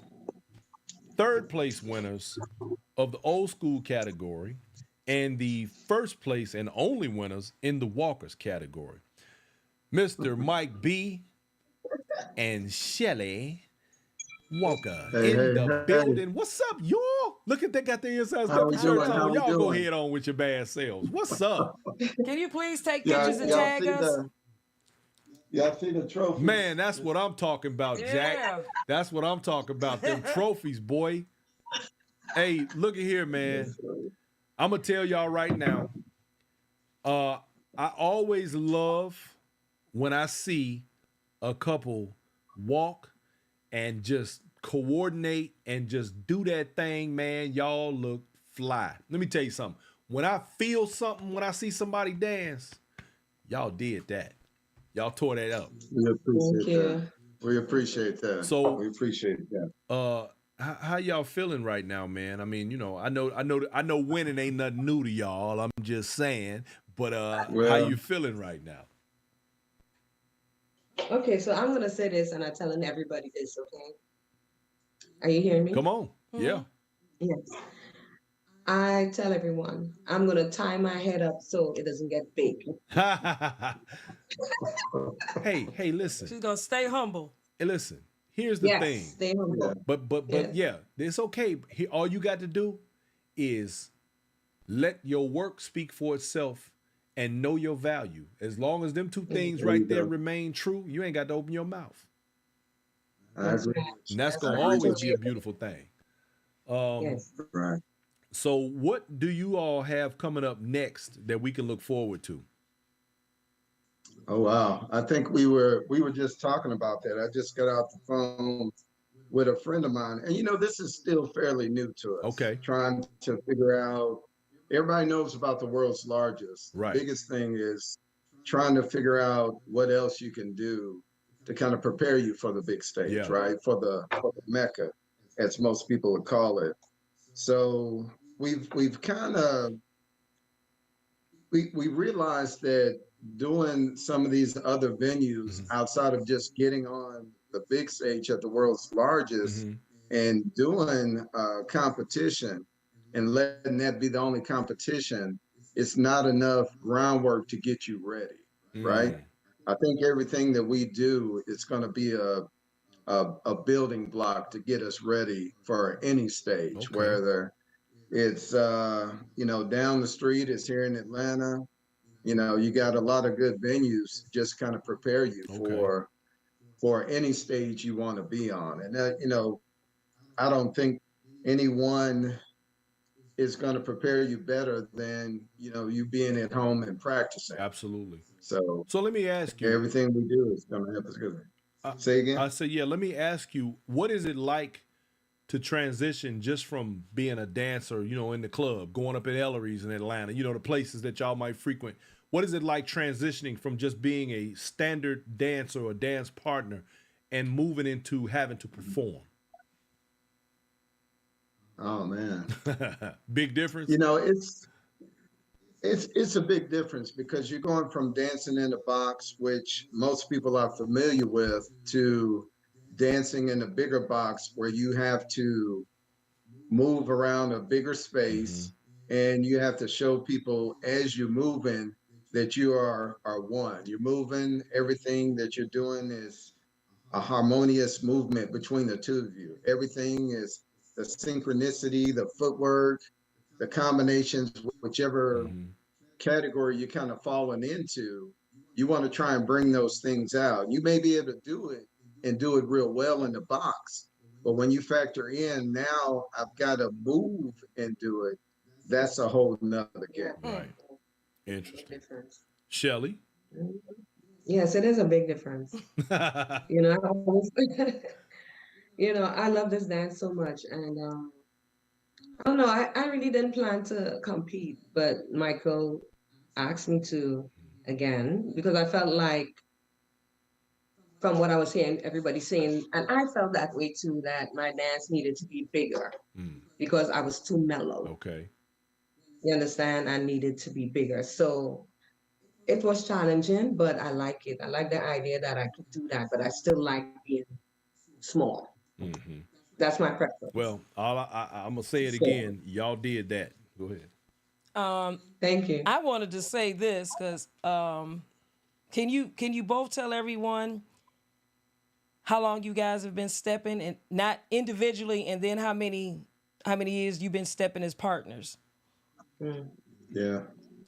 Speaker 1: third place winners of the old school category and the first place and only winners in the walkers category. Mr. Mike B and Shelly Walker in the building. What's up, y'all? Look at they got their inside stuff shirts on. Y'all go ahead on with your bad selves. What's up?
Speaker 2: Can you please take pictures and tag us?
Speaker 6: Y'all see the trophy?
Speaker 1: Man, that's what I'm talking about,
Speaker 2: Yeah.
Speaker 1: Jack. That's what I'm talking about. Them trophies, boy. Hey, look at here, man. I'm gonna tell y'all right now. I always love when I see a couple walk and just coordinate and just do that thing, man. Y'all look fly. Let me tell you something. When I feel something, when I see somebody dance, y'all did that. Y'all tore that up.
Speaker 6: We appreciate that. We appreciate that.
Speaker 1: So
Speaker 6: we appreciate that.
Speaker 1: How y'all feeling right now, man? I mean, you know, I know winning ain't nothing new to y'all. I'm just saying, but how you feeling right now?
Speaker 7: Okay, so I'm gonna say this, and I'm telling everybody this. Okay, are you hearing me?
Speaker 1: Come on, yeah.
Speaker 7: Yes. I tell everyone I'm gonna tie my head up so it doesn't get big.
Speaker 1: Hey, listen.
Speaker 2: She's gonna stay humble.
Speaker 1: Hey, listen. Here's the thing.
Speaker 7: Stay humble.
Speaker 1: But yeah, it's okay. All you got to do is let your work speak for itself and know your value. As long as them two things right there remain true, you ain't got to open your mouth.
Speaker 6: I agree.
Speaker 1: And that's gonna always be a beautiful thing.
Speaker 7: Yes.
Speaker 6: Right.
Speaker 1: So what do you all have coming up next that we can look forward to?
Speaker 6: Oh wow. I think we were just talking about that. I just got out the phone with a friend of mine. And you know, this is still fairly new to us.
Speaker 1: Okay.
Speaker 6: Trying to figure out, everybody knows about the world's largest.
Speaker 1: Right.
Speaker 6: The biggest thing is trying to figure out what else you can do to kind of prepare you for the big stage, right? For the Mecca, as most people would call it. So we've kind of we realized that doing some of these other venues outside of just getting on the big stage at the world's largest and doing competition and letting that be the only competition, it's not enough groundwork to get you ready, right? I think everything that we do is going to be a a building block to get us ready for any stage,
Speaker 1: Okay.
Speaker 6: whether it's down the street, it's here in Atlanta. You got a lot of good venues just kind of prepare you
Speaker 1: Okay.
Speaker 6: for any stage you want to be on. And I don't think anyone is going to prepare you better than you being at home and practicing.
Speaker 1: Absolutely.
Speaker 6: So
Speaker 1: So let me ask you.
Speaker 6: everything we do is going to help us good.
Speaker 1: I,
Speaker 6: Say again.
Speaker 1: I say, yeah. Let me ask you, what is it like to transition just from being a dancer, in the club, going up at Ellery's in Atlanta, the places that y'all might frequent? What is it like transitioning from just being a standard dancer or dance partner and moving into having to perform?
Speaker 6: Oh man.
Speaker 1: Big difference?
Speaker 6: It's a big difference because you're going from dancing in a box, which most people are familiar with, to dancing in a bigger box where you have to move around a bigger space and you have to show people as you're moving that you are one. You're moving, everything that you're doing is a harmonious movement between the two of you. Everything is the synchronicity, the footwork, the combinations, whichever category you're kind of falling into, you want to try and bring those things out. You may be able to do it and do it real well in the box, but when you factor in now I've got to move and do it, that's a whole nother game.
Speaker 1: Right. Interesting. Shelly?
Speaker 7: Yes, it is a big difference. I always, I love this dance so much, and I don't know. I really didn't plan to compete, but Michael asked me to again because I felt like, from what I was hearing, everybody saying, and I felt that way too, that my dance needed to be bigger because I was too mellow.
Speaker 1: Okay.
Speaker 7: You understand? I needed to be bigger. So it was challenging, but I like it. I like the idea that I could do that, but I still like being small. That's my preference.
Speaker 1: Well, I'm gonna say it again. Y'all did that. Go ahead.
Speaker 7: Thank you.
Speaker 2: I wanted to say this because can you both tell everyone how long you guys have been stepping, and not individually, and then how many years you've been stepping as partners?
Speaker 6: Yeah.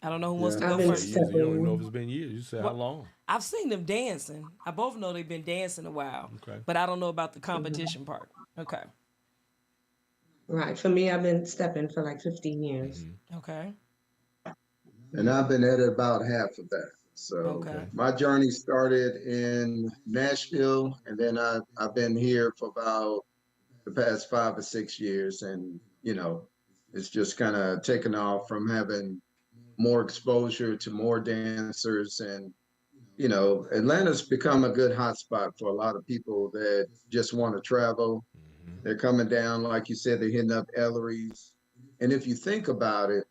Speaker 2: I don't know who wants to
Speaker 7: I've
Speaker 2: go
Speaker 7: been
Speaker 2: first.
Speaker 1: You don't even
Speaker 7: stepping.
Speaker 1: know if it's been years. You said how long?
Speaker 2: I've seen them dancing. I both know they've been dancing a while.
Speaker 1: Okay.
Speaker 2: But I don't know about the competition part. Okay.
Speaker 7: Right. For me, I've been stepping for like 15 years.
Speaker 2: Okay.
Speaker 6: And I've been at about half of that. So
Speaker 2: Okay.
Speaker 6: my journey started in Nashville, and then I've been here for about the past 5 or 6 years, and it's just kind of taken off from having more exposure to more dancers, and Atlanta's become a good hotspot for a lot of people that just want to travel. They're coming down, like you said, they're hitting up Ellery's, and if you think about it,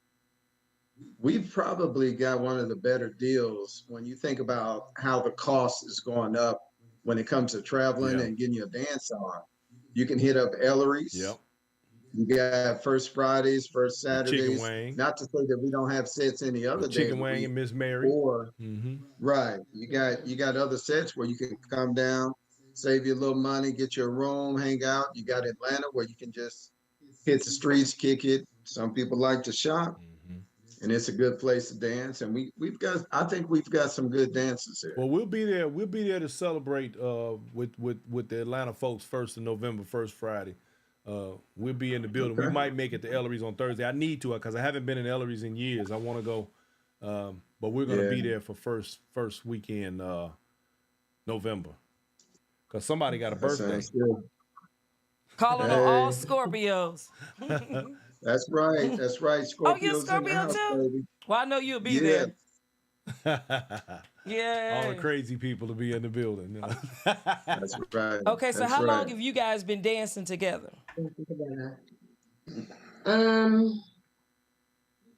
Speaker 6: we've probably got one of the better deals when you think about how the cost is going up when it comes to traveling and getting your dance on. You can hit up Ellery's.
Speaker 1: Yep.
Speaker 6: You got First Fridays, First Saturdays.
Speaker 1: Chicken Wing.
Speaker 6: Not to say that we don't have sets any other day.
Speaker 1: Chicken Wing and Miss Mary.
Speaker 6: Or right, you got other sets where you can come down, save you a little money, get your room, hang out. You got Atlanta where you can just hit the streets, kick it. Some people like to shop. And it's a good place to dance, and I think we've got some good dances here.
Speaker 1: Well, we'll be there. We'll be there to celebrate with the Atlanta folks 1st of November, first Friday. We'll be in the building. Okay. We might make it to Ellery's on Thursday. I need to because I haven't been in Ellery's in years. I want to go, but we're gonna be there for first weekend November because somebody got a birthday.
Speaker 2: Calling on all Scorpios.
Speaker 6: That's right. That's right. Scorpios
Speaker 2: oh, you're Scorpio
Speaker 6: house,
Speaker 2: too?
Speaker 6: baby.
Speaker 2: Well, I know you'll be there.
Speaker 1: Yeah. All the crazy people to be in the building.
Speaker 6: That's right.
Speaker 2: Okay, so how long have you guys been dancing together?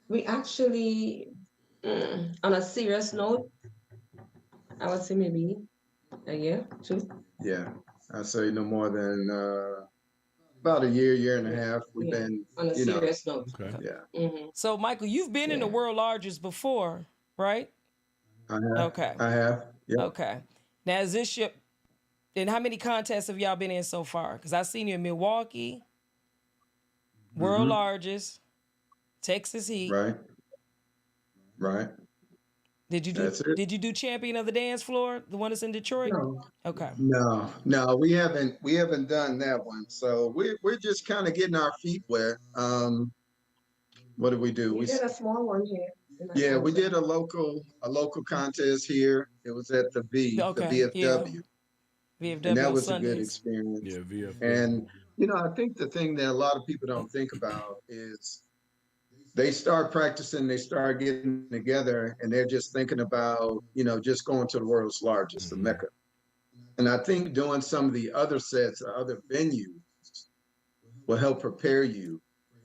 Speaker 7: We actually, on a serious note, I would say maybe a year, 2.
Speaker 6: Yeah, I'd say no more than about a year and a half. We've been
Speaker 7: on a serious note.
Speaker 1: Okay.
Speaker 6: Yeah.
Speaker 2: So, Michael, you've been in the World Largest before, right?
Speaker 6: I have.
Speaker 2: Okay.
Speaker 6: I have. Yeah.
Speaker 2: Okay. Now, is this And how many contests have y'all been in so far? Because I seen you in Milwaukee, World Largest, Texas Heat.
Speaker 6: Right. Right.
Speaker 2: Did you do
Speaker 6: That's it.
Speaker 2: Did you do Champion of the Dance Floor, the one that's in Detroit?
Speaker 7: No.
Speaker 2: Okay.
Speaker 6: No, we haven't done that one. So we're just kind of getting our feet wet. What did we do?
Speaker 7: We did a small one here in
Speaker 6: Yeah, we
Speaker 7: Atlanta.
Speaker 6: did a local contest here. It was at the
Speaker 2: Okay. Yeah.
Speaker 6: VFW, and
Speaker 2: VFW
Speaker 6: that
Speaker 2: on
Speaker 6: was a good
Speaker 2: Sundays.
Speaker 6: experience.
Speaker 1: Yeah, VFW.
Speaker 6: And I think the thing that a lot of people don't think about is they start practicing, they start getting together, and they're just thinking about, just going to the world's largest, the Mecca. And I think doing some of the other sets or other venues will help prepare you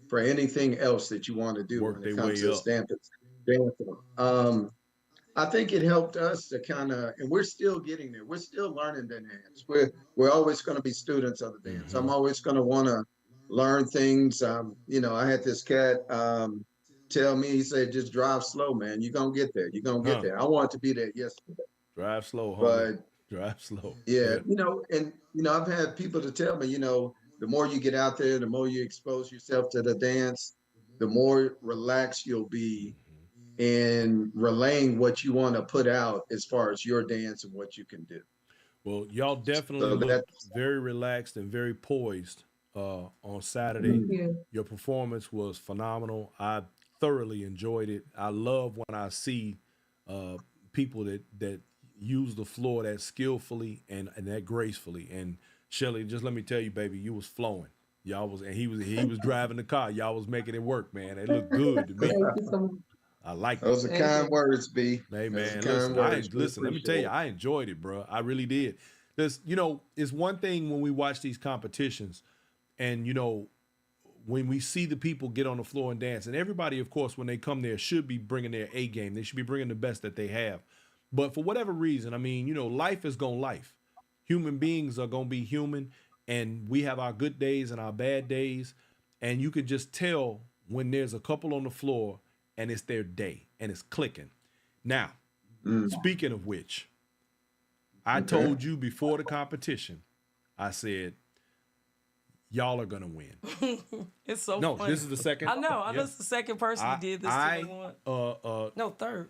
Speaker 6: for anything else that you want to do
Speaker 1: Work
Speaker 6: when it
Speaker 1: their
Speaker 6: comes
Speaker 1: way
Speaker 6: to
Speaker 1: up.
Speaker 6: dancing. I think it helped us to kind of, and we're still getting there. We're still learning the dance. We're always going to be students of the dance. I'm always going to want to learn things. I had this cat tell me, he said, just drive slow, man. You're going to get there. You're going to get there. I want to be there yesterday.
Speaker 1: Drive slow, homie.
Speaker 6: But
Speaker 1: Drive slow.
Speaker 6: yeah, I've had people to tell me, the more you get out there, the more you expose yourself to the dance, the more relaxed you'll be in relaying what you want to put out as far as your dance and what you can do.
Speaker 1: Well, y'all definitely
Speaker 6: So
Speaker 1: looked very relaxed and very poised on Saturday.
Speaker 7: Thank you.
Speaker 1: Your performance was phenomenal. I thoroughly enjoyed it. I love when I see people that use the floor that skillfully and that gracefully. And Shelly, just let me tell you, baby, you was flowing. Y'all was, and he was driving the car. Y'all was making it work, man. It looked good to me.
Speaker 7: Thank you so much.
Speaker 1: I like
Speaker 6: Those are kind words, B.
Speaker 1: Hey man,
Speaker 6: Those are kind words.
Speaker 1: listen. Let me tell you, I enjoyed it, bro. I really did. There's, it's one thing when we watch these competitions, and when we see the people get on the floor and dance, and everybody, of course, when they come there, should be bringing their A game. They should be bringing the best that they have. But for whatever reason, I mean, life is gonna life. Human beings are gonna be human, and we have our good days and our bad days, and you can just tell when there's a couple on the floor and it's their day and it's clicking. Now, speaking of which, I told you before the competition, I said, y'all are gonna win.
Speaker 2: It's so
Speaker 1: No,
Speaker 2: funny.
Speaker 1: this is the second.
Speaker 2: I know. I know it's the second person who did this to me. No, third.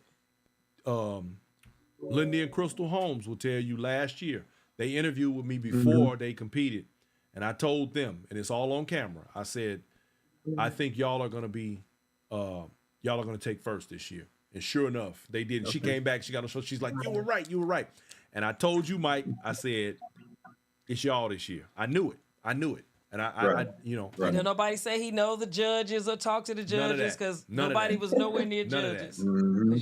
Speaker 1: Lindy and Crystal Holmes will tell you last year, they interviewed with me before they competed. And I told them, and it's all on camera, I said, I think y'all are gonna be y'all are gonna take first this year. And sure enough, they did. Okay. She came back, she got a show, she's like, you were right. And I told you, Mike, I said, it's y'all this year. I knew it. And I
Speaker 2: And nobody say he know the judges or talk to the judges because nobody was nowhere near judges.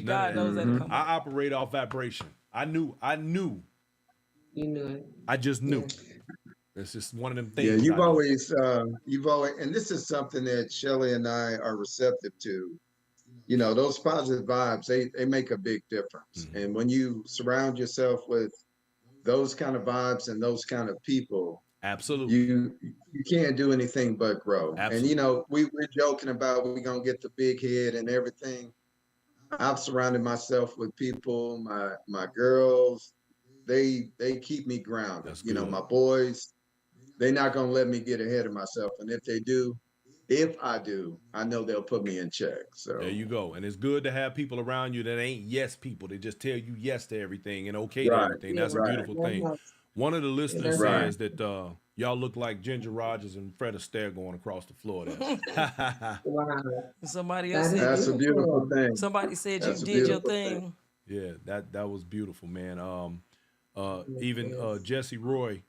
Speaker 2: God knows that.
Speaker 1: I operate off vibration. I knew.
Speaker 7: You knew it.
Speaker 1: I just knew. Yeah. It's just one of them things.
Speaker 6: Yeah, you've always, and this is something that Shelly and I are receptive to. Those positive vibes, they make a big difference. Mm-hmm. And when you surround yourself with those kind of vibes and those kind of people,
Speaker 1: absolutely,
Speaker 6: you can't do anything but grow.
Speaker 1: Absolutely.
Speaker 6: And we're joking about we're gonna get the big head and everything. I've surrounded myself with people, my girls, they keep me grounded.
Speaker 1: That's good.
Speaker 6: My boys, they're not gonna let me get ahead of myself. And if I do, I know they'll put me in check. So
Speaker 1: there you go. And it's good to have people around you that ain't yes people. They just tell you yes to everything and okay to everything. That's a beautiful thing. One of the listeners says that y'all look like Ginger Rogers and Fred Astaire going across the floor there.
Speaker 7: Wow.
Speaker 2: Somebody else said
Speaker 6: that's a beautiful thing.
Speaker 2: Somebody said you did your thing.
Speaker 1: Yeah, that was beautiful, man. Even Jesse Roy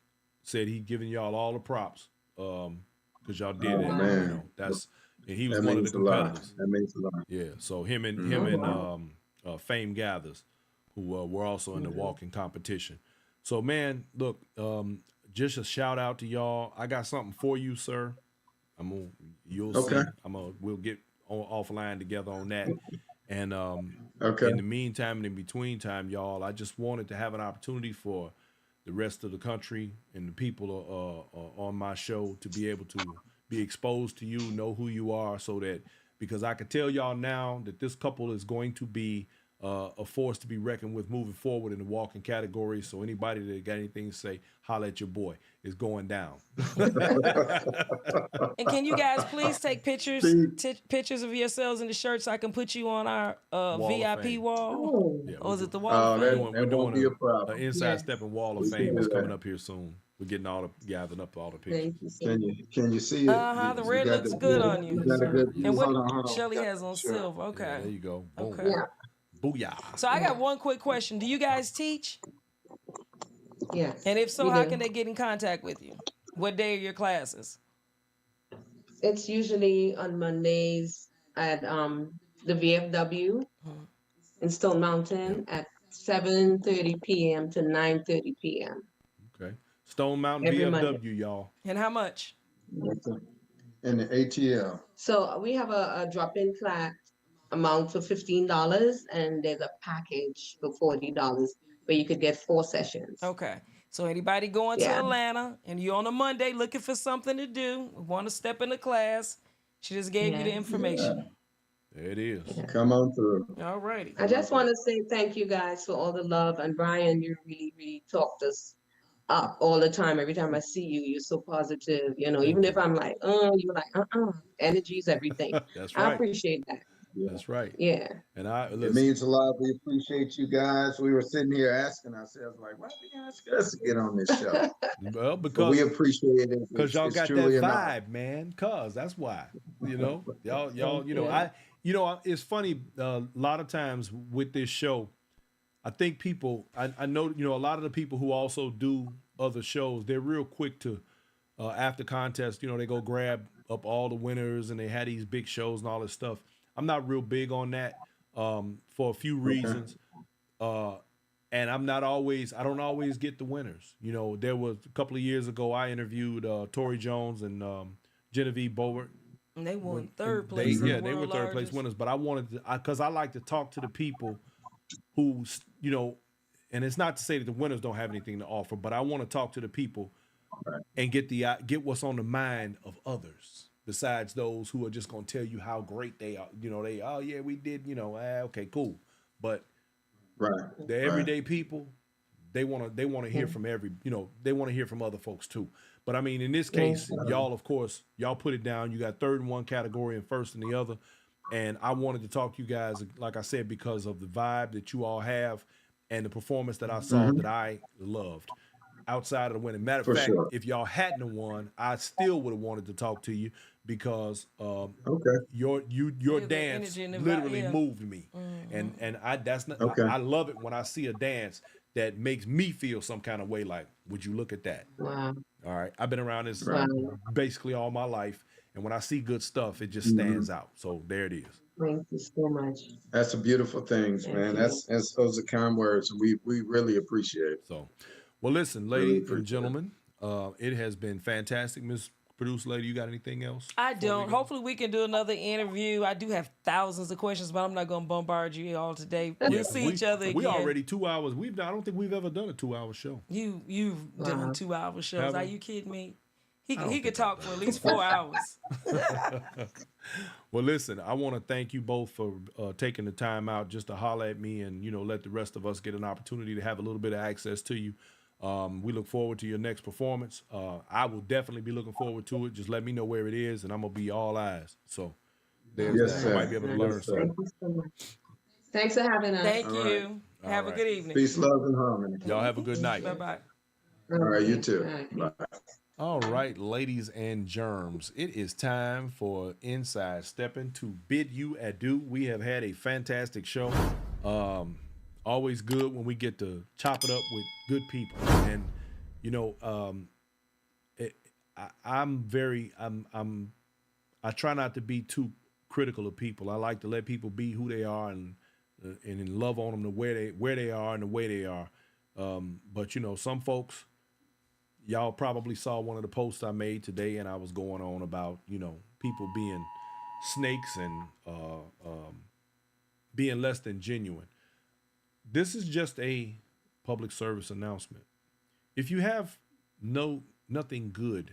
Speaker 1: said he giving y'all all the props. Because y'all did it.
Speaker 6: Man.
Speaker 1: And he was one of the competitors.
Speaker 6: That means a lot.
Speaker 1: Yeah. So him and Fame Gathers, who were also in the walking competition. So man, look, just a shout out to y'all. I got something for you, sir. You'll see. We'll get offline together on that. And in the meantime and in between time, y'all, I just wanted to have an opportunity for the rest of the country and the people on my show to be able to be exposed to you, know who you are, so that, because I can tell y'all now that this couple is going to be a force to be reckoned with moving forward in the walking category. So anybody that got anything to say, holla at your boy. It's going down.
Speaker 2: And can you guys please take pictures
Speaker 6: See,
Speaker 2: pictures of yourselves in the shirt so I can put you on our
Speaker 1: Wall of
Speaker 2: VIP
Speaker 1: Fame.
Speaker 2: wall?
Speaker 7: Oh,
Speaker 1: Yeah,
Speaker 2: Or is
Speaker 1: we
Speaker 2: it the
Speaker 1: do.
Speaker 2: wall of
Speaker 6: oh,
Speaker 2: fame?
Speaker 6: that
Speaker 1: We're
Speaker 6: won't
Speaker 1: doing
Speaker 6: be a
Speaker 1: an
Speaker 6: problem.
Speaker 1: inside
Speaker 7: yes.
Speaker 1: stepping wall of
Speaker 6: We can
Speaker 1: fame
Speaker 6: do
Speaker 1: is coming
Speaker 6: that.
Speaker 1: up here soon. We're getting gathering up all the pictures.
Speaker 7: Thank you so
Speaker 6: Can
Speaker 7: much.
Speaker 6: you see it?
Speaker 2: Uh-huh. The
Speaker 6: You
Speaker 2: red
Speaker 6: got
Speaker 2: looks
Speaker 6: the
Speaker 2: good on
Speaker 6: you
Speaker 2: you.
Speaker 6: got a good
Speaker 1: Yes.
Speaker 2: And
Speaker 6: view.
Speaker 2: what
Speaker 6: Hold on.
Speaker 2: Shelly
Speaker 6: Got
Speaker 2: has
Speaker 6: to
Speaker 2: on
Speaker 6: make sure.
Speaker 2: silver.
Speaker 1: Yeah,
Speaker 2: Okay.
Speaker 1: there you go. Boom.
Speaker 2: Okay.
Speaker 7: Yeah.
Speaker 1: Booyah.
Speaker 2: So I got one quick question. Do you guys teach?
Speaker 7: Yes.
Speaker 2: And if so,
Speaker 7: We
Speaker 2: how
Speaker 7: do.
Speaker 2: can they get in contact with you? What day are your classes?
Speaker 7: It's usually on Mondays at the VFW in Stone Mountain at 7:30 p.m. to 9:30 p.m.
Speaker 1: Okay. Stone Mountain
Speaker 7: every Monday.
Speaker 1: VFW, y'all.
Speaker 2: And how much?
Speaker 6: In the ATL.
Speaker 7: So we have a drop-in class amount for $15, and there's a package for $40 where you could get 4 sessions.
Speaker 2: Okay. So anybody going to
Speaker 7: Yeah.
Speaker 2: Atlanta and you're on a Monday looking for something to do, want to step into class, she just gave you the
Speaker 7: Yeah.
Speaker 2: information.
Speaker 1: There it is.
Speaker 6: Come on through.
Speaker 2: All righty.
Speaker 7: I just want to say thank you guys for all the love. And Brian, you really, really talked us up all the time. Every time I see you, you're so positive. You know,
Speaker 1: Thank
Speaker 7: even
Speaker 1: you.
Speaker 7: if I'm like, you're like, energy is everything.
Speaker 1: That's
Speaker 7: I
Speaker 1: right.
Speaker 7: appreciate that.
Speaker 1: That's right.
Speaker 7: Yeah.
Speaker 1: And I
Speaker 6: It
Speaker 1: listen.
Speaker 6: means a lot. We appreciate you guys. We were sitting here asking ourselves, like, why did you ask us to get on this show?
Speaker 1: Well,
Speaker 6: But we
Speaker 1: because
Speaker 6: appreciate it.
Speaker 1: y'all
Speaker 6: It's
Speaker 1: got that
Speaker 6: truly an honor.
Speaker 1: vibe, man. Cause that's why. Y'all.
Speaker 7: Yeah.
Speaker 1: It's funny. A lot of times with this show, I think people. I know. A lot of the people who also do other shows, they're real quick to after contest. They go grab up all the winners and they had these big shows and all this stuff. I'm not real big on that for a few reasons. And I don't always get the winners. There was a couple of years ago, I interviewed Tori Jones and Genevieve Bowert.
Speaker 2: And they won third place.
Speaker 1: They were third place winners. But I wanted to, because I like to talk to the people who, and it's not to say that the winners don't have anything to offer, but I want to talk to the people and get what's on the mind of others besides those who are just going to tell you how great they are. We did, okay, cool. But the everyday people, they want to hear from they want to hear from other folks too. But I mean, in this case, y'all, of course, y'all put it down. You got third in one category and first in the other. And I wanted to talk to you guys, like I said, because of the vibe that you all have and the performance that I saw that I loved outside of the winning. Matter of fact, if y'all hadn't won, I still would have wanted to talk to you because your dance literally moved me. And I love it when I see a dance that makes me feel some kind of way, like, would you look at that?
Speaker 7: Wow.
Speaker 1: All right. I've been around this basically all my life. And when I see good stuff, it just stands out. So there it is.
Speaker 7: Thank you so much.
Speaker 6: That's a beautiful thing, man. That's those are kind words. We really appreciate it.
Speaker 1: So, well, listen, ladies and gentlemen, it has been fantastic. Miss Producer Lady, you got anything else?
Speaker 2: I don't. Hopefully we can do another interview. I do have thousands of questions, but I'm not going to bombard you all today. We'll see each other again.
Speaker 1: We already 2 hours. I don't think we've ever done a 2-hour show.
Speaker 2: You've done 2-hour shows.
Speaker 1: Have
Speaker 2: Are
Speaker 1: we?
Speaker 2: you kidding me? He could talk for at least 4 hours.
Speaker 1: Well, listen, I want to thank you both for taking the time out just to holler at me and, let the rest of us get an opportunity to have a little bit of access to you. We look forward to your next performance. I will definitely be looking forward to it. Just let me know where it is and I'm going to be all eyes. So there's that. I might be able to learn something.
Speaker 7: Thank you so much. Thanks for having us.
Speaker 2: Thank you.
Speaker 1: All
Speaker 2: Have a
Speaker 1: right.
Speaker 2: good evening.
Speaker 6: Peace, love, and harmony.
Speaker 1: Y'all have a good night.
Speaker 2: Bye-bye.
Speaker 6: All right, you too.
Speaker 7: Bye.
Speaker 6: Bye.
Speaker 1: All right, ladies and germs, it is time for Inside Stepping to bid you adieu. We have had a fantastic show. Always good when we get to chop it up with good people. And, I try not to be too critical of people. I like to let people be who they are and love on them to where they are and the way they are. But some folks, y'all probably saw one of the posts I made today, and I was going on about, people being snakes and being less than genuine. This is just a public service announcement. If you have nothing good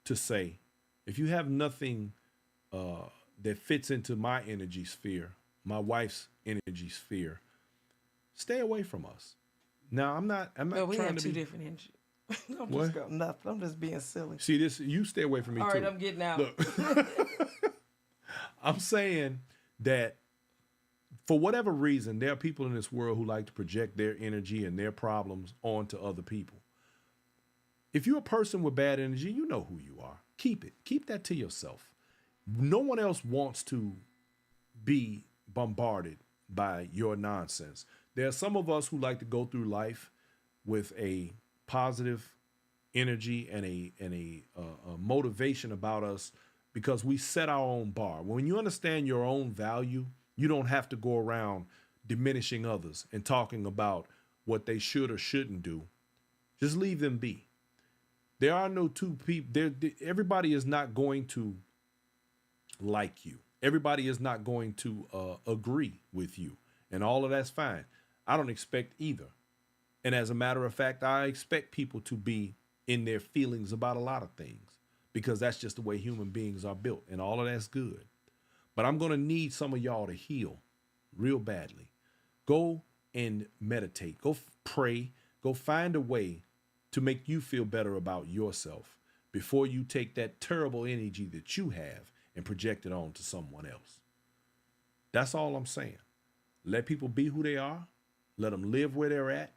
Speaker 1: to say, if you have nothing that fits into my energy sphere, my wife's energy sphere, stay away from us. Now, I'm not
Speaker 2: Well, we
Speaker 1: trying
Speaker 2: have
Speaker 1: to
Speaker 2: two
Speaker 1: be
Speaker 2: different energies. I'm
Speaker 1: what?
Speaker 2: just going nothing. I'm just being silly.
Speaker 1: See this. You stay away from me
Speaker 2: All
Speaker 1: too.
Speaker 2: right, I'm getting out.
Speaker 1: Look, I'm saying that for whatever reason, there are people in this world who like to project their energy and their problems onto other people. If you're a person with bad energy, you know who you are. Keep it. Keep that to yourself. No one else wants to be bombarded by your nonsense. There are some of us who like to go through life with a positive energy and a motivation about us because we set our own bar. When you understand your own value, you don't have to go around diminishing others and talking about what they should or shouldn't do. Just leave them be. There are no two people. Everybody is not going to like you. Everybody is not going to agree with you. And all of that's fine. I don't expect either. And as a matter of fact, I expect people to be in their feelings about a lot of things because that's just the way human beings are built. And all of that's good. But I'm going to need some of y'all to heal real badly. Go and meditate. Go pray. Go find a way to make you feel better about yourself before you take that terrible energy that you have and project it on to someone else. That's all I'm saying. Let people be who they are. Let them live where they're at.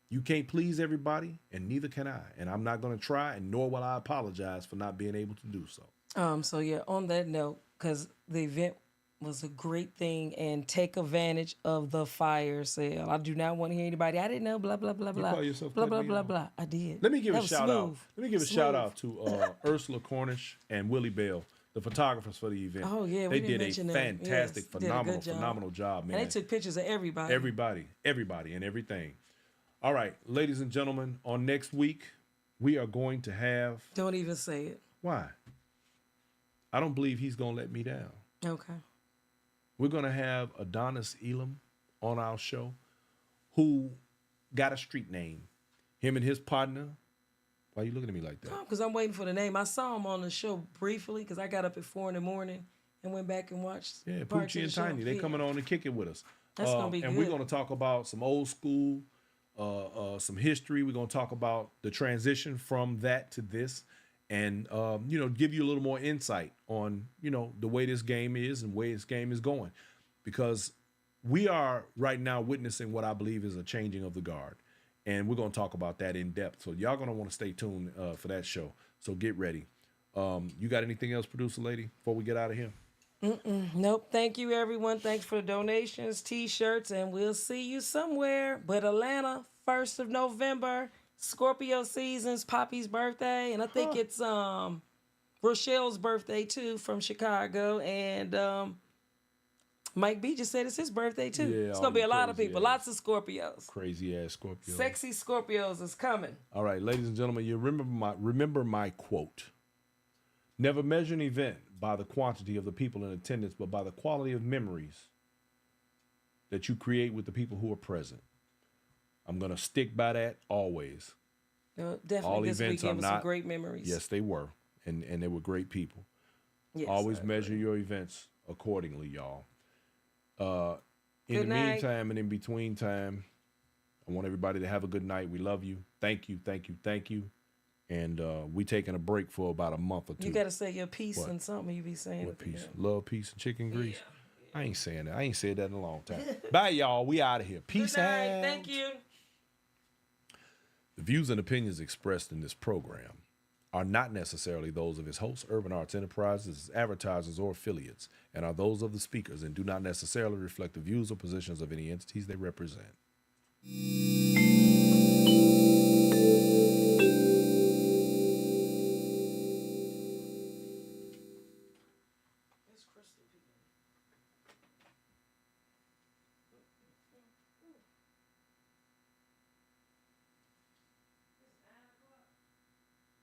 Speaker 1: You can't please everybody, and neither can I. And I'm not going to try, and nor will I apologize for not being able to do so.
Speaker 2: So yeah, on that note, because the event was a great thing, and take advantage of the fire sale. I do not want to hear anybody. I didn't know. Blah blah blah blah.
Speaker 1: call yourself
Speaker 2: blah
Speaker 1: cutting
Speaker 2: blah
Speaker 1: me
Speaker 2: blah
Speaker 1: off?
Speaker 2: blah. I did.
Speaker 1: Let me give
Speaker 2: That
Speaker 1: a
Speaker 2: was
Speaker 1: shout out.
Speaker 2: smooth.
Speaker 1: Let me give a shout out to Ursula Cornish and Willie Bell, the photographers for the event.
Speaker 2: Oh yeah,
Speaker 1: they
Speaker 2: we didn't
Speaker 1: did a
Speaker 2: mention them.
Speaker 1: fantastic,
Speaker 2: Yes, did a good
Speaker 1: phenomenal job, man.
Speaker 2: And they took pictures of everybody.
Speaker 1: Everybody, and everything. All right, ladies and gentlemen, on next week, we are going to have.
Speaker 2: Don't even say it.
Speaker 1: Why? I don't believe he's going to let me down.
Speaker 2: Okay.
Speaker 1: We're going to have Adonis Elam on our show, who got a street name. Him and his partner. Why are you looking at me like that?
Speaker 2: Because I'm waiting for the name. I saw him on the show briefly because I got up at 4 a.m. and went back and watched.
Speaker 1: Yeah,
Speaker 2: parts
Speaker 1: Poochie
Speaker 2: of
Speaker 1: and
Speaker 2: the show.
Speaker 1: Tiny. They coming on to kick it with us.
Speaker 2: That's gonna be
Speaker 1: and
Speaker 2: good.
Speaker 1: we're going to talk about some old school, some history. We're going to talk about the transition from that to this, and give you a little more insight on the way this game is and where this game is going, because we are right now witnessing what I believe is a changing of the guard, and we're going to talk about that in depth. So y'all going to want to stay tuned for that show. So get ready. You got anything else, producer lady, before we get out of here?
Speaker 2: Nope. Thank you, everyone. Thanks for the donations, T-shirts, and we'll see you somewhere. But Atlanta, 1st of November, Scorpio seasons, Poppy's birthday, and I think it's Rochelle's birthday too from Chicago, and Mike B just said it's his birthday too.
Speaker 1: Yeah,
Speaker 2: it's gonna be a lot of
Speaker 1: crazy
Speaker 2: people,
Speaker 1: ass.
Speaker 2: lots of Scorpios.
Speaker 1: Crazy ass Scorpio.
Speaker 2: Sexy Scorpios is coming.
Speaker 1: All right, ladies and gentlemen, you remember my quote. Never measure an event by the quantity of the people in attendance, but by the quality of memories that you create with the people who are present. I'm going to stick by that always.
Speaker 2: Definitely
Speaker 1: All
Speaker 2: this
Speaker 1: events
Speaker 2: weekend
Speaker 1: are
Speaker 2: was some
Speaker 1: not-
Speaker 2: great memories.
Speaker 1: Yes, they were. And they were great people.
Speaker 2: Yes,
Speaker 1: Always
Speaker 2: I
Speaker 1: measure
Speaker 2: agree.
Speaker 1: your events accordingly, y'all. In
Speaker 2: Good
Speaker 1: the
Speaker 2: night.
Speaker 1: meantime and in between time, I want everybody to have a good night. We love you. Thank you, thank you, thank you. And we taking a break for about a month or two.
Speaker 2: You got to say your piece
Speaker 1: What?
Speaker 2: and something you be saying.
Speaker 1: What
Speaker 2: at the
Speaker 1: piece?
Speaker 2: end.
Speaker 1: Love, peace, and chicken grease. I ain't saying that. I ain't said that in a long time. Bye, y'all. We out of here. Peace
Speaker 2: Good night.
Speaker 1: out.
Speaker 2: Thank you.
Speaker 1: The views and opinions expressed in this program are not necessarily those of its hosts, Urban Arts Enterprises, its advertisers, or affiliates, and are those of the speakers and do not necessarily reflect the views or positions of any entities they represent.